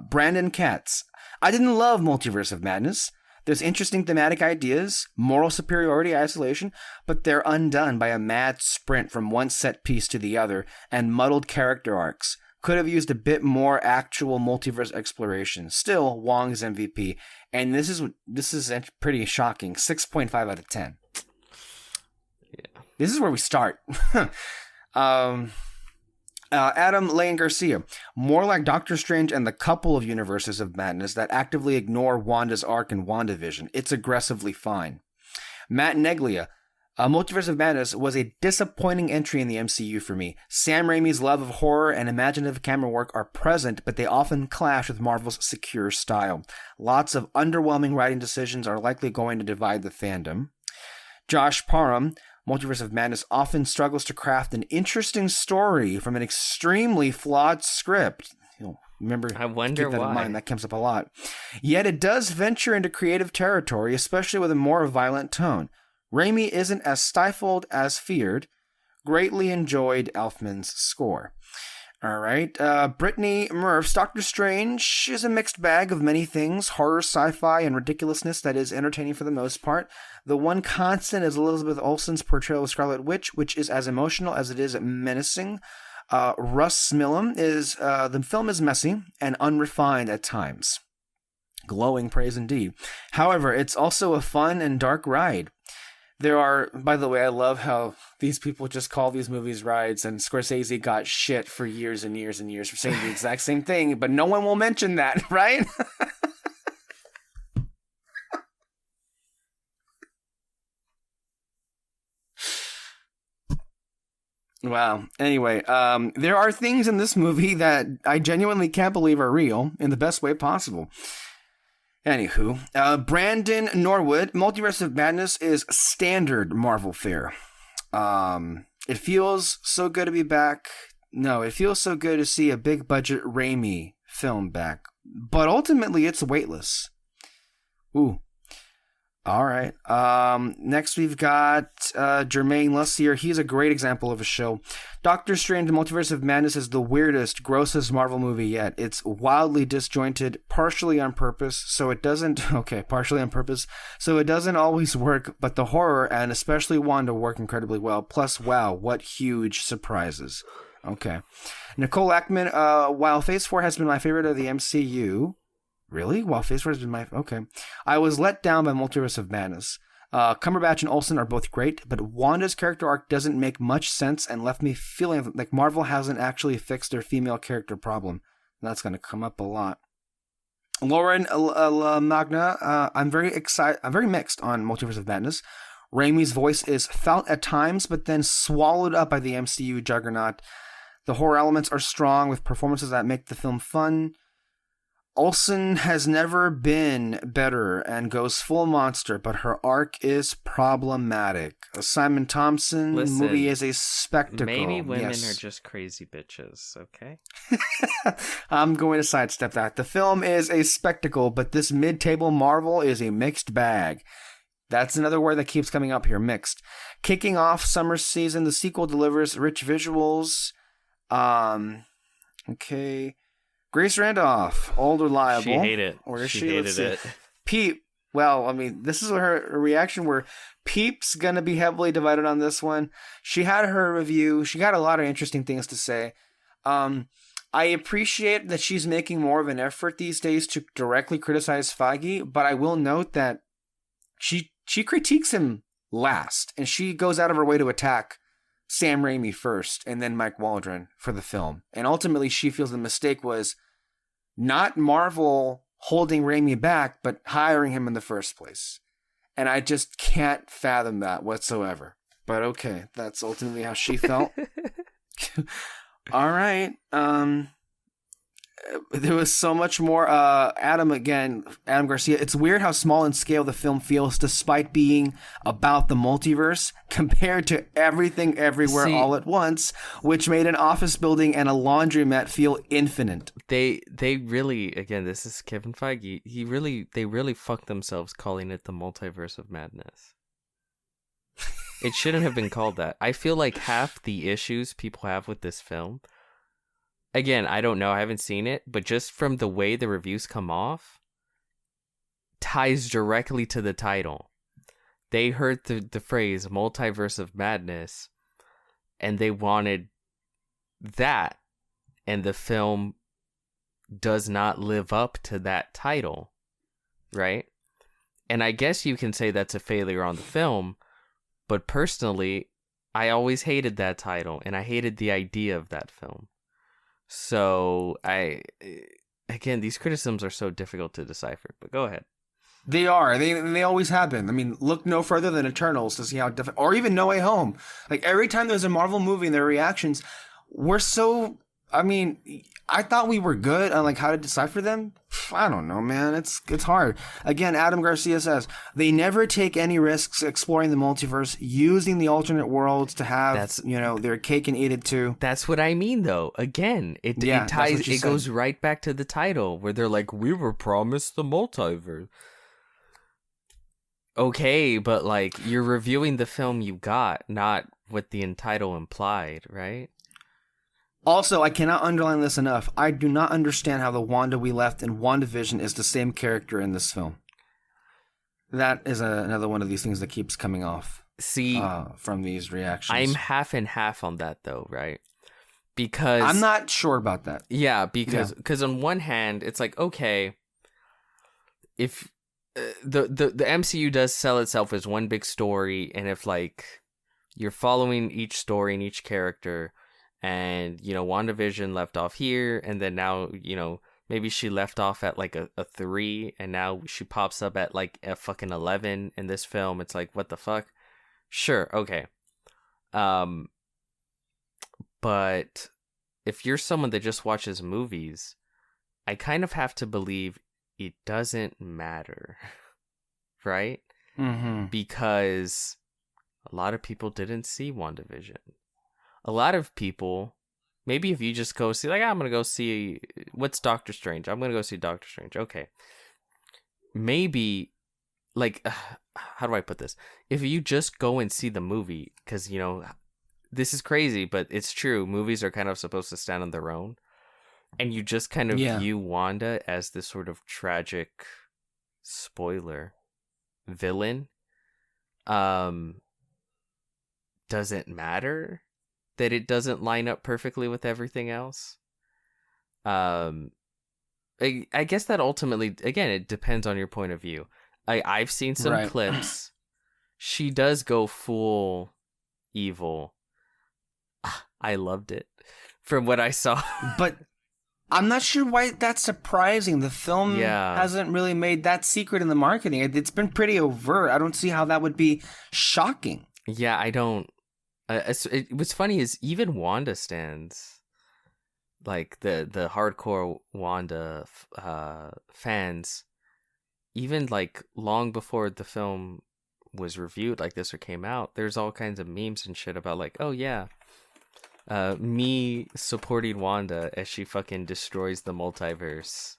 Brandon Katz. I didn't love Multiverse of Madness. There's interesting thematic ideas, moral superiority, isolation, but they're undone by a mad sprint from one set piece to the other and muddled character arcs. Could have used a bit more actual multiverse exploration. Still, Wong's MVP, and this is pretty shocking. 6.5 out of 10. Yeah, this is where we start. Adam Lane Garcia. More like Doctor Strange and the couple of universes of madness that actively ignore Wanda's arc in WandaVision. It's aggressively fine. Matt Neglia. Multiverse of Madness was a disappointing entry in the MCU for me. Sam Raimi's love of horror and imaginative camera work are present, but they often clash with Marvel's secure style. Lots of underwhelming writing decisions are likely going to divide the fandom. Josh Parham, Multiverse of Madness often struggles to craft an interesting story from an extremely flawed script. Remember,
I wonder
keep that
why.
in mind. That comes up a lot. Yet it does venture into creative territory, especially with a more violent tone. Raimi isn't as stifled as feared. Greatly enjoyed Elfman's score. All right. Brittany Murph's Doctor Strange is a mixed bag of many things, horror, sci-fi, and ridiculousness that is entertaining for the most part. The one constant is Elizabeth Olsen's portrayal of Scarlet Witch, which is as emotional as it is menacing. Russ Millam is, the film is messy and unrefined at times. Glowing praise indeed. However, it's also a fun and dark ride. There are, by the way, I love how these people just call these movies rides, and Scorsese got shit for years and years and years for saying the exact same thing, but no one will mention that, right? Wow. Anyway, there are things in this movie that I genuinely can't believe are real in the best way possible. Anywho, Brandon Norwood, Multiverse of Madness is standard Marvel fare. It feels so good to be back. No, it feels so good to see a big budget Raimi film back. But ultimately, it's weightless. Ooh. All right. Next, we've got Jermaine Lussier. He's a great example of a show. Doctor Strange and Multiverse of Madness is the weirdest, grossest Marvel movie yet. It's wildly disjointed, partially on purpose, so it doesn't always work, but the horror, and especially Wanda, work incredibly well. Plus, wow, what huge surprises. Okay. Nicole Ackman, while Phase 4 has been my favorite of the MCU... Really? Well, Phase 4 has been okay. I was let down by Multiverse of Madness. Cumberbatch and Olsen are both great, but Wanda's character arc doesn't make much sense and left me feeling like Marvel hasn't actually fixed their female character problem. That's going to come up a lot. Lauren Magna, I'm very excited. I'm very mixed on Multiverse of Madness. Raimi's voice is felt at times, but then swallowed up by the MCU juggernaut. The horror elements are strong with performances that make the film fun. Olsen has never been better and goes full monster, but her arc is problematic. A Simon Thompson movie is a spectacle.
Maybe women are just crazy bitches, okay?
I'm going to sidestep that. The film is a spectacle, but this mid-table Marvel is a mixed bag. That's another word that keeps coming up here, mixed. Kicking off summer season, the sequel delivers rich visuals. Okay... Grace Randolph, old reliable.
She hated it.
Or is
she
she?
hated it.
Peep. Well, I mean, this is her reaction where Peep's going to be heavily divided on this one. She had her review. She got a lot of interesting things to say. I appreciate that she's making more of an effort these days to directly criticize Feige, but I will note that she critiques him last, and she goes out of her way to attack Sam Raimi first, and then Mike Waldron for the film. And ultimately, she feels the mistake was not Marvel holding Raimi back, but hiring him in the first place. And I just can't fathom that whatsoever. But okay, that's ultimately how she felt. All right. There was so much more. Adam Garcia. It's weird how small in scale the film feels despite being about the multiverse compared to everything everywhere all at once, which made an office building and a laundromat feel infinite.
They really, again, this is Kevin Feige. They really fucked themselves calling it the Multiverse of Madness. It shouldn't have been called that. I feel like half the issues people have with this film, again, I don't know, I haven't seen it, but just from the way the reviews come off, ties directly to the title. They heard the phrase Multiverse of Madness, and they wanted that, and the film does not live up to that title, right? And I guess you can say that's a failure on the film, but personally, I always hated that title, and I hated the idea of that film. So again, these criticisms are so difficult to decipher. But go ahead.
They are. They always have been. I mean, look no further than Eternals to see how difficult, or even No Way Home. Like every time there's a Marvel movie and their reactions, we're so. I mean, I thought we were good on like how to decipher them. I don't know, man. It's hard. Again, Adam Garcia says they never take any risks exploring the multiverse, using the alternate worlds to have their cake and eat it too.
That's what I mean, though. Again, it ties. It goes right back to the title where they're like, "We were promised the multiverse." Okay, but like you're reviewing the film you got, not what the title implied, right?
Also, I cannot underline this enough. I do not understand how the Wanda we left in WandaVision is the same character in this film. That is another one of these things that keeps coming off.
See,
from these reactions.
I'm half and half on that, though, right? Because
I'm not sure about that.
Yeah, because on one hand, it's like, okay, if the MCU does sell itself as one big story, and if like you're following each story and each character. And, WandaVision left off here, and then now, maybe she left off at like a 3, and now she pops up at like a fucking 11 in this film. It's like, what the fuck? Sure, okay. But if you're someone that just watches movies, I kind of have to believe it doesn't matter, right?
Mm-hmm.
Because a lot of people didn't see WandaVision. A lot of people, maybe if you just go see, like, I'm going to go see, what's Doctor Strange? I'm going to go see Doctor Strange. Okay. Maybe, like, how do I put this? If you just go and see the movie, because, this is crazy, but it's true. Movies are kind of supposed to stand on their own. And you just kind of view Wanda as this sort of tragic spoiler villain. Does it matter that it doesn't line up perfectly with everything else? I guess that ultimately, again, it depends on your point of view. I've seen some clips. She does go full evil. I loved it from what I saw.
But I'm not sure why that's surprising. The film hasn't really made that secret in the marketing. It's been pretty overt. I don't see how that would be shocking.
Yeah, I don't. What's funny is even Wanda stands, like the hardcore Wanda fans, even like long before the film was reviewed like this or came out, there's all kinds of memes and shit about like, oh yeah, me supporting Wanda as she fucking destroys the multiverse,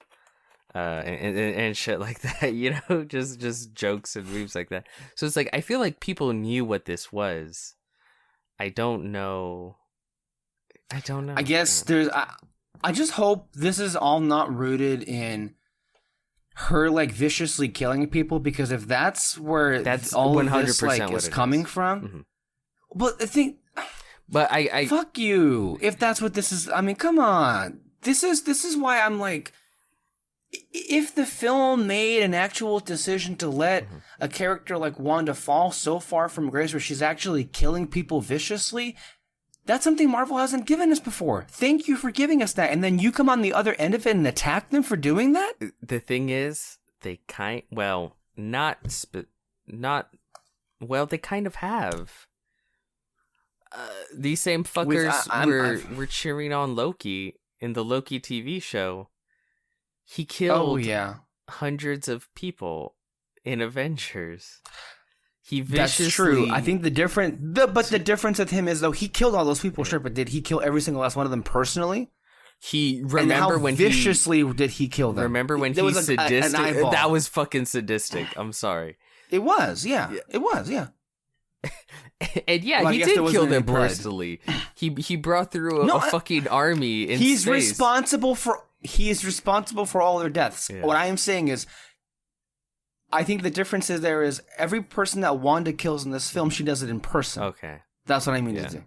and shit like that, just jokes and memes like that. So it's like I feel like people knew what this was. I don't know.
I guess I just hope this is all not rooted in her like viciously killing people, because if that's where all 100% of this like is coming from,
mm-hmm.
But I think.
But I
fuck you. If that's what this is, I mean, come on. This is why I'm like, if the film made an actual decision to let a character like Wanda fall so far from grace where she's actually killing people viciously, that's something Marvel hasn't given us before. Thank you for giving us that. And then you come on the other end of it and attack them for doing that?
The thing is, they kind of have. These same fuckers were cheering on Loki in the Loki TV show. He killed hundreds of people in Avengers. He viciously...
That's true. I think the difference with him is, though, he killed all those people, sure, but did he kill every single last one of them personally? Viciously did he kill them?
Remember when he sadistic? That was fucking sadistic. I'm sorry.
It was, yeah. It was, yeah.
And yeah, he did kill them personally. He brought through a fucking army in
He's
space.
He is responsible for all their deaths. Yeah. What I am saying is, I think the difference is every person that Wanda kills in this film, she does it in person.
Okay.
That's what I mean to do.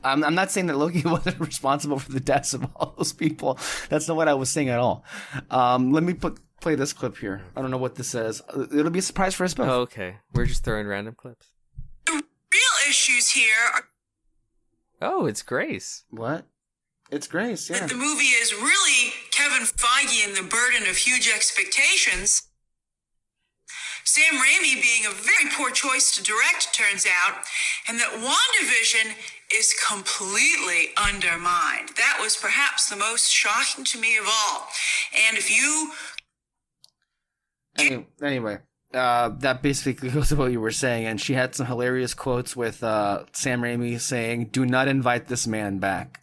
I'm not saying that Loki wasn't responsible for the deaths of all those people. That's not what I was saying at all. Let me play this clip here. I don't know what this says. It'll be a surprise for us both.
Oh, okay. We're just throwing random clips.
The real issues here are...
Oh, it's Grace.
What? It's Grace, yeah.
That the movie is really Kevin Feige and the burden of huge expectations. Sam Raimi being a very poor choice to direct, turns out, and that WandaVision is completely undermined. That was perhaps the most shocking to me of all. And if you...
Anyway, that basically goes to what you were saying, and she had some hilarious quotes with Sam Raimi saying, "Do not invite this man back."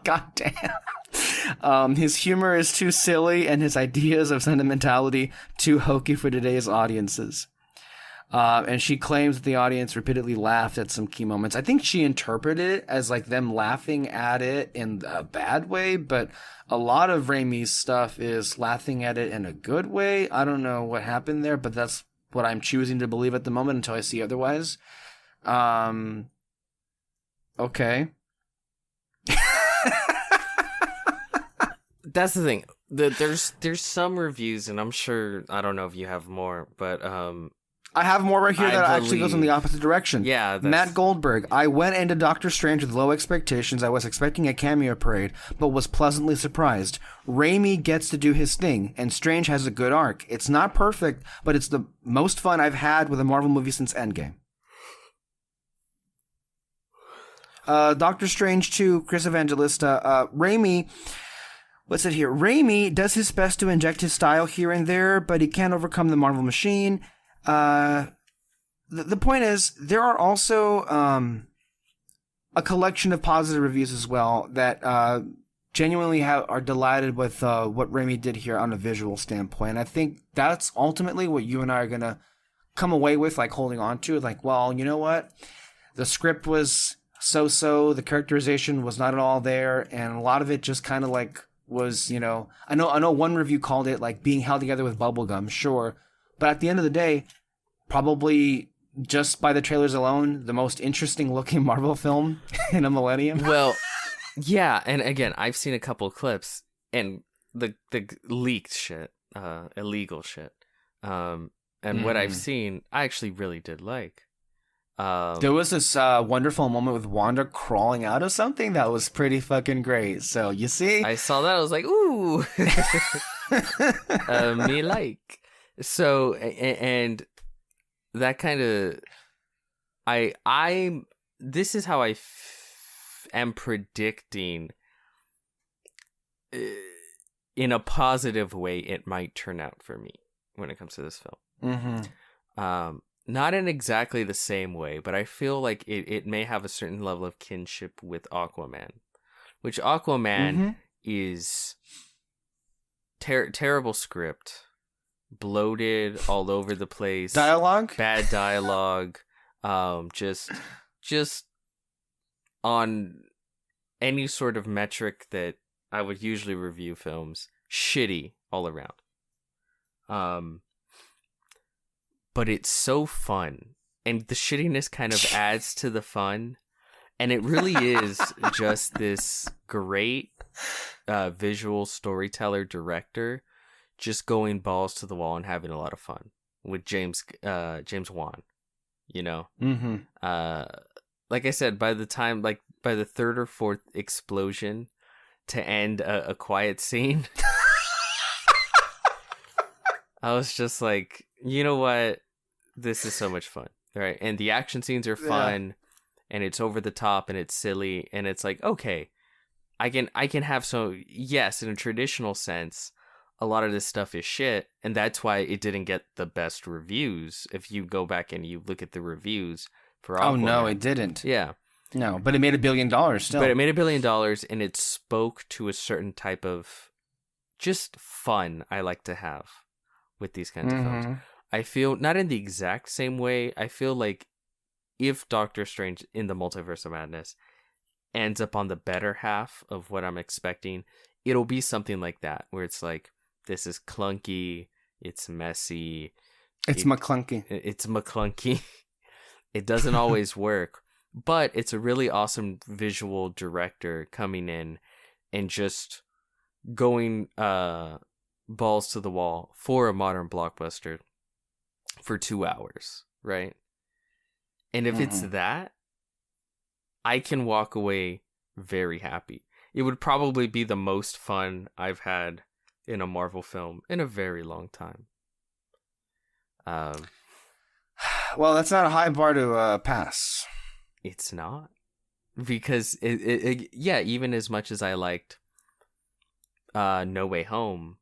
God damn. His humor is too silly, and his ideas of sentimentality too hokey for today's audiences. And she claims that the audience repeatedly laughed at some key moments. I think she interpreted it as like them laughing at it in a bad way, but a lot of Raimi's stuff is laughing at it in a good way. I don't know what happened there, but that's what I'm choosing to believe at the moment until I see otherwise. Okay.
That's the thing. There's some reviews, and I'm sure, I don't know if you have more, but
I have more right here that actually goes in the opposite direction.
Yeah.
Matt Goldberg. I went into Doctor Strange with low expectations. I was expecting a cameo parade, but was pleasantly surprised. Raimi gets to do his thing, and Strange has a good arc. It's not perfect, but it's the most fun I've had with a Marvel movie since Endgame. Doctor Strange 2, Chris Evangelista. Raimi... What's it here? Raimi does his best to inject his style here and there, but he can't overcome the Marvel machine. The point is, there are also a collection of positive reviews as well that genuinely are delighted with what Raimi did here on a visual standpoint. I think that's ultimately what you and I are going to come away with, like holding on to. Like, well, you know what? The script was so-so, the characterization was not at all there, and a lot of it just kind of like was, you know, I know one review called it like being held together with bubblegum, sure. But at the end of the day, probably just by the trailers alone, the most interesting looking Marvel film in a millennium.
Well, yeah, and again, I've seen a couple of clips, and the leaked shit, illegal shit, and what I've seen, I actually really did like.
There was this wonderful moment with Wanda crawling out of something that was pretty fucking great. So you see,
I saw that, I was like, ooh, me like. So and that kind of, this is how I am predicting, in a positive way, it might turn out for me when it comes to this film. Not in exactly the same way, but I feel like it may have a certain level of kinship with Aquaman, which Aquaman is terrible script, bloated all over the place, bad dialogue, just on any sort of metric that I would usually review films, shitty all around. But it's so fun, and the shittiness kind of adds to the fun, and it really is just this great visual storyteller director just going balls to the wall and having a lot of fun with James Wan, you know. Like I said, by the third or fourth explosion to end a quiet scene, I was just like, you know what? This is so much fun, right? And the action scenes are fun, and it's over the top, and it's silly, and it's like, okay, I can have yes, in a traditional sense, a lot of this stuff is shit, and that's why it didn't get the best reviews. If you go back and you look at the reviews for Aquaman.
Oh no, it didn't.
Yeah.
No, but it made $1 billion still.
But it made $1 billion, and it spoke to a certain type of just fun I like to have with these kinds of films. I feel, not in the exact same way, I feel like if Doctor Strange in the Multiverse of Madness ends up on the better half of what I'm expecting, it'll be something like that, where it's like, this is clunky, it's messy.
It's McClunky.
It's McClunky. It doesn't always work, but it's a really awesome visual director coming in and just going balls to the wall for a modern blockbuster for 2 hours, right? And if it's that, I can walk away very happy. it would probably be the most fun I've had in a Marvel film in a very long time.
Well, that's not a high bar to pass.
It's not, because even as much as I liked No Way Home,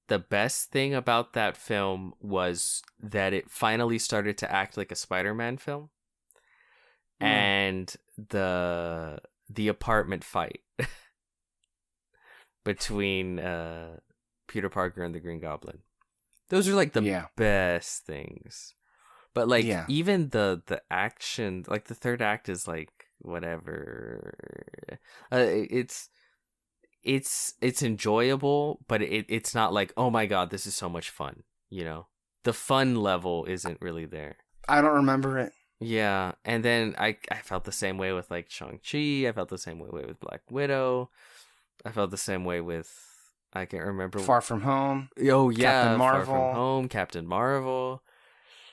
the best thing about that film was that it finally started to act like a Spider-Man film. And the apartment fight between Peter Parker and the Green Goblin. Those are like the best things. But like even the action, like the third act is like whatever. It's enjoyable, but it's not like, oh my god, this is so much fun. You know, the fun level isn't really there.
I don't remember it.
Yeah, and then I felt the same way with like Shang-Chi. I felt the same way with Black Widow. I felt the same way with, I can't remember.
Far From Home.
Oh yeah,
Captain Marvel.
Far From Home, Captain Marvel.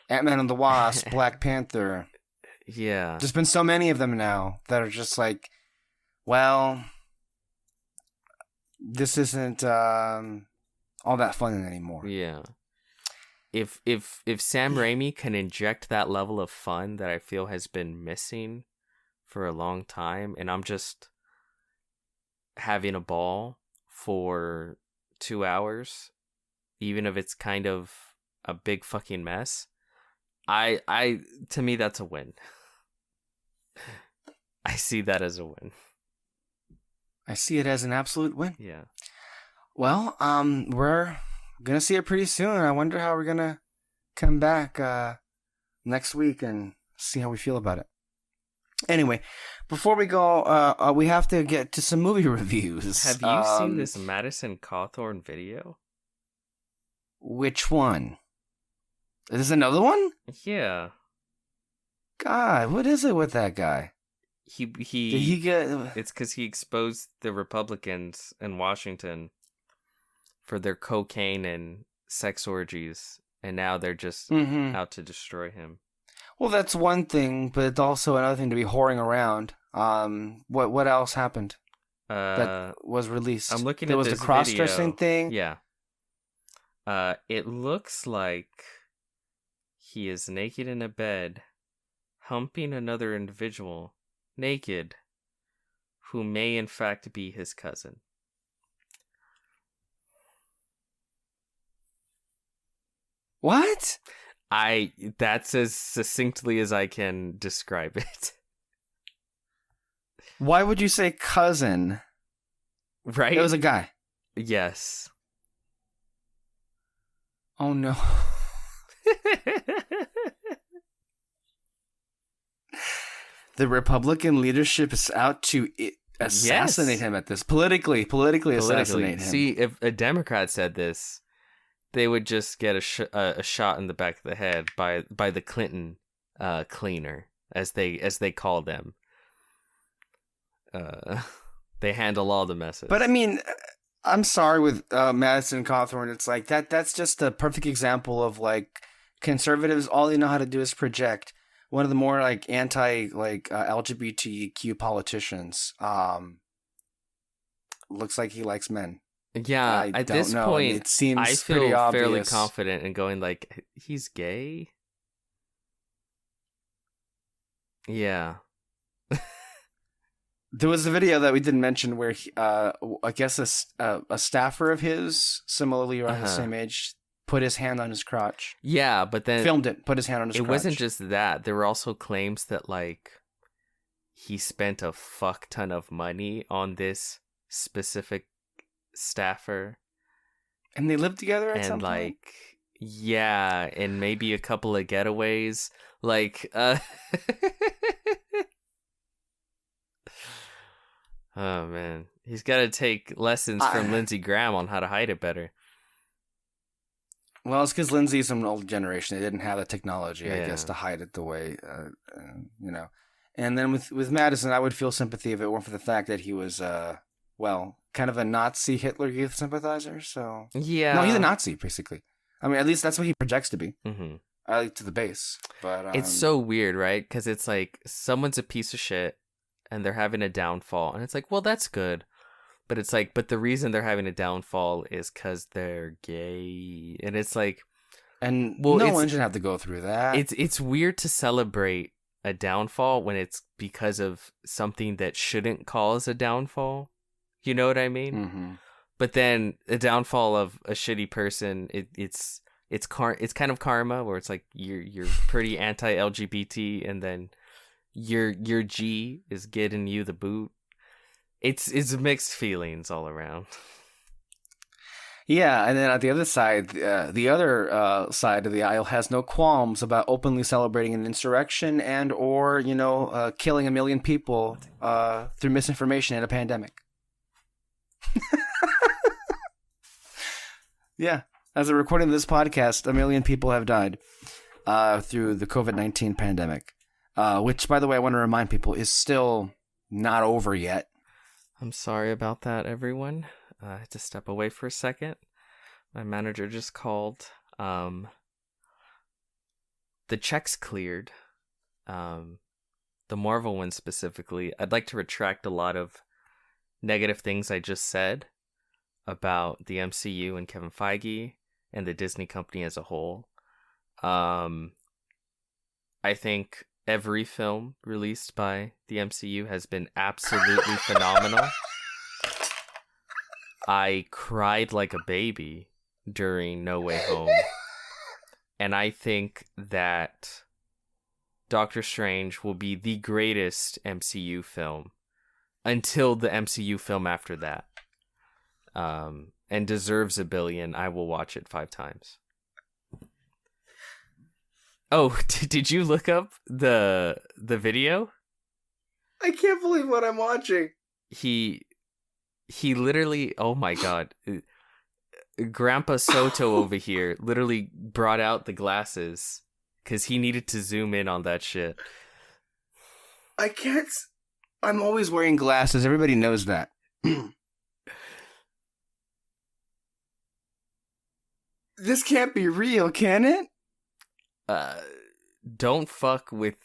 Ant-Man and the Wasp, Black Panther.
Yeah.
There's been so many of them now that are just like, well, this isn't all that fun anymore.
Yeah. If Sam Raimi can inject that level of fun that I feel has been missing for a long time, and I'm just having a ball for 2 hours, even if it's kind of a big fucking mess, to me that's a win. I see that as a win.
I see it as an absolute win.
Yeah.
Well, we're gonna see it pretty soon. I wonder how we're gonna come back next week and see how we feel about it. Anyway, before we go, we have to get to some movie reviews.
Have you seen this Madison Cawthorn video?
Which one? Is this another one?
Yeah.
God, what is it with that guy?
Did
he get?
It's because he exposed the Republicans in Washington for their cocaine and sex orgies, and now they're just out to destroy him.
Well, that's one thing, but it's also another thing to be whoring around. What else happened that was released?
I'm looking
there
at
was
this
the cross-dressing thing.
Yeah. It looks like he is naked in a bed, humping another individual, naked, who may in fact be his cousin.
What?
That's as succinctly as I can describe it.
Why would you say cousin?
Right?
It was a guy.
Yes.
Oh no. The Republican leadership is out to assassinate him at this. Politically assassinate him.
See, if a Democrat said this, they would just get a shot in the back of the head by the Clinton cleaner, as they call them. They handle all the messes.
But I mean, I'm sorry with Madison Cawthorn. It's like that's just a perfect example of like conservatives. All they know how to do is project. One of the more like anti LGBTQ politicians. Looks like he likes men.
Yeah, at this point,
it seems
I feel
pretty obvious.
fairly confident in going like, he's gay. Yeah.
There was a video that we didn't mention where he, I guess a staffer of his, similarly around the same age, put his hand on his crotch.
Yeah, but then
filmed it, put his hand on his crotch.
It wasn't just that. There were also claims that like he spent a fuck ton of money on this specific staffer.
And they lived together at some point?
And like, yeah, and maybe a couple of getaways. Like, oh man, he's got to take lessons from Lindsey Graham on how to hide it better.
Well, it's because Lindsay's from an old generation. They didn't have the technology, I guess, to hide it the way, you know. And then with Madison, I would feel sympathy if it weren't for the fact that he was, kind of a Nazi Hitler Youth sympathizer. So
yeah,
no, he's a Nazi basically. I mean, at least that's what he projects to be.
Mm-hmm.
To the base, but
it's so weird, right? Because it's like someone's a piece of shit, and they're having a downfall, and it's like, well, that's good, but it's like, but the reason they're having a downfall is because they're gay, and it's like,
and
well,
no one should have to go through that.
It's weird to celebrate a downfall when it's because of something that shouldn't cause a downfall. You know what I mean?
Mm-hmm.
But then the downfall of a shitty person, it's kind of karma, where it's like you're pretty anti-LGBT, and then your G is getting you the boot. It's mixed feelings all around.
Yeah, and then at the other side, the other side of the aisle has no qualms about openly celebrating an insurrection and or killing 1 million people through misinformation and a pandemic. Yeah, as a recording of this podcast, 1 million people have died through the COVID-19 pandemic, which, by the way, I want to remind people is still not over yet.
I'm sorry about that, everyone. I had to step away for a second. My manager just called. The check's cleared. The Marvel one specifically. I'd like to retract a lot of negative things I just said about the MCU and Kevin Feige and the Disney company as a whole. I think every film released by the MCU has been absolutely phenomenal. I cried like a baby during No Way Home. And I think that Doctor Strange will be the greatest MCU film until the MCU film after that. And deserves $1 billion. I will watch it 5 times. Oh, did you look up the video?
I can't believe what I'm watching.
He literally, oh my god, Grandpa Soto over here literally brought out the glasses because he needed to zoom in on that shit.
I can't. I'm always wearing glasses. Everybody knows that. This can't be real, can it?
Don't fuck with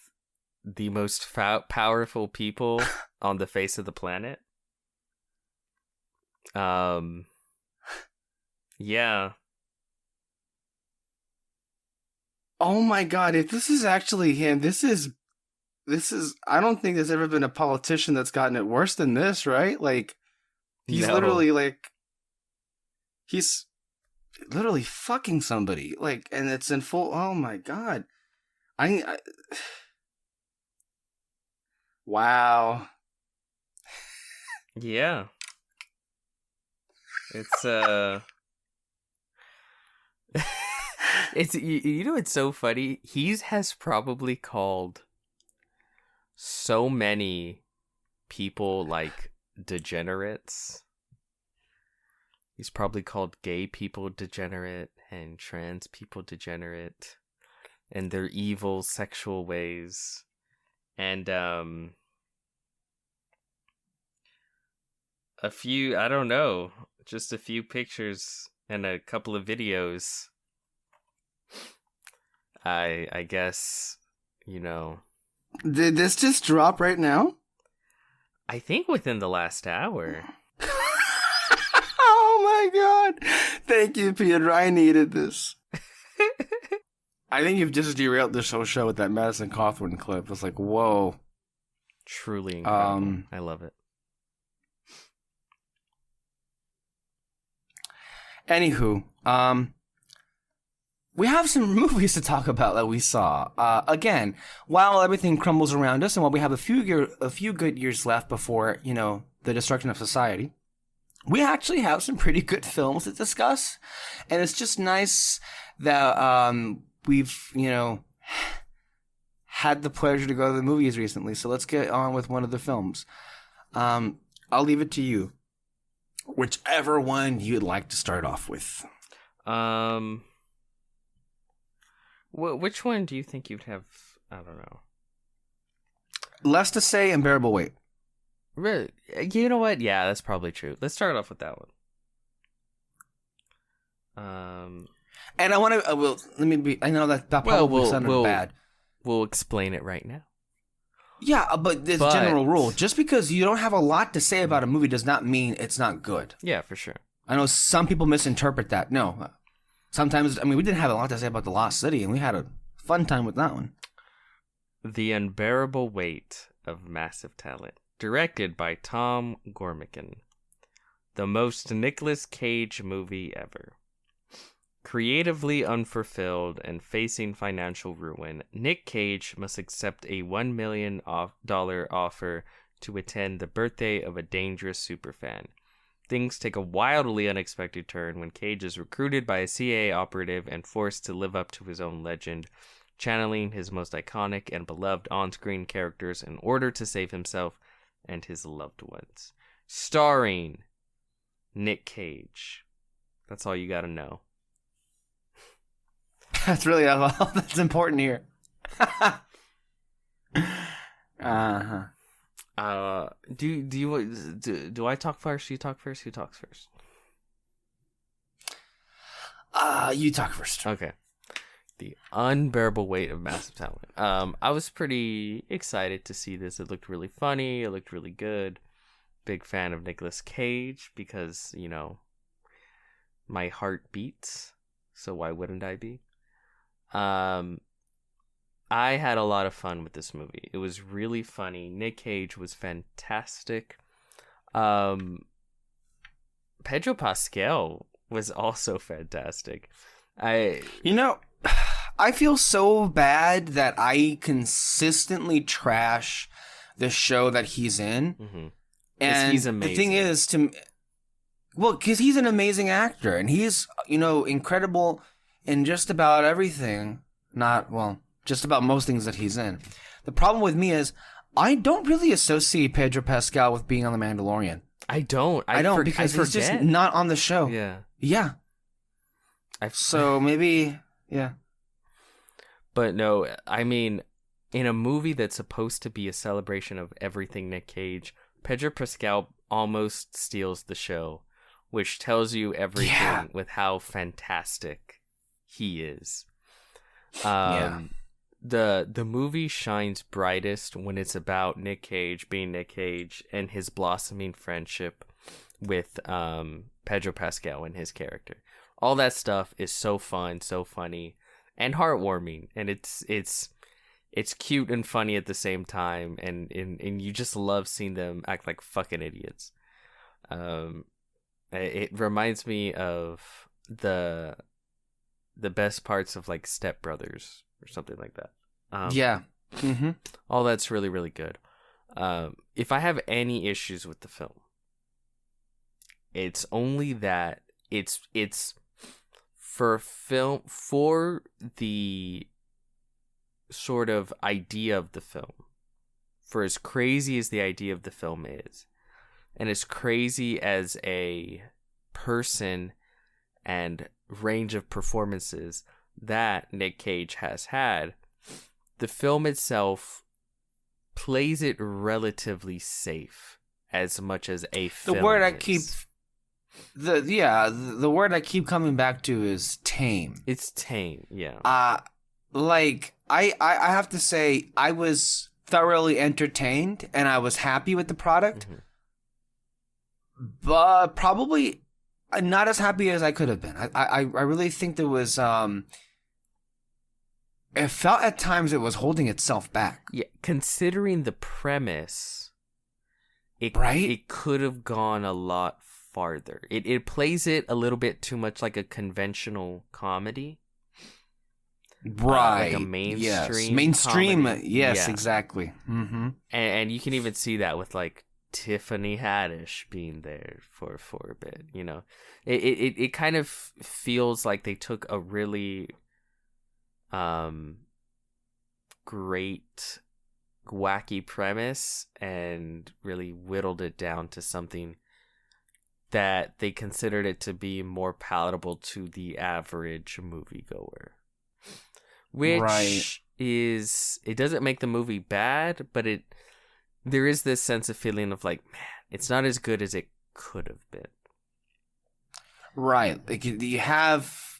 the most powerful people on the face of the planet. Yeah.
Oh my god, if this is actually him, this is I don't think there's ever been a politician that's gotten it worse than this, right? Like he's literally fucking somebody, like, and it's in full. Oh my god, I wow.
Yeah. It's it's it's so funny. He has probably called so many people like degenerates. He's probably called gay people degenerate and trans people degenerate and their evil sexual ways. And a few, I don't know, just a few pictures and a couple of videos. I guess,
Did this just drop right now?
I think within the last hour.
Oh my god. Thank you, Peter. I needed this. I think you've just derailed this whole show with that Madison Cawthorn clip. It's like, whoa.
Truly incredible. I love it.
Anywho, we have some movies to talk about that we saw. Again, while everything crumbles around us and while we have a few good years left before, the destruction of society, we actually have some pretty good films to discuss. And it's just nice that we've, had the pleasure to go to the movies recently. So let's get on with one of the films. I'll leave it to you. Whichever one you'd like to start off with.
Which one do you think you'd have? I don't know.
Less to say, Unbearable Weight.
Really? You know what? Yeah, that's probably true. Let's start off with that one.
And I want to. I know that probably sounded bad.
We'll explain it right now.
Yeah, but the general rule, just because you don't have a lot to say about a movie does not mean it's not good.
Yeah, for sure.
I know some people misinterpret that. No. Sometimes, I mean, we didn't have a lot to say about The Lost City, and we had a fun time with that one.
The Unbearable Weight of Massive Talent. Directed by Tom Gormican. The most Nicolas Cage movie ever. Creatively unfulfilled and facing financial ruin, Nick Cage must accept a $1 million offer to attend the birthday of a dangerous superfan. Things take a wildly unexpected turn when Cage is recruited by a CIA operative and forced to live up to his own legend, channeling his most iconic and beloved on-screen characters in order to save himself and his loved ones. Starring Nick Cage. That's all you gotta know.
That's really all that's important here. Uh-huh.
Do I talk first? You talk first? Who talks first?
You talk first.
Okay. The Unbearable Weight of Massive Talent. I was pretty excited to see this. It looked really funny. It looked really good. Big fan of Nicolas Cage because, you know, my heart beats. So why wouldn't I be? I had a lot of fun with this movie. It was really funny. Nick Cage was fantastic. Pedro Pascal was also fantastic. I
feel so bad that I consistently trash the show that he's in.
Mm-hmm.
And
he's amazing.
The thing is, because he's an amazing actor, and he's, incredible in just about everything. Just about most things that he's in. The problem with me is, I don't really associate Pedro Pascal with being on The Mandalorian.
I don't because
he's just not on the show.
Yeah.
So maybe, yeah.
But no, I mean, in a movie that's supposed to be a celebration of everything Nick Cage, Pedro Pascal almost steals the show, which tells you everything with how fantastic he is. The movie shines brightest when it's about Nick Cage being Nick Cage and his blossoming friendship with Pedro Pascal and his character. All that stuff is so fun, so funny, and heartwarming, and it's cute and funny at the same time, and you just love seeing them act like fucking idiots. It reminds me of the best parts of like Step Brothers or something like that.
Mm-hmm.
All that's really, really good. If I have any issues with the film, it's only that it's for the sort of idea of the film, for as crazy as the idea of the film is, and as crazy as a person and range of performances that Nick Cage has had, the film itself plays it relatively safe as much as a film.
The word I keep coming back to is tame.
It's tame, yeah.
I have to say I was thoroughly entertained and I was happy with the product.
Mm-hmm.
But probably not as happy as I could have been. I really think there was it felt at times it was holding itself back.
Yeah, considering the premise, it could have gone a lot farther. It plays it a little bit too much like a conventional comedy.
Right.
Like a mainstream.
Yes. Mainstream.
Comedy.
Yes,
Yeah.
exactly. Mm-hmm.
And you can even see that with like Tiffany Haddish being there for a bit, you know. It kind of feels like they took a really great wacky premise and really whittled it down to something that they considered it to be more palatable to the average moviegoer. Which is, it doesn't make the movie bad, but there is this sense of feeling of like, man, it's not as good as it could have been.
Right. Like you have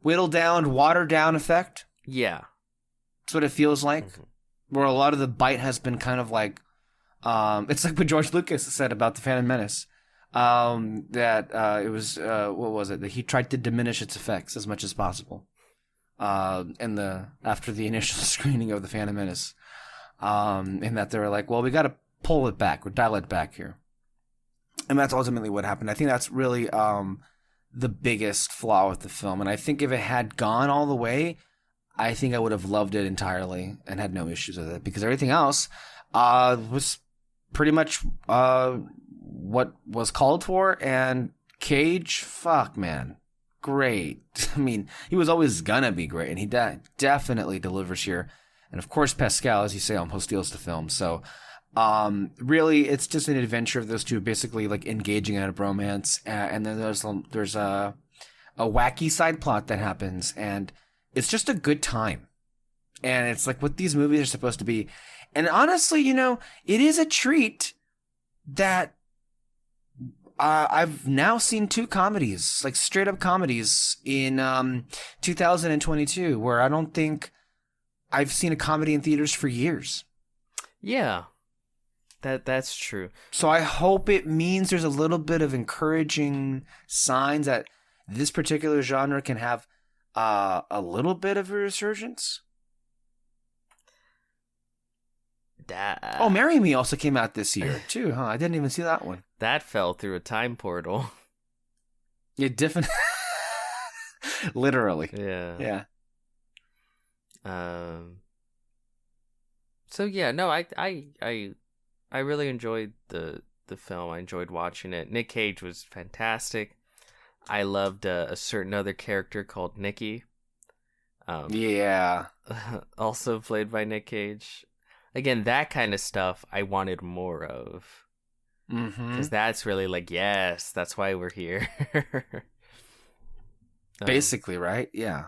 whittled down, watered down effect.
Yeah.
That's what it feels like.
Mm-hmm.
where a lot of the bite has been kind of like, it's like what George Lucas said about the Phantom Menace, that it was what was it, that he tried to diminish its effects as much as possible, after the initial screening of the Phantom Menace, and that they were like, well, we got to pull it back or dial it back here, and that's ultimately what happened. I think that's really the biggest flaw with the film, and I think if it had gone all the way, I think I would have loved it entirely and had no issues with it, because everything else was pretty much what was called for. And Cage, fuck, man, great. I mean, he was always gonna be great, and he definitely delivers here. And of course, Pascal, as you say, almost steals the film. So really, it's just an adventure of those two basically like engaging in a bromance, and then there's a wacky side plot that happens, and it's just a good time. And it's like what these movies are supposed to be. And honestly, it is a treat that I've now seen 2 comedies, like straight up comedies, in 2022, where I don't think I've seen a comedy in theaters for years.
Yeah, that's true.
So I hope it means there's a little bit of encouraging signs that this particular genre can have a little bit of a resurgence. Oh, Marry Me also came out this year too, huh? I didn't even see that one.
That fell through a time portal.
It definitely, literally.
Yeah. So yeah, no, I really enjoyed the film. I enjoyed watching it. Nick Cage was fantastic. I loved a certain other character called Nikki.
Yeah.
Also played by Nick Cage. Again, that kind of stuff I wanted more of. Because that's really like, yes, that's why we're here.
Basically, right? Yeah.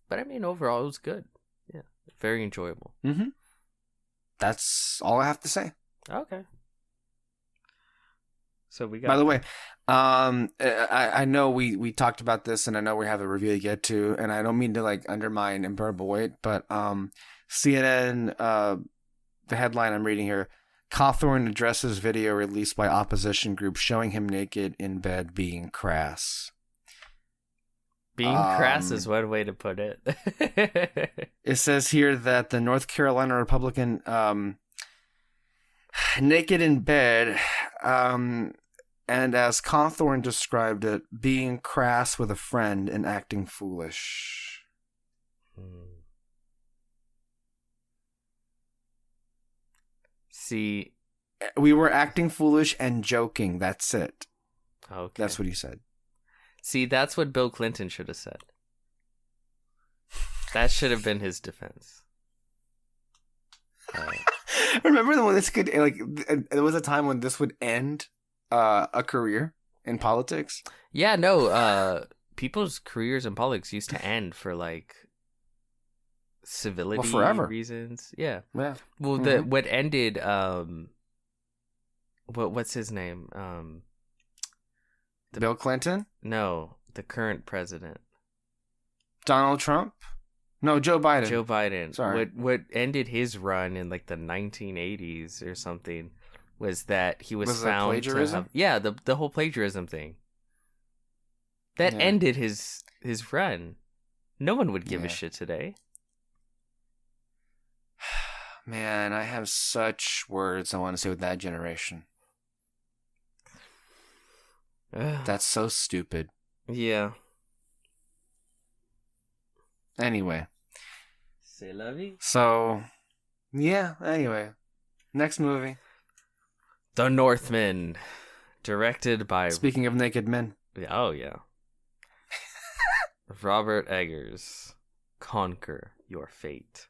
But I mean, overall, it was good. Yeah. Very enjoyable.
That's all I have to say.
Okay. So we got.
By the way, I know we talked about this, and I know we have a review to get to, and I don't mean to like undermine Unbearable Weight, but CNN, the headline I'm reading here, Cawthorne addresses video released by opposition group showing him naked in bed being crass.
Being crass is one way to put it.
It says here that the North Carolina Republican naked in bed, and as Cawthorne described it, being crass with a friend and acting foolish.
See,
we were acting foolish and joking. That's it.
Okay.
That's what he said.
See, that's what Bill Clinton should have said. That should have been his defense.
Remember when this could, like, there was a time when this would end a career in politics?
Yeah, no, people's careers in politics used to end for, like, civility reasons. Yeah.
Yeah.
Well, what ended, what's his name?
Bill Clinton?
No, the current president.
Donald Trump? No, Joe Biden.
Joe Biden.
Sorry.
What ended his run in like the 1980s or something was that he was found
plagiarism?
to have, the whole plagiarism thing. That ended his run. No one would give a shit today.
Man, I have such words I want to say with that generation. That's so stupid.
Yeah.
Anyway.
C'est la vie.
So, yeah, anyway. Next movie.
The Northman. Directed by...
Speaking of naked men.
Oh, yeah. Robert Eggers. Conquer your fate.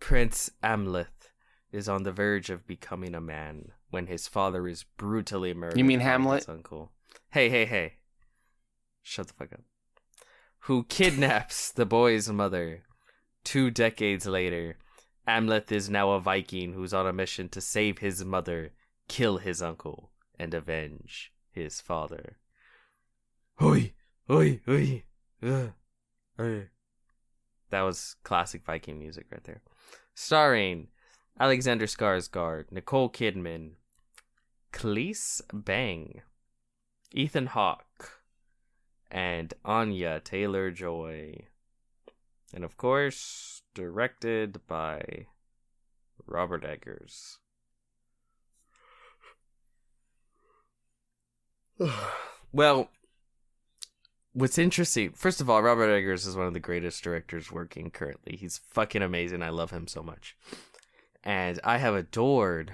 Prince Amleth is on the verge of becoming a man when his father is brutally murdered.
You mean
by
Hamlet?
his uncle. Hey. Shut the fuck up. Who kidnaps the boy's mother. 2 decades later, Amleth is now a Viking who's on a mission to save his mother, kill his uncle, and avenge his father. Oi. That was classic Viking music right there. Starring Alexander Skarsgård, Nicole Kidman, Cleese Bang, Ethan Hawke, and Anya Taylor-Joy. And of course, directed by Robert Eggers. Well, what's interesting, first of all, Robert Eggers is one of the greatest directors working currently. He's fucking amazing. I love him so much. And I have adored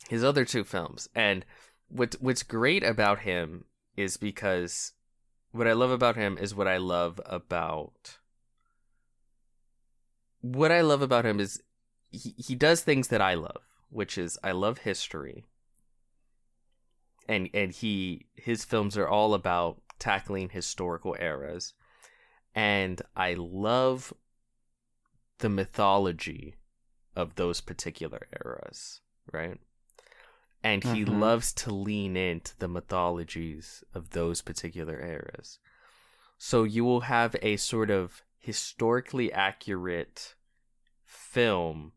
his other two films. And what's great about him is because what I love about him is what I love about him is he does things that I love, which is I love history. And his films are all about tackling historical eras. And I love the mythology of those particular eras, right? And he loves to lean into the mythologies of those particular eras. So you will have a sort of historically accurate film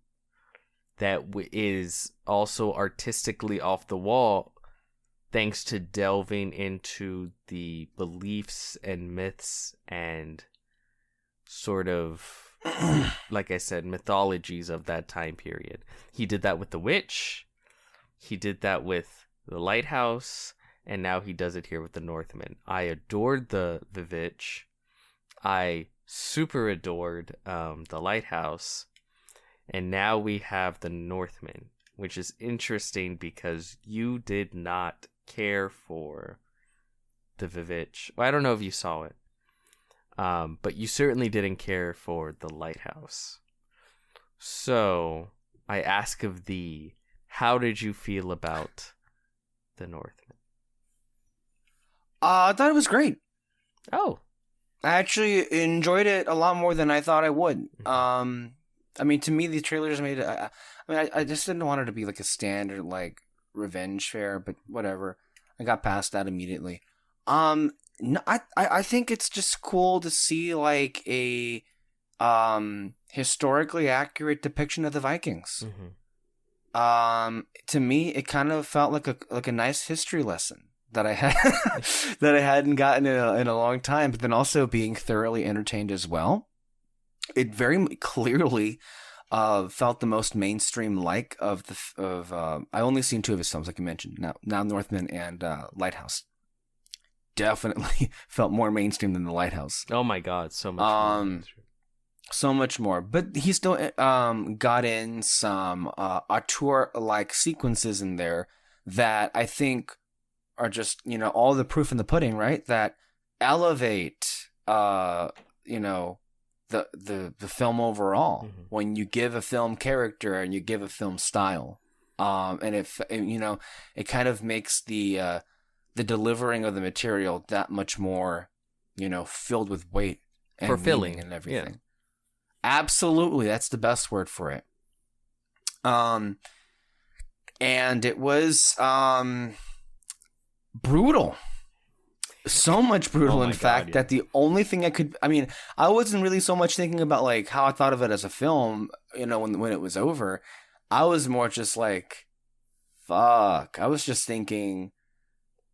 that is also artistically off the wall, thanks to delving into the beliefs and myths and sort of, like I said, mythologies of that time period. He did that with The Witch. He did that with The Lighthouse. And now he does it here with The Northman. I adored The Witch. I super adored The Lighthouse. And now we have The Northman, which is interesting because you did not care for The Witch. Well, I don't know if you saw it. But you certainly didn't care for The Lighthouse. So, I ask of thee, how did you feel about The Northman?
I thought it was great.
Oh.
I actually enjoyed it a lot more than I thought I would. I mean, to me, the trailers made it... I just didn't want it to be like a standard, like, revenge fare, but whatever. I got past that immediately. No, I think it's just cool to see, like, a historically accurate depiction of the Vikings. To me, it kind of felt like a nice history lesson that I had that I hadn't gotten in a long time, but then also being thoroughly entertained as well. It very clearly felt the most mainstream like of I only seen two of his films, like you mentioned, now Northman and Lighthouse. Definitely felt more mainstream than The Lighthouse.
Oh my god, so much more.
So much more. But he still got in some auteur-like sequences in there that I think are just, all the proof in the pudding, right? That elevate, the film overall when you give a film character and you give a film style. And it kind of makes the delivering of the material that much more, filled with weight and
fulfilling
and everything.
Yeah.
Absolutely, that's the best word for it. And it was brutal. So much brutal, in fact, that the only thing I wasn't really so much thinking about like how I thought of it as a film, when it was over. I was more just like, fuck. I was just thinking,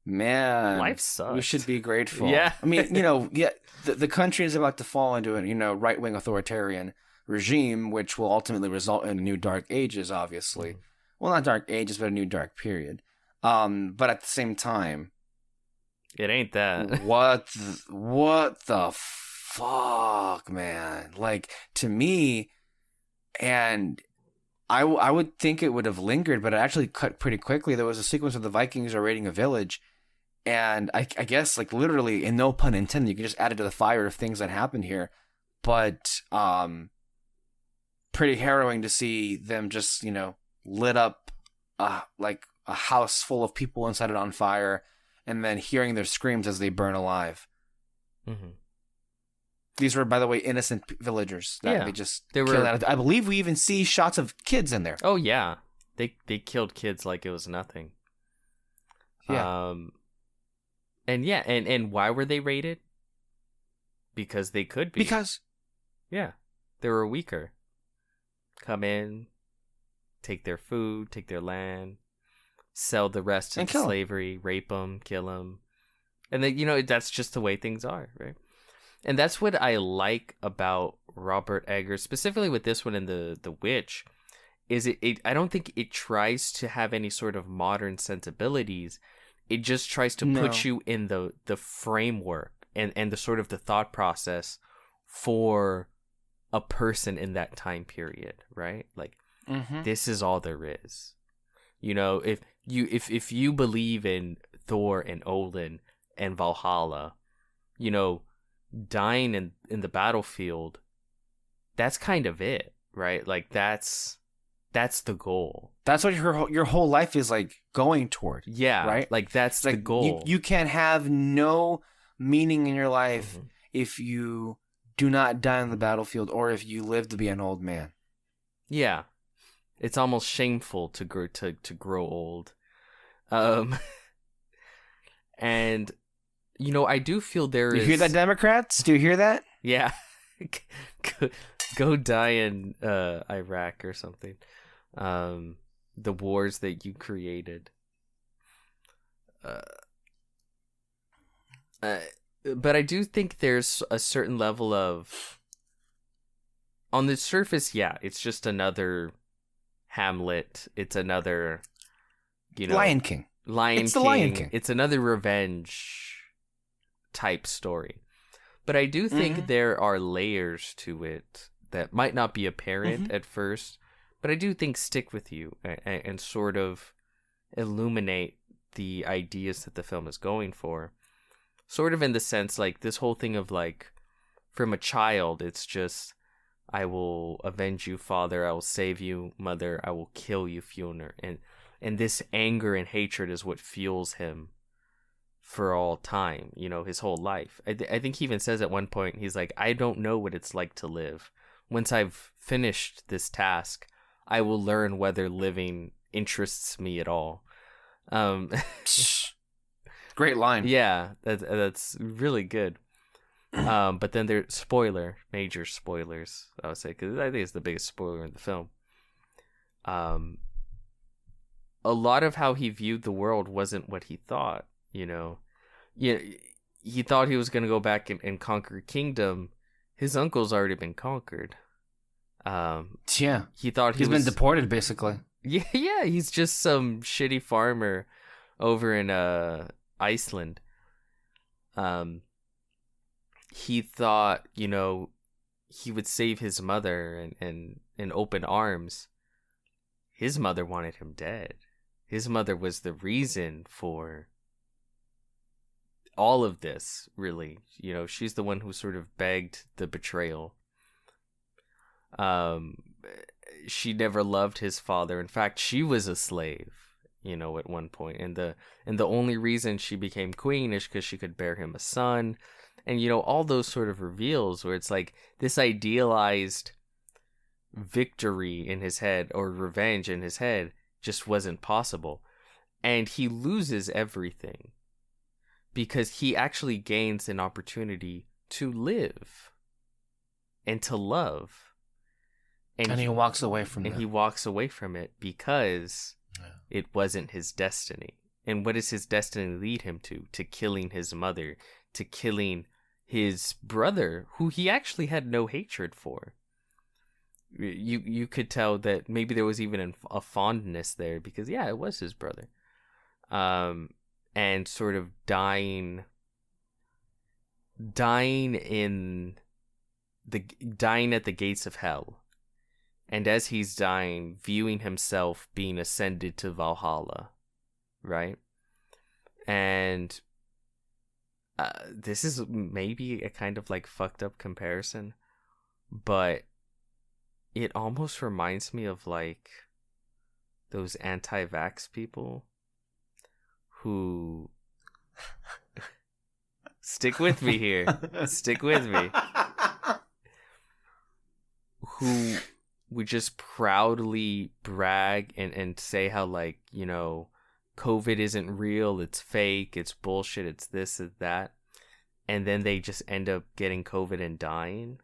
man,
life sucks.
We should be grateful.
Yeah.
I mean, the country is about to fall into a, right-wing authoritarian regime, which will ultimately result in new dark ages, obviously. Well, not dark ages, but a new dark period. But at the same time,
it ain't that.
What the fuck, man? Like, to me, and I would think it would have lingered, but it actually cut pretty quickly. There was a sequence of the Vikings are raiding a village, and I guess, like, literally, and no pun intended, you can just add it to the fire of things that happened here. But pretty harrowing to see them just, lit up like a house full of people and set it on fire, and then hearing their screams as they burn alive. These were, by the way, innocent villagers that they just killed out. I believe we even see shots of kids in there.
Oh yeah, they killed kids like it was nothing.
Yeah.
And why were they raided? Because they could be. Yeah, they were weaker. Come in, take their food, take their land, sell the rest
And
into
kill 'em.
slavery, rape them, kill them. And then, you know, that's just the way things are, right? And that's what I like about Robert Eggers, specifically with this one and the Witch, is it I don't think it tries to have any sort of modern sensibilities. It just tries to
No.
put you in the framework and the sort of the thought process for a person in that time period, right? Like, this is all there is. You know, if you believe in Thor and Odin and Valhalla, you know, dying in the battlefield, that's kind of it, right? Like, that's the goal.
That's what your whole life is like going toward.
Yeah,
right.
Like, that's
It's
the
like
goal.
you can't have no meaning in your life if you do not die on the battlefield, or if you live to be an old man.
Yeah, it's almost shameful to grow old, and you know, I do feel there
You
is.
hear that, Democrats? Do you hear that?
Yeah, go die in Iraq or something. The wars that you created. But I do think there's a certain level of, on the surface, yeah, it's just another Hamlet. It's another, you know,
Lion King.
It's
the Lion King.
It's another revenge type story. But I do think there are layers to it that might not be apparent at first, but I do think stick with you and sort of illuminate the ideas that the film is going for. Sort of in the sense, like, this whole thing of, like, from a child, it's just, I will avenge you, father, I will save you, mother, I will kill you, Fjolnir. And this anger and hatred is what fuels him for all time, you know, his whole life. I think he even says at one point, he's like, I don't know what it's like to live. Once I've finished this task, I will learn whether living interests me at all.
Great line.
Yeah, that's really good. But then there's major spoilers, I would say, because I think it's the biggest spoiler in the film. A lot of how he viewed the world wasn't what he thought, you know. Yeah, he thought he was going to go back and conquer a kingdom. His uncle's already been conquered.
Yeah.
He thought
He's been deported, basically.
Yeah, he's just some shitty farmer over in Iceland. He thought, you know, he would save his mother and in open arms. His mother wanted him dead. His mother was the reason for all of this, really. You know, she's the one who sort of begged the betrayal. She never loved his father. In fact, she was a slave, you know, at one point. And the only reason she became queen is because she could bear him a son. And, you know, all those sort of reveals where it's like this idealized victory in his head or revenge in his head just wasn't possible. And he loses everything because he actually gains an opportunity to live and to love.
And he walks away from it.
And he walks away from it because it wasn't his destiny. And what does his destiny lead him to? To killing his mother, to killing his brother, who he actually had no hatred for. You could tell that maybe there was even a fondness there because, yeah, it was his brother. And sort of dying at the gates of hell. And as he's dying, viewing himself being ascended to Valhalla, right? And this is maybe a kind of like fucked up comparison, but it almost reminds me of like those anti-vax people who stick with me here. Stick with me. Who would just proudly brag and say how, like, you know, COVID isn't real, it's fake, it's bullshit, it's this, it's that. And then they just end up getting COVID and dying.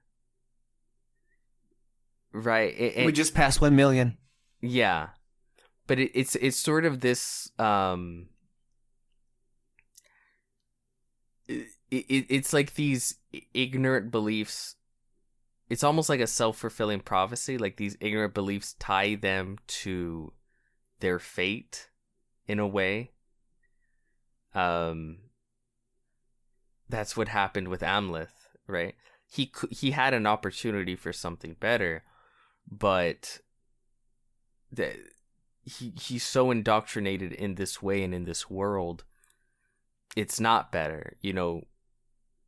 Right.
We just passed 1 million.
Yeah. But it's sort of this it's like these ignorant beliefs. It's almost like a self-fulfilling prophecy. Like these ignorant beliefs tie them to their fate in a way. That's what happened with Amleth, right? He had an opportunity for something better, but he's so indoctrinated in this way and in this world, it's not better. You know,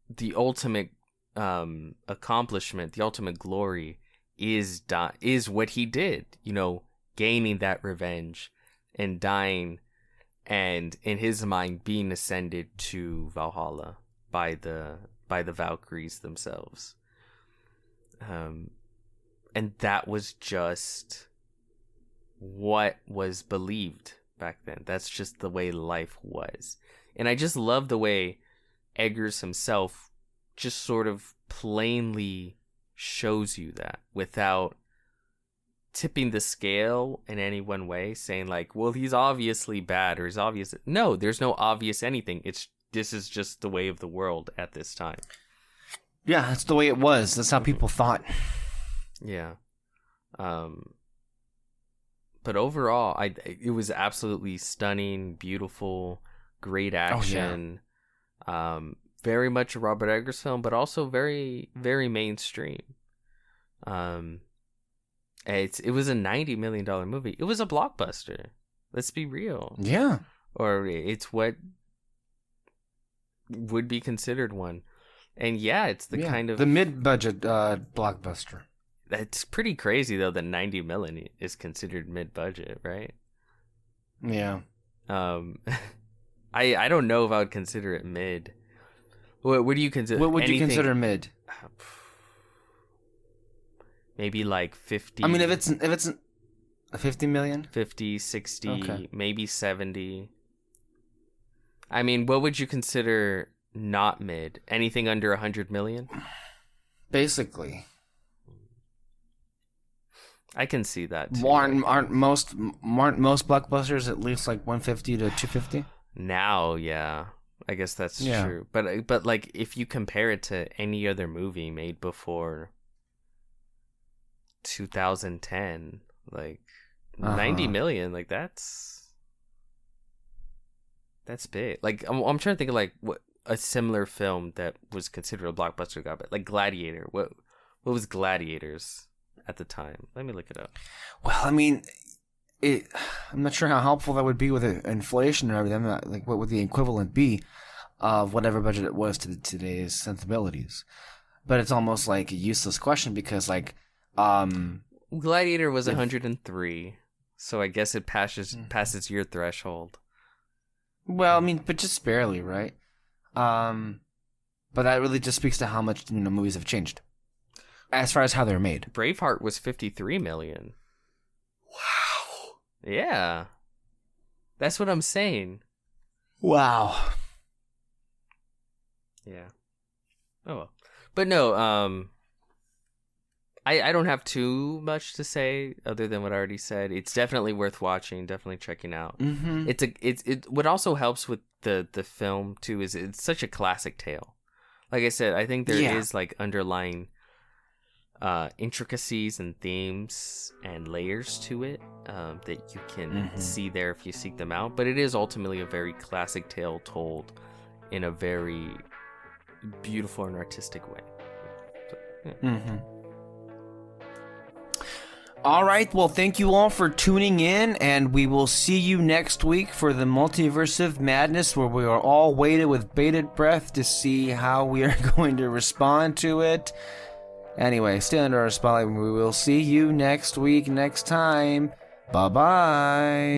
the ultimate accomplishment, the ultimate glory is what he did. You know, gaining that revenge and dying, and in his mind being ascended to Valhalla by the Valkyries themselves. And that was just what was believed back then. That's just the way life was. And I just love the way Eggers himself just sort of plainly shows you that without tipping the scale in any one way, saying like, well, he's obviously bad or he's obvious. No, there's no obvious anything. This is just the way of the world at this time.
Yeah, that's the way it was. That's how people thought.
Yeah. But overall, it was absolutely stunning, beautiful, great action. Oh, yeah. Very much a Robert Eggers film, but also very, very mainstream. It was a $90 million movie. It was a blockbuster. Let's be real.
Yeah.
Or it's what would be considered one. And yeah, it's the kind of...
the mid-budget blockbuster.
That's pretty crazy, though, that 90 million is considered mid-budget, right?
Yeah.
I don't know if I would consider it mid. What do you consider?
What would you consider mid?
Maybe like 50.
I mean, if it's 50 million?
50, 60, okay. Maybe 70. I mean, what would you consider not mid? Anything under 100 million?
Basically.
I can see that too.
Aren't most blockbusters at least like 150 to 250?
Now, yeah. I guess that's true. But like if you compare it to any other movie made before 2010, like 90 million, like that's big. Like I'm trying to think of like what a similar film that was considered a blockbuster got, but like Gladiator. What was Gladiators at the time? Let me look it up.
Well, I mean, I'm not sure how helpful that would be with inflation and everything. Like, what would the equivalent be of whatever budget it was to today's sensibilities? But it's almost like a useless question because, like,
Gladiator was 103, so I guess it passes your threshold.
Well, I mean, but just barely, right? But that really just speaks to how much movies have changed as far as how they're made.
Braveheart was 53 million.
Wow.
Yeah. That's what I'm saying.
Wow.
Yeah. Oh well. But no, I don't have too much to say other than what I already said. It's definitely worth watching, definitely checking out.
Mm-hmm.
What also helps with the film too is it's such a classic tale. Like I said, I think there is like underlying intricacies and themes and layers to it that you can see there if you seek them out. But it is ultimately a very classic tale told in a very beautiful and artistic way. So, yeah.
All right, well, thank you all for tuning in, and we will see you next week for the Multiverse of Madness, where we are all waited with bated breath to see how we are going to respond to it. Anyway, stay under our spotlight. We will see you next week, next time. Bye-bye.